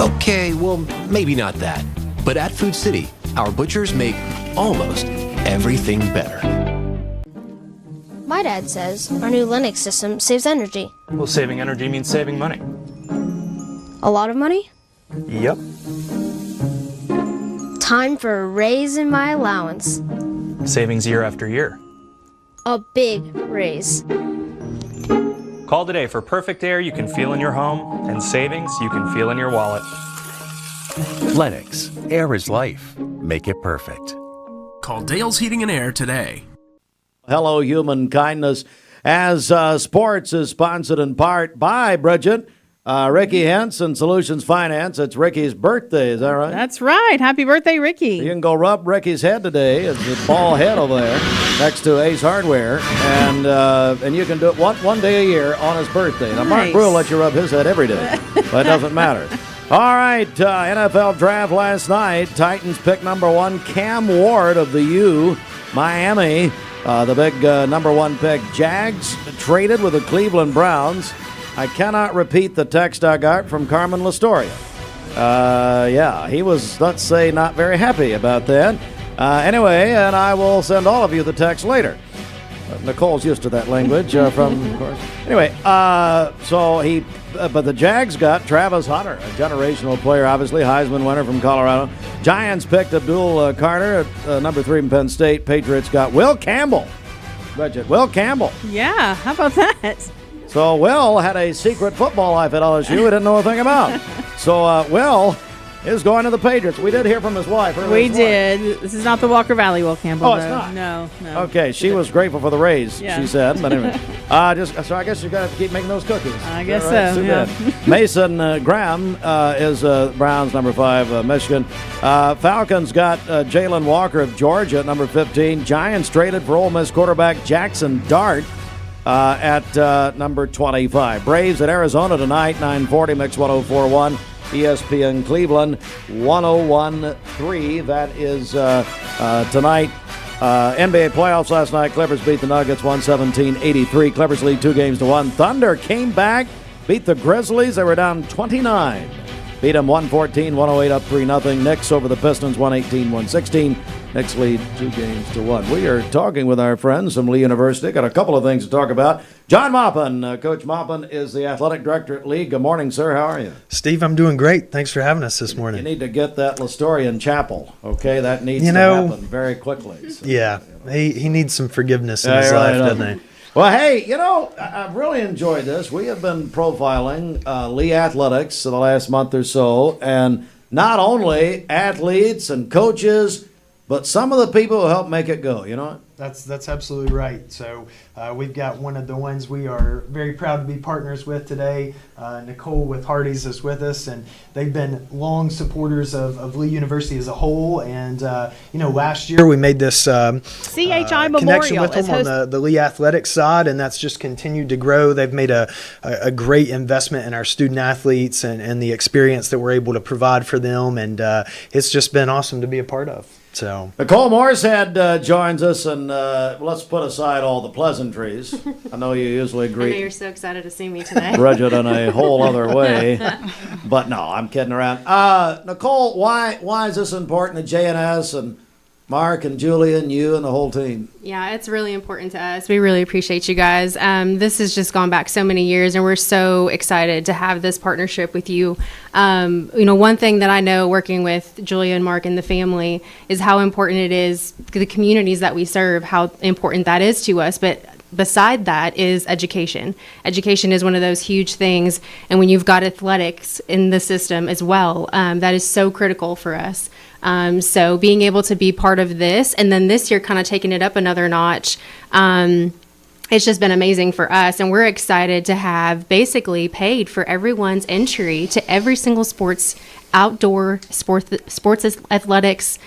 Speaker 8: Okay, well, maybe not that. But at Food City, our butchers make almost everything better.
Speaker 18: My dad says our new Linux system saves energy.
Speaker 20: Well, saving energy means saving money.
Speaker 18: A lot of money?
Speaker 20: Yep.
Speaker 18: Time for a raise in my allowance.
Speaker 20: Savings year after year.
Speaker 18: A big raise.
Speaker 20: Call today for perfect air you can feel in your home and savings you can feel in your wallet.
Speaker 21: Lennox. Air is life. Make it perfect.
Speaker 23: Call Dale's Heating and Air today.
Speaker 10: Hello, Human Kindness. As sports is sponsored in part by Bridget, Ricky Henson, Solutions Finance. It's Ricky's birthday, is that right?
Speaker 11: That's right. Happy birthday, Ricky.
Speaker 10: You can go rub Ricky's head today. It's a bald head over there next to Ace Hardware. And you can do it one day a year on his birthday. Now, Mark Brew will let you rub his head every day, but it doesn't matter. All right, NFL draft last night. Titans pick number 1, Cam Ward of the U, Miami. The big number 1 pick, Jags, traded with the Cleveland Browns. I cannot repeat the text I got from Carmen Lastoria. He was, let's say, not very happy about that. Anyway, and I will send all of you the text later. Nicole's used to that language from, of course. Anyway, but the Jags got Travis Hunter, a generational player, obviously, Heisman winner from Colorado. Giants picked Abdul Carter at number 3 in Penn State. Patriots got Will Campbell. Will Campbell.
Speaker 11: Yeah, how about that?
Speaker 10: So Will had a secret football life at LSU we didn't know a thing about. So Will is going to the Patriots. We did hear from his wife.
Speaker 11: We did. This is not the Walker Valley Will Campbell.
Speaker 10: Oh, it's not?
Speaker 11: No.
Speaker 10: Okay, she was grateful for the raise, she said. But anyway, so I guess you're going to have to keep making those cookies.
Speaker 11: I guess so, yeah.
Speaker 10: Mason Graham is Browns number 5, Michigan. Falcons got Jalen Walker of Georgia at number 15. Giants traded for Ole Miss quarterback Jackson Dart at number 25. Braves at Arizona tonight, 9:40, Mix 104.1. ESPN Cleveland 101.3. That is tonight NBA playoffs last night. Clippers beat the Nuggets 117-83. Clippers lead 2-1. Thunder came back, beat the Grizzlies. They were down 29. Beat them 114-108, up 3-0. Knicks over the Pistons 118-116. Knicks lead 2-1. We are talking with our friends from Lee University. Got a couple of things to talk about. John Maupin. Coach Maupin is the athletic director at Lee. Good morning, sir. How are you?
Speaker 2: Steve, I'm doing great. Thanks for having us this morning.
Speaker 10: You need to get that Lestorian Chapel, okay? That needs to happen very quickly. So.
Speaker 2: Yeah, he needs some forgiveness in his life, doesn't he?
Speaker 10: Well, hey, I've really enjoyed this. We have been profiling Lee athletics for the last month or so, and not only athletes and coaches, but some of the people who help make it go,
Speaker 2: That's absolutely right. So we've got one of the ones we are very proud to be partners with today. Nicole with Hardee's is with us, and they've been long supporters of Lee University as a whole. And, last year we made this
Speaker 11: CHI
Speaker 2: connection
Speaker 11: Memorial
Speaker 2: with them on the Lee athletics side, and that's just continued to grow. They've made a great investment in our student athletes and the experience that we're able to provide for them, and it's just been awesome to be a part of. So
Speaker 10: Nicole Morrishead joins us, and let's put aside all the pleasantries. I know you usually
Speaker 3: I know
Speaker 10: greet
Speaker 3: you're so excited to see me today.
Speaker 10: Bridget in a whole other way, but no, I'm kidding around. Nicole, why is this important to JNS and Mark and Julia and you and the whole team?
Speaker 3: Yeah, it's really important to us. We really appreciate you guys. This has just gone back so many years, and we're so excited to have this partnership with you. One thing that I know working with Julia and Mark and the family is how important it is, the communities that we serve, how important that is to us. But beside that is education. Education is one of those huge things, and when you've got athletics in the system as well, that is so critical for us. So being able to be part of this, and then this year kind of taking it up another notch, it's just been amazing for us, and we're excited to have basically paid for everyone's entry to every single outdoor sports athletics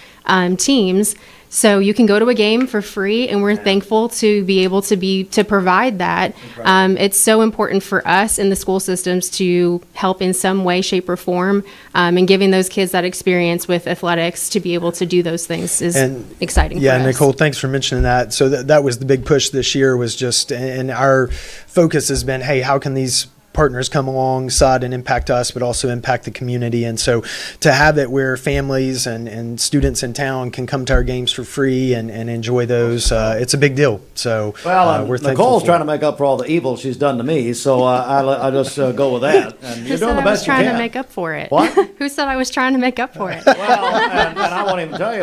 Speaker 3: teams. So you can go to a game for free, and we're thankful to be able to provide that. It's so important for us in the school systems to help in some way, shape, or form, and giving those kids that experience with athletics to be able to do those things is exciting for us.
Speaker 2: Yeah, Nicole, thanks for mentioning that. So that was the big push this year, was just, and our focus has been, hey, how can these partners come alongside and impact us, but also impact the community. And so to have it where families and students in town can come to our games for free and enjoy those, it's a big deal. So we're thankful.
Speaker 10: Nicole's trying to make up for all the evil she's done to me, so I just go with that. And you're doing the best you can.
Speaker 3: Who said I was trying to make up for it?
Speaker 10: What?
Speaker 3: Who said I was trying to make up for it?
Speaker 10: Well, and I won't even tell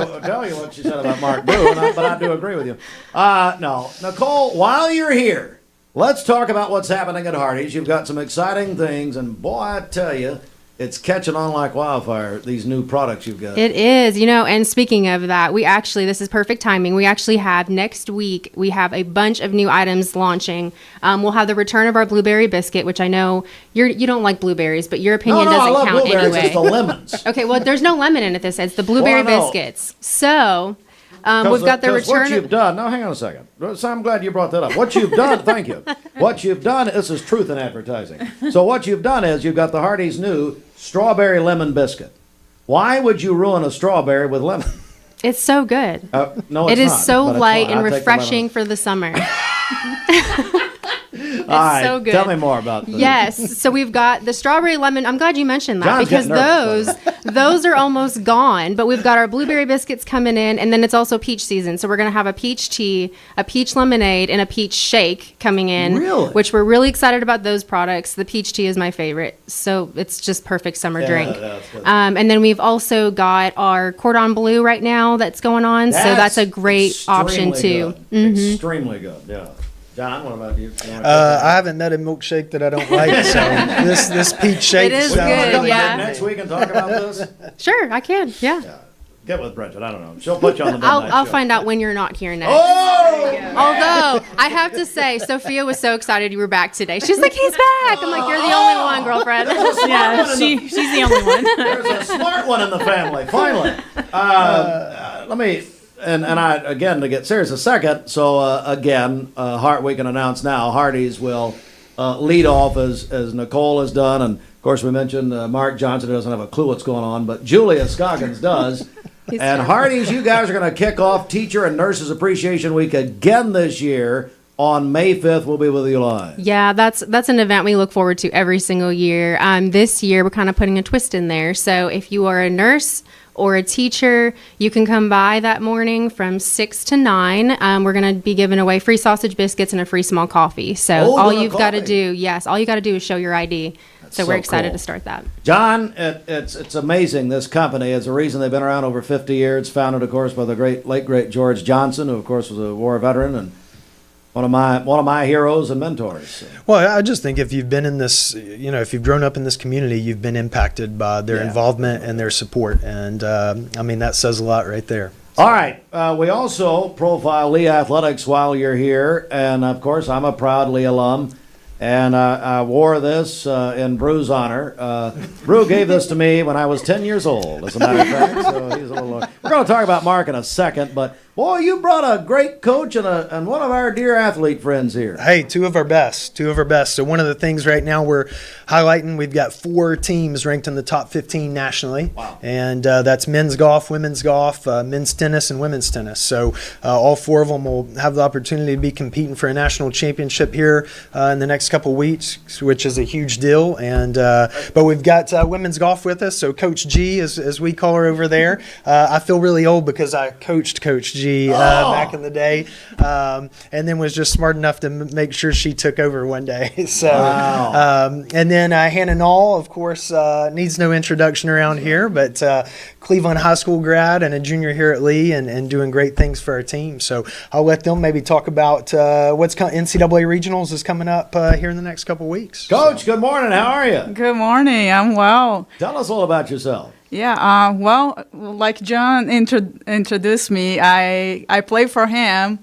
Speaker 10: you what she said about Mark Brew, but I do agree with you. No, Nicole, while you're here, let's talk about what's happening at Hardee's. You've got some exciting things, and boy, I tell you, it's catching on like wildfire, these new products you've got.
Speaker 3: It is, and speaking of that, this is perfect timing. We actually have next week, we have a bunch of new items launching. We'll have the return of our blueberry biscuit, which I know you don't like blueberries, but your opinion doesn't count anyway.
Speaker 10: It's the lemons.
Speaker 3: Okay, well, there's no lemon in it. It's the blueberry biscuits. So we've got the return.
Speaker 10: What you've done, now hang on a second. So I'm glad you brought that up. What you've done, thank you. What you've done, this is truth in advertising. So what you've done is you've got the Hardee's new strawberry lemon biscuit. Why would you ruin a strawberry with lemon?
Speaker 3: It's so good.
Speaker 10: No,
Speaker 3: it
Speaker 10: it's
Speaker 3: is
Speaker 10: not,
Speaker 3: so
Speaker 10: but it's
Speaker 3: light
Speaker 10: fine.
Speaker 3: and refreshing for the summer.
Speaker 10: All right,
Speaker 3: so good.
Speaker 10: Tell me more about this.
Speaker 3: Yes, so we've got the strawberry lemon. I'm glad you mentioned that.
Speaker 10: John's
Speaker 3: because
Speaker 10: nervous,
Speaker 3: those are almost gone. But we've got our blueberry biscuits coming in, and then it's also peach season. So we're gonna have a peach tea, a peach lemonade, and a peach shake coming in.
Speaker 10: Really?
Speaker 3: Which we're really excited about those products. The peach tea is my favorite, so it's just perfect summer drink.
Speaker 10: That's good.
Speaker 3: And then we've also got our cordon bleu right now that's going on. So that's a great option too.
Speaker 10: Mm-hmm. Extremely good. Yeah. John, what about you?
Speaker 2: I haven't met a milkshake that I don't like, so this peach shake
Speaker 3: it is
Speaker 2: sounds
Speaker 3: good. Yeah.
Speaker 10: Next week and talk about this.
Speaker 3: Sure, I can. Yeah.
Speaker 10: Get with Bridget. I don't know. She'll put you on the midnight
Speaker 3: I'll
Speaker 10: show.
Speaker 3: find out when you're not here next.
Speaker 10: Oh!
Speaker 3: Although I have to say, Sophia was so excited you were back today. She's like, "He's back!" I'm like, "You're the only one, girlfriend."
Speaker 11: Yeah, she's the only one.
Speaker 10: There's a smart one in the family. Finally, let me. And I, again, to get serious a second, so again, we can announce now, Hardee's will lead off as Nicole has done. And, of course, we mentioned Mark Johnson, who doesn't have a clue what's going on, but Julia Scoggins does. And Hardee's, you guys are going to kick off Teacher and Nurses Appreciation Week again this year. On May 5th, we'll be with you live.
Speaker 3: Yeah, that's an event we look forward to every single year. This year, we're kind of putting a twist in there. So if you are a nurse or a teacher, you can come by that morning from 6 to 9. We're going to be giving away free sausage biscuits and a free small coffee. So all you've got to do, all you got to do is show your ID. So we're excited
Speaker 10: cool.
Speaker 3: to start that.
Speaker 10: John, it's amazing. This company is a reason they've been around over 50 years. Founded, of course, by the late great George Johnson, who, of course, was a war veteran and one of my heroes and mentors.
Speaker 2: Well, I just think if you've been in this, if you've grown up in this community, you've been impacted by their involvement and their support. And, that says a lot right there.
Speaker 10: All right. We also profile Lee Athletics while you're here. And, of course, I'm a proud Lee alum. And I wore this in Brew's honor. Brew gave this to me when I was 10 years old, as a matter of fact. So he's a little. We're going to talk about Mark in a second, but boy, you brought a great coach and one of our dear athlete friends here.
Speaker 2: Hey, two of our best. So one of the things right now we're highlighting, we've got 4 teams ranked in the top 15 nationally.
Speaker 10: Wow.
Speaker 2: And that's men's golf, women's golf, men's tennis, and women's tennis. So all 4 of them will have the opportunity to be competing for a national championship here in the next couple weeks, which is a huge deal. And but we've got women's golf with us. So Coach G, as we call her over there. I feel really old because I coached Coach G back in the day, and then was just smart enough to make sure she took over one day. So, and then Hannah Knoll, of course, needs no introduction around here, but Cleveland High School grad and a junior here at Lee, and doing great things for our team. So I'll let them maybe talk about what's NCAA Regionals is coming up here in the next couple weeks.
Speaker 10: Coach, good morning. How are you?
Speaker 4: Good morning. I'm well.
Speaker 10: Tell us all about yourself.
Speaker 4: Yeah, well, like John introduced me, I play for him,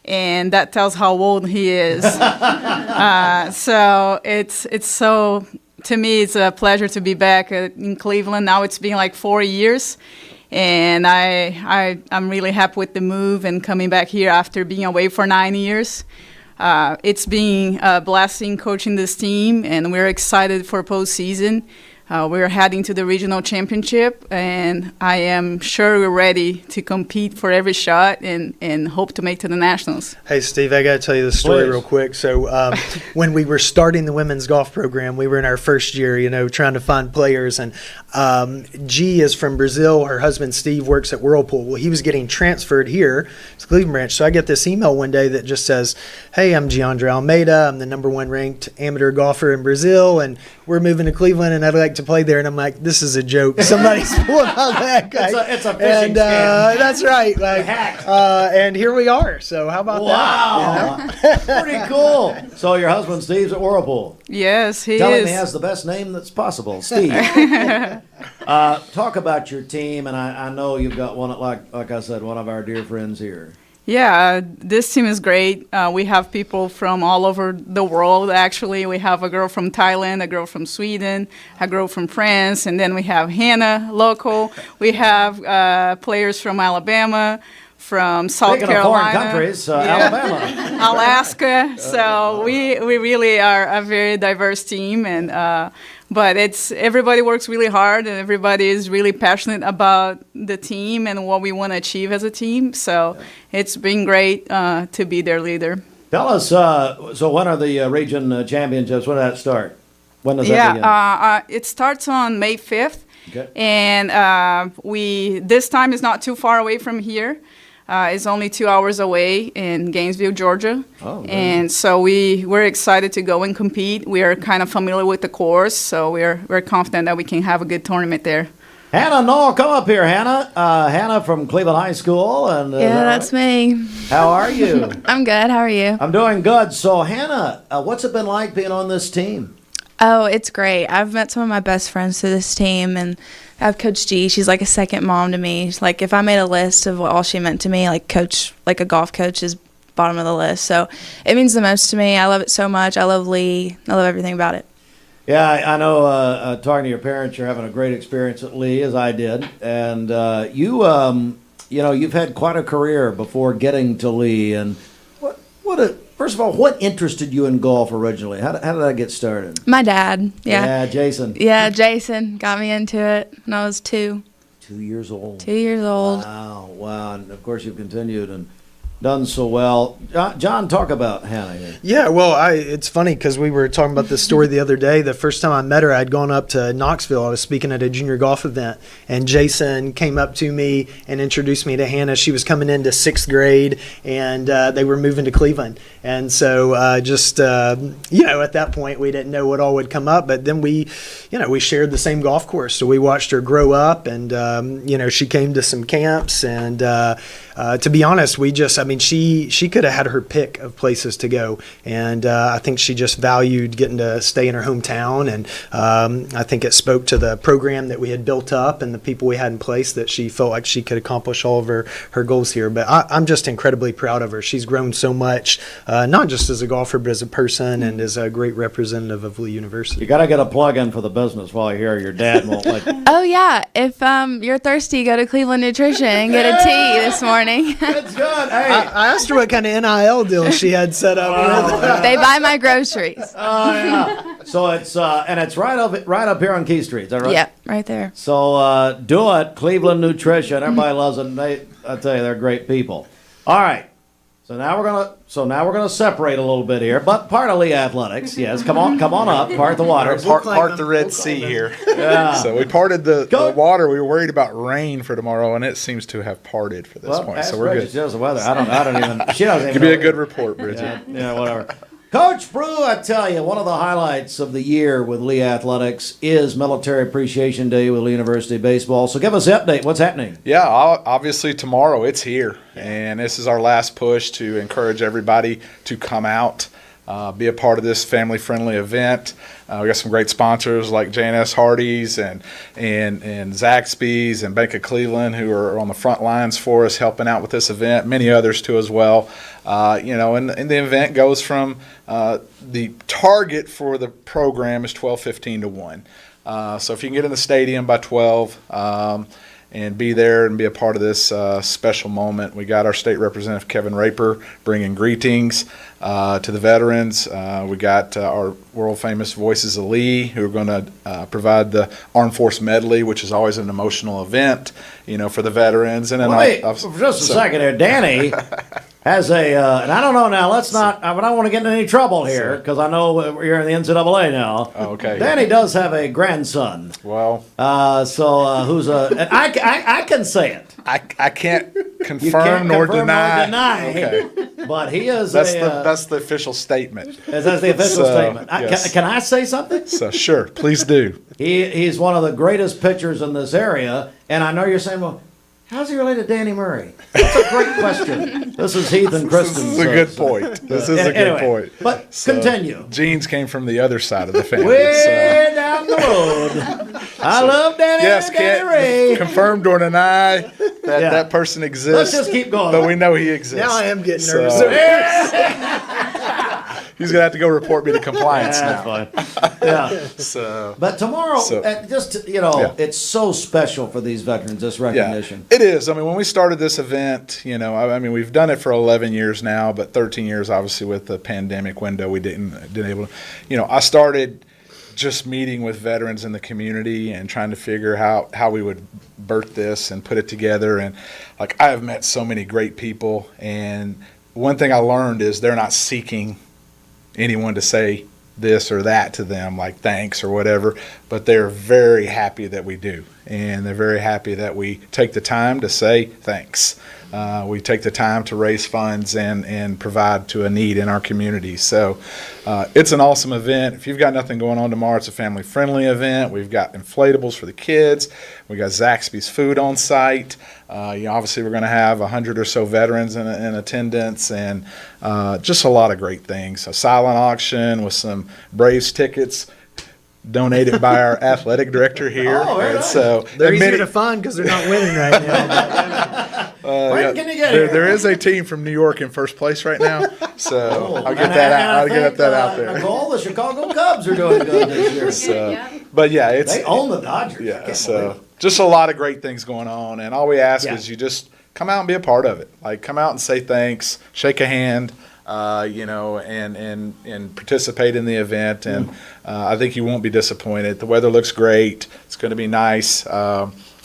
Speaker 4: and that tells how old he is. So it's so, to me, it's a pleasure to be back in Cleveland. Now it's been like 4 years, and I'm really happy with the move and coming back here after being away for 9 years. It's been a blessing coaching this team, and we're excited for postseason. We're heading to the regional championship, and I am sure we're ready to compete for every shot and hope to make to the nationals.
Speaker 2: Hey, Steve, I got to tell you the story real quick. So when we were starting the women's golf program, we were in our first year, trying to find players. And G is from Brazil. Her husband, Steve, works at Whirlpool. Well, he was getting transferred here to Cleveland branch. So I get this email one day that just says, hey, I'm Giandra Almeida. I'm the #1 ranked amateur golfer in Brazil, and we're moving to Cleveland, and I'd like to play there. And I'm like, this is a joke. Somebody's pulling out that guy.
Speaker 10: It's a phishing scam.
Speaker 2: That's right. And here we are. So how about that?
Speaker 10: Wow. Pretty cool. So your husband, Steve's at Whirlpool.
Speaker 4: Yes, he is.
Speaker 10: Tell him he has the best name that's possible, Steve. Talk about your team, and I know you've got one, like I said, one of our dear friends here.
Speaker 4: Yeah, this team is great. We have people from all over the world, actually. We have a girl from Thailand, a girl from Sweden, a girl from France, and then we have Hannah, local. We have players from Alabama, from South
Speaker 10: Speaking
Speaker 4: Carolina.
Speaker 10: of foreign countries, Alabama.
Speaker 4: Alaska. So we really are a very diverse team, and but everybody works really hard, and everybody is really passionate about the team and what we want to achieve as a team. So it's been great to be their leader.
Speaker 10: Tell us, so when are the region championships? When does that start? When does that begin?
Speaker 4: It starts on May 5th.
Speaker 10: Okay.
Speaker 4: And this time is not too far away from here. It's only 2 hours away in Gainesville, Georgia.
Speaker 10: Oh,
Speaker 4: and so we're excited to go and compete. We are kind of familiar with the course, so we're confident that we can have a good tournament there.
Speaker 10: Hannah Knoll, come up here, Hannah. Hannah from Cleveland High School. And
Speaker 12: that's me.
Speaker 10: How are you?
Speaker 12: I'm good. How are you?
Speaker 10: I'm doing good. So, Hannah, what's it been like being on this team?
Speaker 12: Oh, it's great. I've met some of my best friends through this team, and I have Coach G. She's like a second mom to me. She's like, if I made a list of what all she meant to me, like a golf coach is bottom of the list. So it means the most to me. I love it so much. I love Lee. I love everything about it.
Speaker 10: Yeah, I know. Talking to your parents, you're having a great experience at Lee, as I did, and you've had quite a career before getting to Lee. And first of all, what interested you in golf originally? How did that get started?
Speaker 12: My dad. Yeah.
Speaker 10: Yeah, Jason.
Speaker 12: Yeah, Jason got me into it when I was 2.
Speaker 10: 2 years old.
Speaker 12: 2 years old.
Speaker 10: Wow. And of course, you've continued and done so well. John, talk about Hannah here.
Speaker 2: Yeah, well, it's funny because we were talking about this story the other day. The first time I met her, I'd gone up to Knoxville. I was speaking at a junior golf event, and Jason came up to me and introduced me to Hannah. She was coming into 6th grade, and they were moving to Cleveland. And so at that point, we didn't know what all would come up. But then we shared the same golf course. So we watched her grow up, and, she came to some camps. And to be honest, she could have had her pick of places to go. And I think she just valued getting to stay in her hometown. And I think it spoke to the program that we had built up and the people we had in place that she felt like she could accomplish all of her goals here. But I'm just incredibly proud of her. She's grown so much, not just as a golfer, but as a person and as a great representative of Lee University.
Speaker 10: You got to get a plug-in for the business while you're here. Your dad won't let you.
Speaker 12: Oh, yeah. If you're thirsty, go to Cleveland Nutrition and get a tea this morning.
Speaker 10: That's good. Hey.
Speaker 2: I asked her what kind of NIL deal she had set up.
Speaker 12: They buy my groceries.
Speaker 10: Oh, yeah. So it's and it's right up here on Key Street. Is that right?
Speaker 12: Yeah, right there.
Speaker 10: So do it, Cleveland Nutrition. Everybody loves them. I tell you, they're great people. All right. So now we're gonna separate a little bit here, but part of Lee Athletics. Yes, come on up, part the water,
Speaker 13: part the Red Sea here.
Speaker 10: Yeah.
Speaker 13: So we parted the water. We were worried about rain for tomorrow, and it seems to have parted for this point. So we're good.
Speaker 10: She knows the weather. I don't even. She doesn't even.
Speaker 13: Give me a good report, Bridget.
Speaker 10: Yeah, whatever. Coach Brew, I tell you, one of the highlights of the year with Lee Athletics is Military Appreciation Day with Lee University Baseball. So give us an update. What's happening?
Speaker 13: Yeah, obviously tomorrow it's here, and this is our last push to encourage everybody to come out, be a part of this family-friendly event. We got some great sponsors like J&S Hardee's and Zaxby's and Bank of Cleveland who are on the front lines for us helping out with this event, many others too as well. And the event goes from the target for the program is 12:15 to 1. So if you can get in the stadium by 12 and be there and be a part of this special moment. We got our state representative, Kevin Raper, bringing greetings to the veterans. We got our world-famous Voices of Lee, who are going to provide the Armed Force Medley, which is always an emotional event, for the veterans. And then
Speaker 10: wait, for just a second there, Danny has a, and I don't know now, I don't want to get in any trouble here, because I know you're in the NCAA now.
Speaker 13: Okay.
Speaker 10: Danny does have a grandson.
Speaker 13: Well.
Speaker 10: Who's I can say it.
Speaker 13: I can't confirm nor deny.
Speaker 10: Okay. But he is
Speaker 13: that's the official statement.
Speaker 10: That's the official statement.
Speaker 13: Yes.
Speaker 10: Can I say something?
Speaker 13: So sure, please do.
Speaker 10: He's one of the greatest pitchers in this area, and I know you're saying, well, how's he related to Danny Murray? That's a great question. This is Heath and Kristen.
Speaker 13: This is a good point. This is a good point.
Speaker 10: But continue.
Speaker 13: Genes came from the other side of the family.
Speaker 10: Way down the road. I love Danny.
Speaker 13: Yes,
Speaker 10: Danny Ray.
Speaker 13: Confirmed or deny that person exists.
Speaker 10: Let's just keep going.
Speaker 13: But we know he exists.
Speaker 2: Now I am getting nervous.
Speaker 13: He's gonna have to go report me to compliance now.
Speaker 10: That's fine. Yeah. But tomorrow, it's so special for these veterans. This recognition.
Speaker 13: Yeah, it is. I mean, when we started this event, we've done it for 11 years now, but 13 years, obviously, with the pandemic window, we didn't able to. I started just meeting with veterans in the community and trying to figure how we would birth this and put it together. And I have met so many great people, and one thing I learned is they're not seeking anyone to say this or that to them, like thanks or whatever, but they're very happy that we do, and they're very happy that we take the time to say thanks. We take the time to raise funds and provide to a need in our community. So it's an awesome event. If you've got nothing going on tomorrow, it's a family-friendly event. We've got inflatables for the kids. We got Zaxby's food on site. Obviously, we're going to have 100 or so veterans in attendance, and just a lot of great things. A silent auction with some Braves tickets donated by our athletic director here.
Speaker 10: Oh, very nice.
Speaker 2: So they're easier to find because they're not winning right now.
Speaker 10: When can you get here?
Speaker 13: There is a team from New York in first place right now, so I'll get that out. I'll get that out there.
Speaker 10: Nicole, the Chicago Cubs are doing good this year.
Speaker 13: But yeah,
Speaker 10: they own the Dodgers.
Speaker 13: Yeah, so just a lot of great things going on, and all we ask is you just come out and be a part of it. Come out and say thanks, shake a hand. And participate in the event, and I think you won't be disappointed. The weather looks great. It's going to be nice.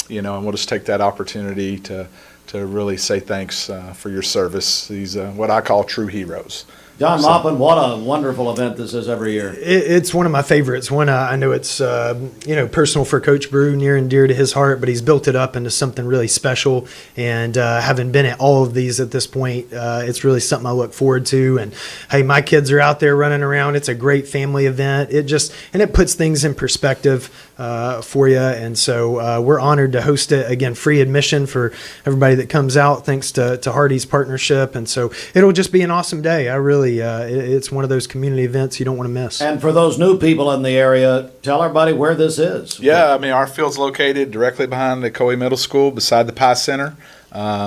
Speaker 13: and we'll just take that opportunity to really say thanks for your service. These what I call true heroes.
Speaker 10: John Maupin, what a wonderful event this is every year.
Speaker 2: It's one of my favorites. One I know it's personal for Coach Brew, near and dear to his heart, but he's built it up into something really special. And having been at all of these at this point, it's really something I look forward to. And hey, my kids are out there running around. It's a great family event. It puts things in perspective for you. And so we're honored to host it. Again, free admission for everybody that comes out, thanks to Hardy's partnership. And so it'll just be an awesome day. It's one of those community events you don't want to miss.
Speaker 10: And for those new people in the area, tell everybody where this is.
Speaker 13: Yeah, our field's located directly behind the Coe Middle School, beside the Pie Center.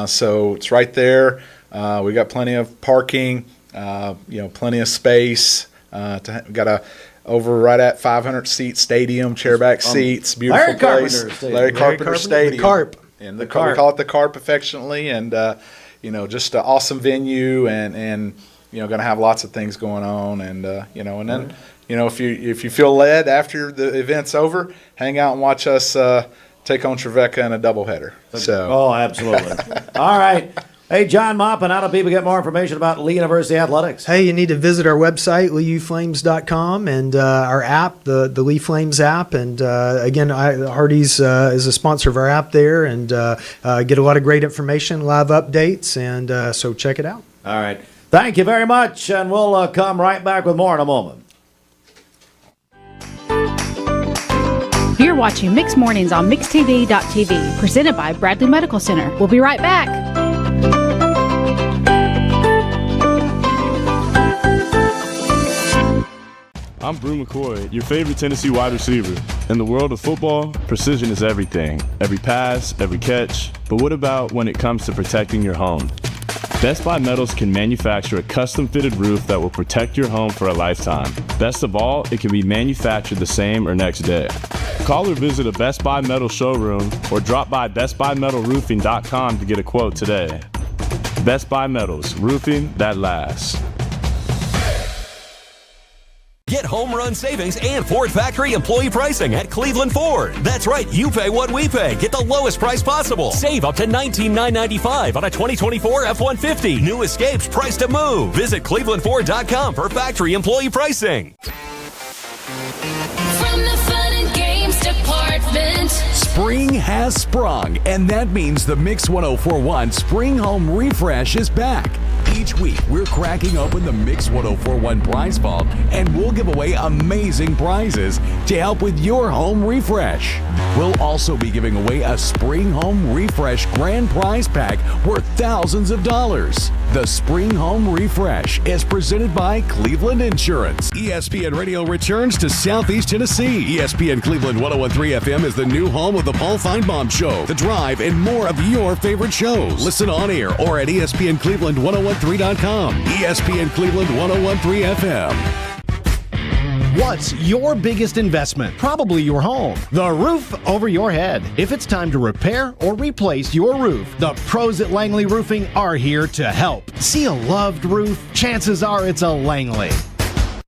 Speaker 13: So it's right there. We got plenty of parking, plenty of space. We got over right at 500-seat stadium, chairback seats, beautiful place. Larry Carpenter Stadium.
Speaker 2: The Carp.
Speaker 13: And we call it the Carp affectionately. And, just an awesome venue and going to have lots of things going on, and and then if you feel led after the event's over, hang out and watch us take on Trevecca in a doubleheader. So,
Speaker 10: absolutely. All right. Hey, John Maupin, how do people get more information about Lee University Athletics?
Speaker 2: Hey, you need to visit our website, leeuflames.com, and our app, the Lee Flames app. And again, Hardy's is a sponsor of our app there, and get a lot of great information, live updates, and so check it out.
Speaker 10: All right. Thank you very much, and we'll come right back with more in a moment.
Speaker 6: You're watching Mix Mornings on MixTV.tv, presented by Bradley Medical Center. We'll be right back.
Speaker 14: I'm Brew McCoy, your favorite Tennessee wide receiver. In the world of football, precision is everything. Every pass, every catch. But what about when it comes to protecting your home? Best Buy Metals can manufacture a custom-fitted roof that will protect your home for a lifetime. Best of all, it can be manufactured the same or next day. Call or visit a Best Buy Metal showroom or drop by bestbuymetalroofing.com to get a quote today. Best Buy Metals, roofing that lasts.
Speaker 15: Get home run savings and Ford factory employee pricing at Cleveland Ford. That's right, you pay what we pay. Get the lowest price possible. Save up to $19,995 on a 2024 F-150. New Escapes priced to move. Visit clevelandford.com for factory employee pricing.
Speaker 16: From the fun and games department.
Speaker 17: Spring has sprung, and that means the Mix 1041 Spring Home Refresh is back. Each week, we're cracking open the Mix 1041 prize vault, and we'll give away amazing prizes to help with your home refresh. We'll also be giving away a Spring Home Refresh grand prize pack worth thousands of dollars. The Spring Home Refresh is presented by Cleveland Insurance. ESPN Radio returns to Southeast Tennessee. ESPN Cleveland 101.3 FM is the new home of the Paul Feinbaum Show, The Drive, and more of your favorite shows. Listen on air or at ESPNCleveland1013.com. ESPN Cleveland 101.3 FM.
Speaker 19: What's your biggest investment? Probably your home. The roof over your head. If it's time to repair or replace your roof, the pros at Langley Roofing are here to help. See a loved roof? Chances are it's a Langley.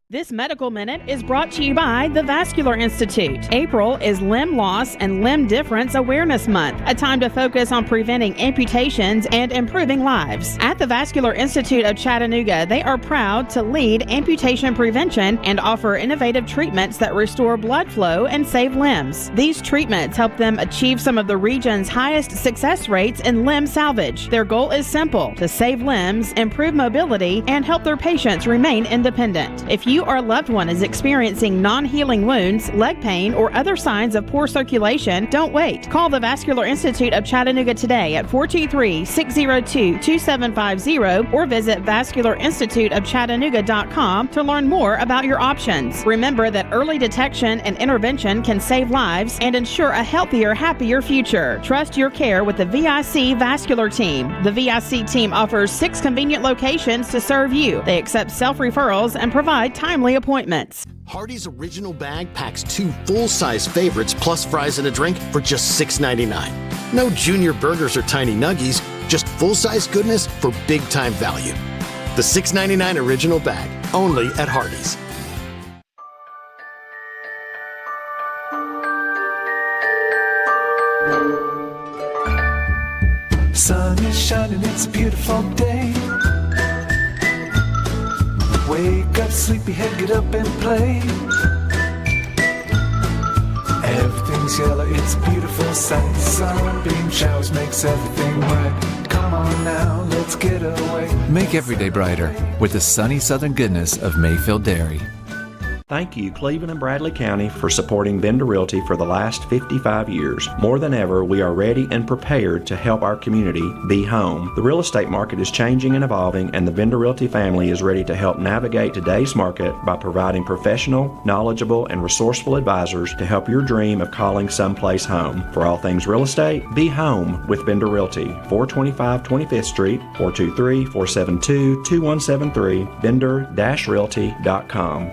Speaker 11: This Medical Minute is brought to you by the Vascular Institute. April is Limb Loss and Limb Difference Awareness Month, a time to focus on preventing amputations and improving lives. At the Vascular Institute of Chattanooga, they are proud to lead amputation prevention and offer innovative treatments that restore blood flow and save limbs. These treatments help them achieve some of the region's highest success rates in limb salvage. Their goal is simple: to save limbs, improve mobility, and help their patients remain independent. If you or a loved one is experiencing non-healing wounds, leg pain, or other signs of poor circulation, don't wait. Call the Vascular Institute of Chattanooga today at 423-602-2750 or visit vascularinstituteofchattanooga.com to learn more about your options. Remember that early detection and intervention can save lives and ensure a healthier, happier future. Trust your care with the VIC Vascular Team. The VIC team offers 6 convenient locations to serve you. They accept self-referrals and provide timely appointments.
Speaker 19: Hardee's Original Bag packs 2 full-size favorites plus fries and a drink for just $6.99. No junior burgers or tiny nuggies, just full-size goodness for big-time value. The $6.99 Original Bag, only at Hardee's.
Speaker 1: Sun is shining, it's a beautiful day. Wake up, sleepyhead, get up and play. Everything's yellow, it's a beautiful sight. Sunbeam showers makes everything bright. Come on now, let's get away.
Speaker 5: Make every day brighter with the sunny southern goodness of Mayfield Dairy.
Speaker 22: Thank you, Cleveland and Bradley County, for supporting Vendor Realty for the last 55 years. More than ever, we are ready and prepared to help our community be home. The real estate market is changing and evolving, and the Vendor Realty family is ready to help navigate today's market by providing professional, knowledgeable, and resourceful advisors to help your dream of calling someplace home. For all things real estate, be home with Vendor Realty, 425 25th Street, 423-472-2173, vendor-realty.com.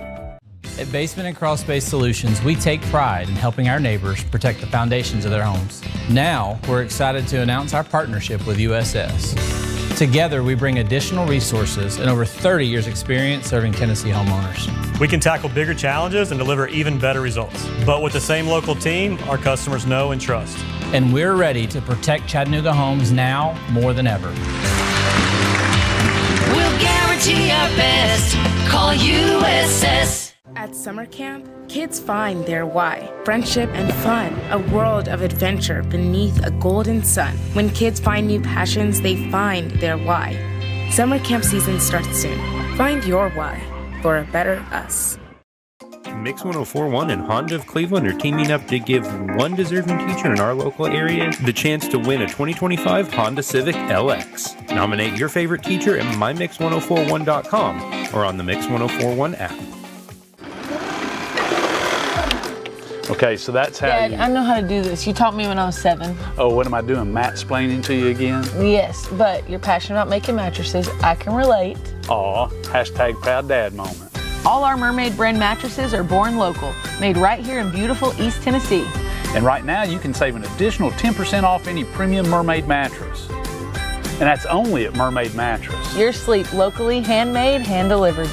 Speaker 24: At Basement and Crawl Space Solutions, we take pride in helping our neighbors protect the foundations of their homes. Now, we're excited to announce our partnership with USS. Together, we bring additional resources and over 30 years experience serving Tennessee homeowners.
Speaker 20: We can tackle bigger challenges and deliver even better results. But with the same local team, our customers know and trust.
Speaker 24: And we're ready to protect Chattanooga homes now more than ever.
Speaker 16: We'll guarantee our best. Call USS.
Speaker 25: At summer camp, kids find their why. Friendship and fun, a world of adventure beneath a golden sun. When kids find new passions, they find their why. Summer camp season starts soon. Find your why for a better us.
Speaker 26: Mix 104.1 and Honda of Cleveland are teaming up to give one deserving teacher in our local area the chance to win a 2025 Honda Civic LX. Nominate your favorite teacher at mymix1041.com or on the Mix 1041 app.
Speaker 27: Okay, so that's how
Speaker 28: Dad, I know how to do this. You taught me when I was 7.
Speaker 27: Oh, what am I doing, matt-splaining to you again?
Speaker 28: Yes, but you're passionate about making mattresses. I can relate.
Speaker 27: Aw, hashtag proud dad moment.
Speaker 28: All our Mermaid brand mattresses are born local, made right here in beautiful East Tennessee.
Speaker 27: And right now you can save an additional 10% off any premium Mermaid mattress. And that's only at Mermaid Mattress.
Speaker 28: Your sleep locally, handmade, hand-delivered.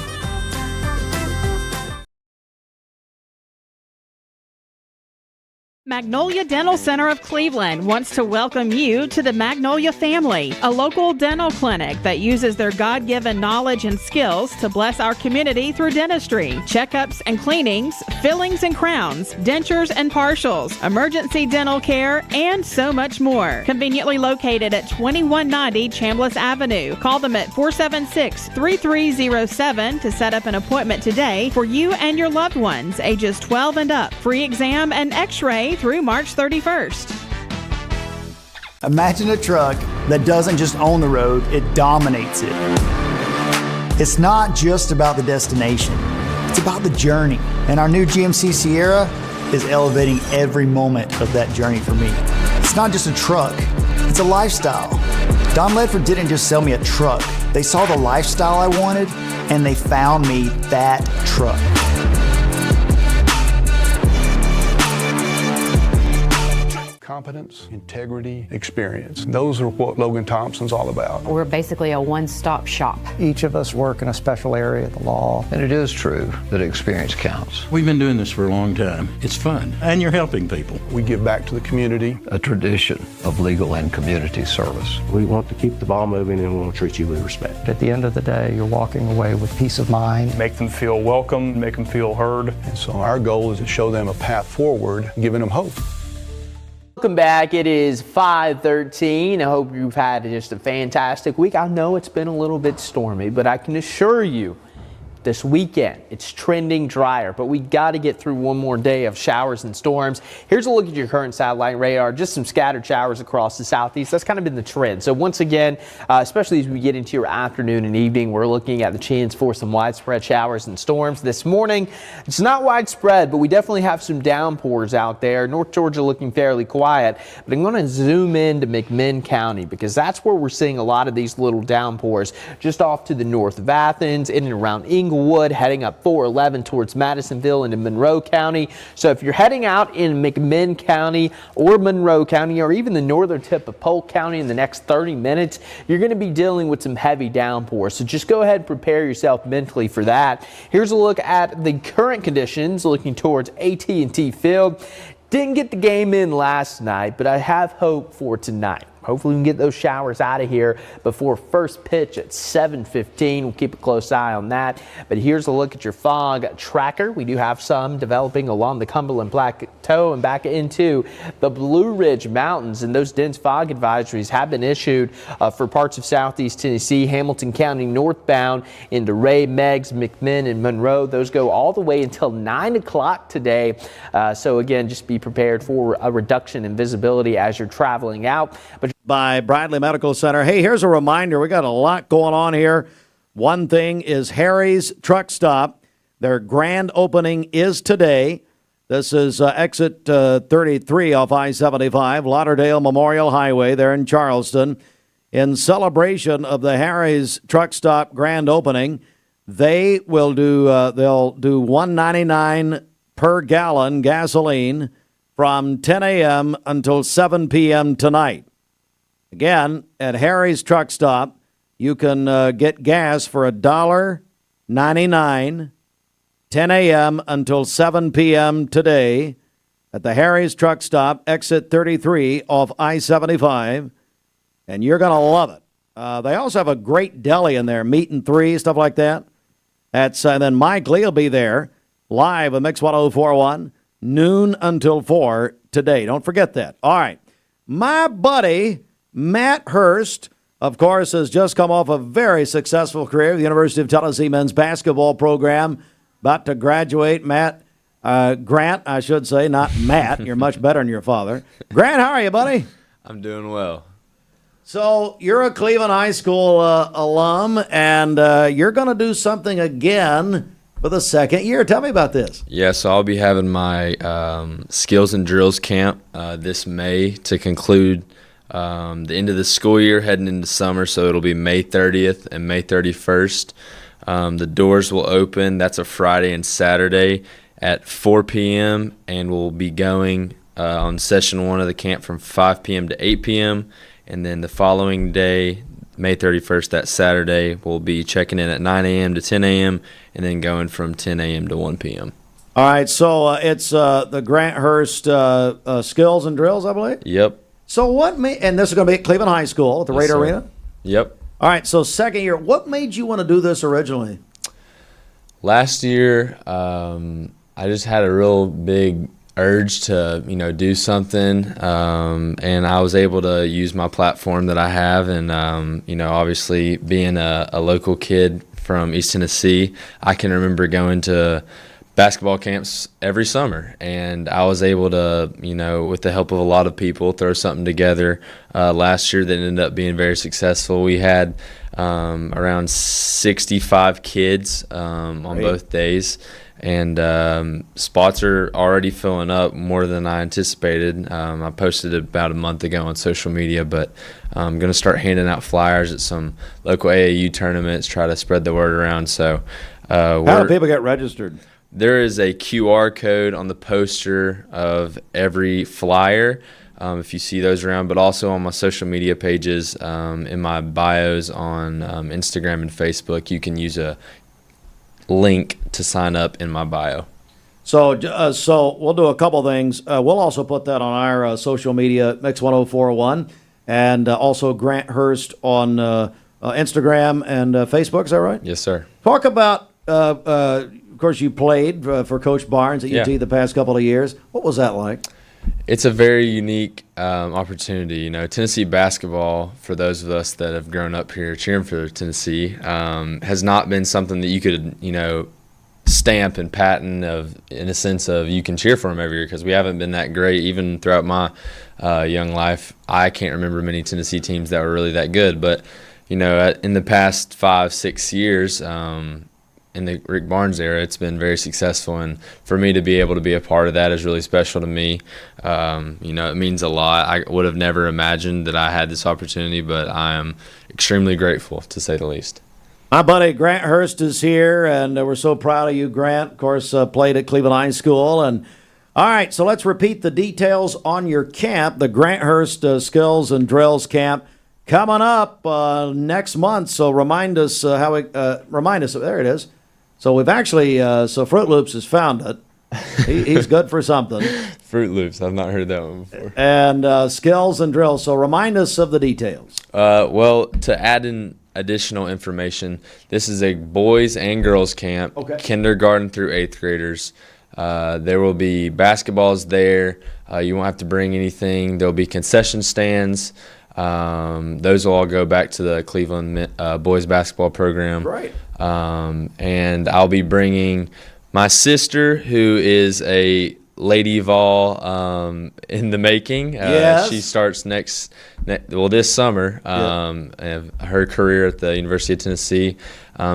Speaker 11: Magnolia Dental Center of Cleveland wants to welcome you to the Magnolia family, a local dental clinic that uses their God-given knowledge and skills to bless our community through dentistry, checkups and cleanings, fillings and crowns, dentures and partials, emergency dental care, and so much more. Conveniently located at 2190 Chambliss Avenue. Call them at 476-3307 to set up an appointment today for you and your loved ones, ages 12 and up. Free exam and x-ray through March 31st.
Speaker 29: Imagine a truck that doesn't just own the road, it dominates it. It's not just about the destination, it's about the journey. And our new GMC Sierra is elevating every moment of that journey for me. It's not just a truck, it's a lifestyle. Don Ledford didn't just sell me a truck. They saw the lifestyle I wanted and they found me that truck.
Speaker 30: Competence, integrity, experience. Those are what Logan Thompson's all about.
Speaker 31: We're basically a one-stop shop.
Speaker 32: Each of us work in a special area of the law.
Speaker 33: And it is true that experience counts.
Speaker 34: We've been doing this for a long time. It's fun, and you're helping people.
Speaker 30: We give back to the community.
Speaker 33: A tradition of legal and community service.
Speaker 35: We want to keep the ball moving and we want to treat you with respect.
Speaker 32: At the end of the day, you're walking away with peace of mind.
Speaker 30: Make them feel welcome, make them feel heard. And so our goal is to show them a path forward, giving them hope.
Speaker 36: Welcome back. It is 5:13. I hope you've had just a fantastic week. I know it's been a little bit stormy, but I can assure you this weekend it's trending drier, but we got to get through one more day of showers and storms. Here's a look at your current satellite radar. Just some scattered showers across the southeast. That's kind of been the trend. So once again, especially as we get into your afternoon and evening, we're looking at the chance for some widespread showers and storms. This morning, it's not widespread, but we definitely have some downpours out there. North Georgia looking fairly quiet, but I'm going to zoom into McMinn County because that's where we're seeing a lot of these little downpours just off to the north of Athens, in and around Inglewood, heading up 411 towards Madisonville into Monroe County. So if you're heading out in McMinn County or Monroe County or even the northern tip of Polk County in the next 30 minutes, you're going to be dealing with some heavy downpours. So just go ahead and prepare yourself mentally for that. Here's a look at the current conditions looking towards AT&T Field. Didn't get the game in last night, but I have hope for tonight. hopefully we can get those showers out of here before first pitch at 7:15. We'll keep a close eye on that. But here's a look at your fog tracker. We do have some developing along the Cumberland Plateau and back into the Blue Ridge Mountains, and those dense fog advisories have been issued for parts of southeast Tennessee, Hamilton County northbound into Ray, Meigs, McMinn, and Monroe. Those go all the way until 9 o'clock today. So again, just be prepared for a reduction in visibility as you're traveling out. But
Speaker 2: by Bradley Medical Center. Hey, here's a reminder. We got a lot going on here. One thing is Harry's Truck Stop. Their grand opening is today. This is exit 33 off I-75, Lauderdale Memorial Highway there in Charleston. In celebration of the Harry's Truck Stop grand opening, they will do they'll do $1.99 per gallon gasoline from 10 a.m. until 7 p.m. tonight. Again, at Harry's Truck Stop, you can get gas for $1.99, 10 a.m. until 7 p.m. today at the Harry's Truck Stop, exit 33 off I-75, and you're going to love it. They also have a great deli in there, meat and three, stuff like that. And then Mike Lee will be there live at Mix 1041, noon until 4 today. Don't forget that. All right. My buddy Matt Hurst, of course, has just come off a very successful career with the University of Tennessee men's basketball program. About to graduate. Grant, I should say, not Matt. You're much better than your father. Grant, how are you, buddy?
Speaker 3: I'm doing well.
Speaker 2: So you're a Cleveland High School alum, and you're going to do something again for the second year. Tell me about this.
Speaker 3: Yeah, so I'll be having my skills and drills camp this May to conclude the end of the school year, heading into summer. So it'll be May 30th and May 31st. The doors will open. That's a Friday and Saturday at 4 p.m. and we'll be going on session 1 of the camp from 5 p.m. to 8 p.m. And then the following day, May 31st, that Saturday, we'll be checking in at 9 a.m. to 10 a.m. and then going from 10 a.m. to 1 p.m.
Speaker 2: All right, so it's the Grant Hurst skills and drills, I believe?
Speaker 3: Yep.
Speaker 2: So and this is going to be at Cleveland High School at the Raider Arena?
Speaker 3: Yep.
Speaker 2: All right, so second year, what made you want to do this originally?
Speaker 3: Last year, I just had a real big urge to, do something, and I was able to use my platform that I have, and, obviously being a local kid from East Tennessee, I can remember going to basketball camps every summer, and I was able to, with the help of a lot of people, throw something together last year that ended up being very successful. We had around 65 kids on both days, and spots are already filling up more than I anticipated. I posted it about a month ago on social media, but I'm going to start handing out flyers at some local AAU tournaments, try to spread the word around. So,
Speaker 2: how do people get registered?
Speaker 3: There is a QR code on the poster of every flyer, if you see those around, but also on my social media pages, in my bios on Instagram and Facebook, you can use a link to sign up in my bio.
Speaker 2: So we'll do a couple things. We'll also put that on our social media, Mix 1041, and also Grant Hurst on Instagram and Facebook. Is that right?
Speaker 3: Yes, sir.
Speaker 2: Talk about, of course, you played for Coach Barnes at UT the past couple of years. What was that like?
Speaker 3: It's a very unique opportunity. Tennessee basketball, for those of us that have grown up here cheering for Tennessee, has not been something that you could, stamp and patent in a sense of you can cheer for them every year, because we haven't been that great. Even throughout my young life, I can't remember many Tennessee teams that were really that good. But, in the past 5-6 years, in the Rick Barnes era, it's been very successful, and for me to be able to be a part of that is really special to me. It means a lot. I would have never imagined that I had this opportunity, but I am extremely grateful, to say the least.
Speaker 2: My buddy Grant Hurst is here, and we're so proud of you, Grant. Of course, played at Cleveland High School. And all right, so let's repeat the details on your camp, the Grant Hurst Skills and Drills Camp, coming up next month. So remind us there it is. So we've actually, Fruit Loops has found it. He's good for something.
Speaker 3: Fruit Loops. I've not heard that one before.
Speaker 2: And skills and drills. So remind us of the details.
Speaker 3: Well, to add in additional information, this is a boys and girls camp, kindergarten through 8th graders. There will be basketballs there. You won't have to bring anything. There'll be concession stands. Those will all go back to the Cleveland boys basketball program.
Speaker 2: Right.
Speaker 3: And I'll be bringing my sister, who is a Lady Vol in the making.
Speaker 2: Yes.
Speaker 3: She starts this summer, her career at the University of Tennessee.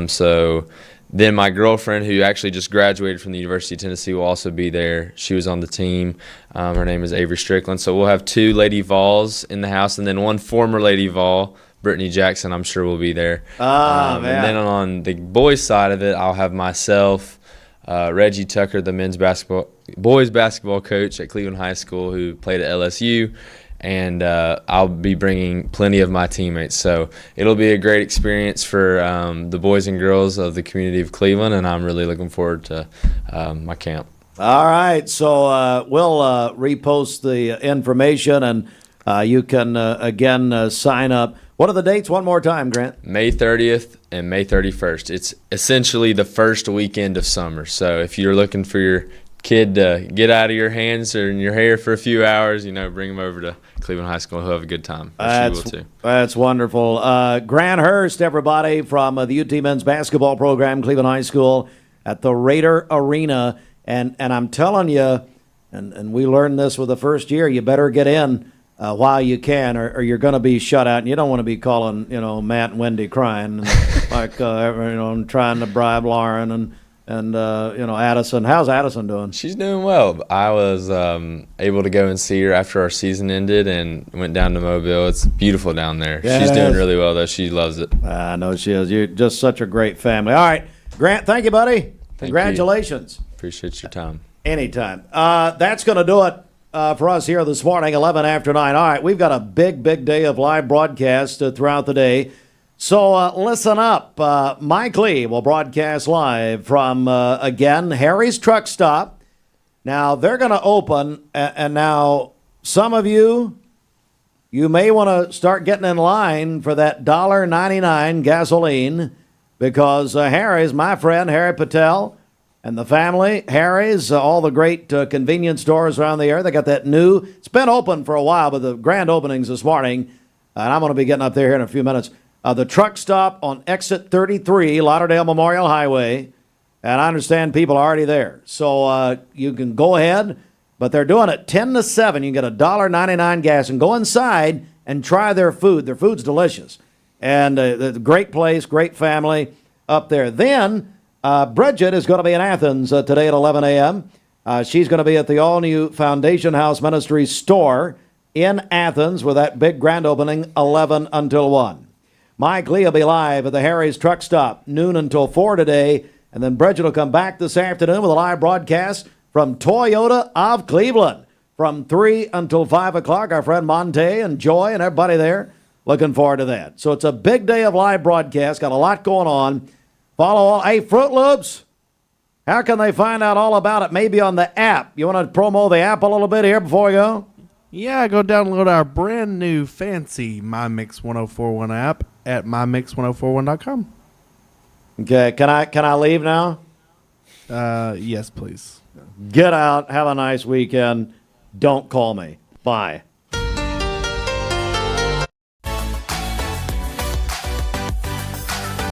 Speaker 3: So then my girlfriend, who actually just graduated from the University of Tennessee, will also be there. She was on the team. Her name is Avery Strickland. So we'll have 2 Lady Vols in the house, and then one former Lady Vol, Brittany Jackson, I'm sure will be there.
Speaker 2: Man.
Speaker 3: And then on the boys' side of it, I'll have myself, Reggie Tucker, the boys basketball coach at Cleveland High School, who played at LSU, and I'll be bringing plenty of my teammates. So it'll be a great experience for the boys and girls of the community of Cleveland, and I'm really looking forward to my camp.
Speaker 2: All right, so we'll repost the information, and you can, again, sign up. What are the dates one more time, Grant?
Speaker 3: May 30th and May 31st. It's essentially the first weekend of summer. So if you're looking for your kid to get out of your hands or in your hair for a few hours, bring them over to Cleveland High School. He'll have a good time. She will too.
Speaker 2: That's wonderful. Grant Hurst, everybody, from the UT men's basketball program, Cleveland High School, at the Raider Arena. And I'm telling you, and we learned this with the first year, you better get in while you can, or you're going to be shut out. And you don't want to be calling, Matt and Wendy crying, like, trying to bribe Lauren and Addison. How's Addison doing?
Speaker 3: She's doing well. I was able to go and see her after our season ended and went down to Mobile. It's beautiful down there.
Speaker 2: Yeah,
Speaker 3: she's doing really well, though. She loves it.
Speaker 2: I know she is. You're just such a great family. All right, Grant, thank you, buddy. Congratulations.
Speaker 3: Appreciate your time.
Speaker 2: Anytime. That's going to do it for us here this morning, 11 after 9. All right, we've got a big day of live broadcast throughout the day. So listen up. Mike Lee will broadcast live from, again, Harry's Truck Stop. Now, they're going to open, and now some of you may want to start getting in line for that $1.99 gasoline, because Harry's, my friend Harry Patel, and the family, Harry's, all the great convenience stores around the area, they got that new, it's been open for a while, but the grand openings this morning, and I'm going to be getting up there here in a few minutes. The truck stop on exit 33, Lauderdale Memorial Highway, and I understand people are already there. So you can go ahead, but they're doing it 10 to 7. You can get $1.99 gas and go inside and try their food. Their food's delicious. And a great place, great family up there. Then Bridget is going to be in Athens today at 11 a.m. She's going to be at the all-new Foundation House Ministries store in Athens with that big grand opening, 11 until 1. Mike Lee will be live at the Harry's Truck Stop, noon until 4 today. And then Bridget will come back this afternoon with a live broadcast from Toyota of Cleveland from 3 until 5 o'clock. Our friend Monte and Joy and everybody there, looking forward to that. So it's a big day of live broadcast. Got a lot going on. Follow all. Hey, Fruit Loops, how can they find out all about it? Maybe on the app. You want to promo the app a little bit here before we go?
Speaker 1: Yeah, go download our brand new fancy MyMix 1041 app at mymix1041.com.
Speaker 2: Okay, can I leave now?
Speaker 1: Yes, please.
Speaker 2: Get out. Have a nice weekend. Don't call me. Bye.